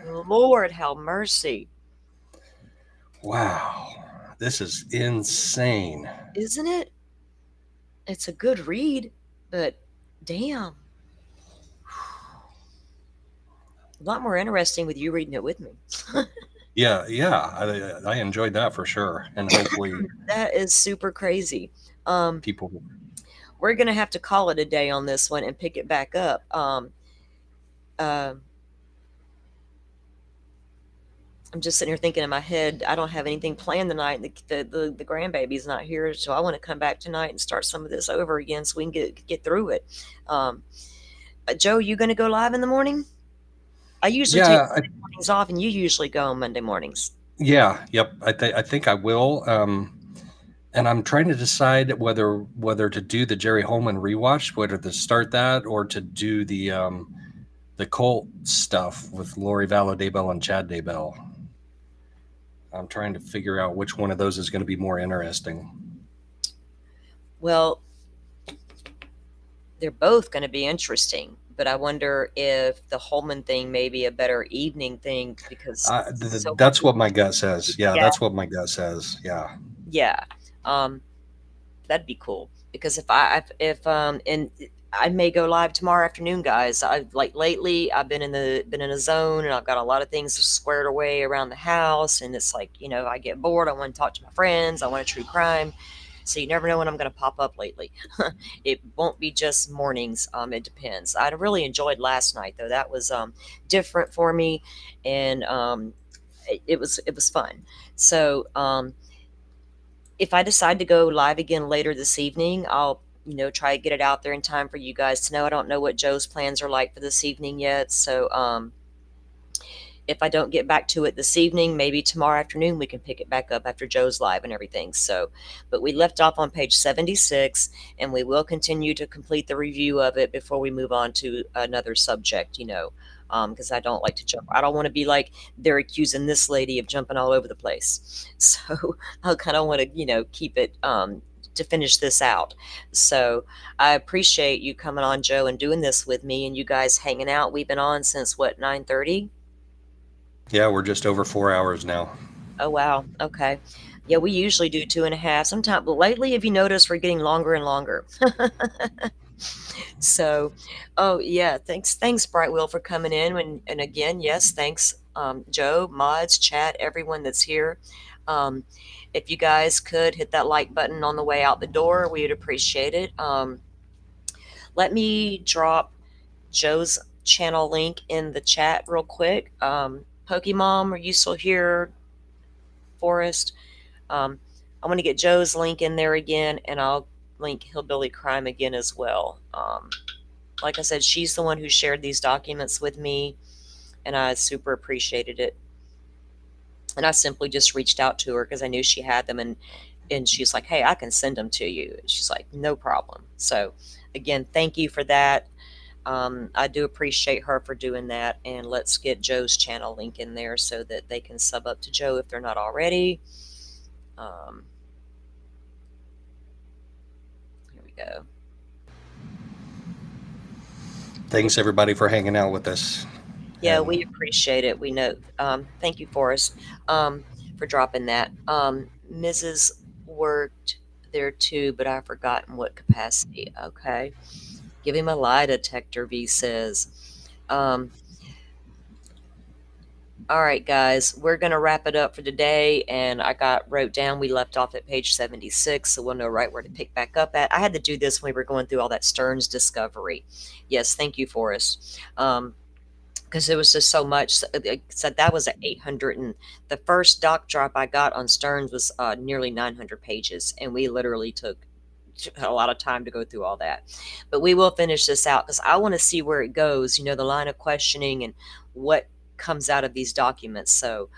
Lord, have mercy. Wow. This is insane. Isn't it? It's a good read, but damn. A lot more interesting with you reading it with me. Yeah. I enjoyed that for sure. And hopefully that is super crazy. People. We're going to have to call it a day on this one and pick it back up. I'm just sitting here thinking in my head, I don't have anything planned tonight. The grandbaby's not here, so I want to come back tonight and start some of this over again so we can get through it. Joe, you going to go live in the morning? I usually take Monday mornings off, and you usually go on Monday mornings. Yeah. Yep. I think I will. And I'm trying to decide whether to do the Jerry Holman rewatch, whether to start that or to do the cult stuff with Lori Vallow Daybell and Chad Daybell. I'm trying to figure out which one of those is going to be more interesting. Well, they're both going to be interesting, but I wonder if the Holman thing may be a better evening thing because that's what my gut says. Yeah, that's what my gut says. Yeah. Yeah. That'd be cool because if I may go live tomorrow afternoon, guys. Like lately I've been in a zone, and I've got a lot of things squared away around the house, and it's like, I get bored. I want to talk to my friends. I want a true crime. So you never know when I'm going to pop up lately. It won't be just mornings. It depends. I really enjoyed last night though. That was different for me, and it was fun. So if I decide to go live again later this evening, I'll try to get it out there in time for you guys to know. I don't know what Joe's plans are like for this evening yet. So if I don't get back to it this evening, maybe tomorrow afternoon we can pick it back up after Joe's live and everything. So, but we left off on page 76, and we will continue to complete the review of it before we move on to another subject, because I don't like to jump. I don't want to be like they're accusing this lady of jumping all over the place. So I kind of want to, keep it to finish this out. So I appreciate you coming on, Joe, and doing this with me, and you guys hanging out. We've been on since what, 9:30? Yeah, we're just over 4 hours now. Oh wow. Okay. Yeah, we usually do 2.5. Sometimes, but lately, have you noticed we're getting longer and longer? So, oh yeah, thanks Bright Will for coming in, and again, yes, thanks Joe, mods, chat, everyone that's here. If you guys could hit that like button on the way out the door, we would appreciate it. Let me drop Joe's channel link in the chat real quick. Pokemon, are you still here, Forrest? I want to get Joe's link in there again, and I'll link Hillbilly Crime again as well. Like I said, she's the one who shared these documents with me, and I super appreciated it. And I simply just reached out to her because I knew she had them, and she's like, hey, I can send them to you. She's like, no problem. So again, thank you for that. I do appreciate her for doing that, and let's get Joe's channel link in there so that they can sub up to Joe if they're not already. Here we go. Thanks everybody for hanging out with us. Yeah, we appreciate it. We know. Thank you, Forrest, for dropping that. Mrs. worked there too, but I've forgotten what capacity. Okay. Give him a lie detector, V says. All right, guys, we're going to wrap it up for today. And I wrote down, we left off at page 76, so we'll know right where to pick back up at. I had to do this when we were going through all that Stearns discovery. Yes, thank you, Forrest. Because it was just so much. So that was at 800, and the first doc drop I got on Stearns was nearly 900 pages, and we literally took a lot of time to go through all that. But we will finish this out because I want to see where it goes, the line of questioning and what comes out of these documents. So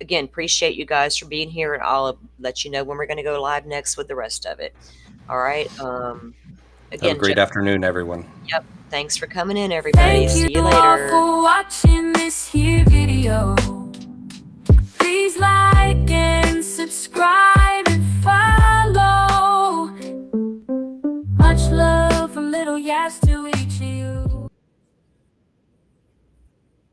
again, appreciate you guys for being here, and I'll let you know when we're going to go live next with the rest of it. All right. Again, have a great afternoon, everyone. Yep. Thanks for coming in, everybody. See you later. Thank you all for watching this here video. Please like and subscribe and follow. Much love from Little Yas to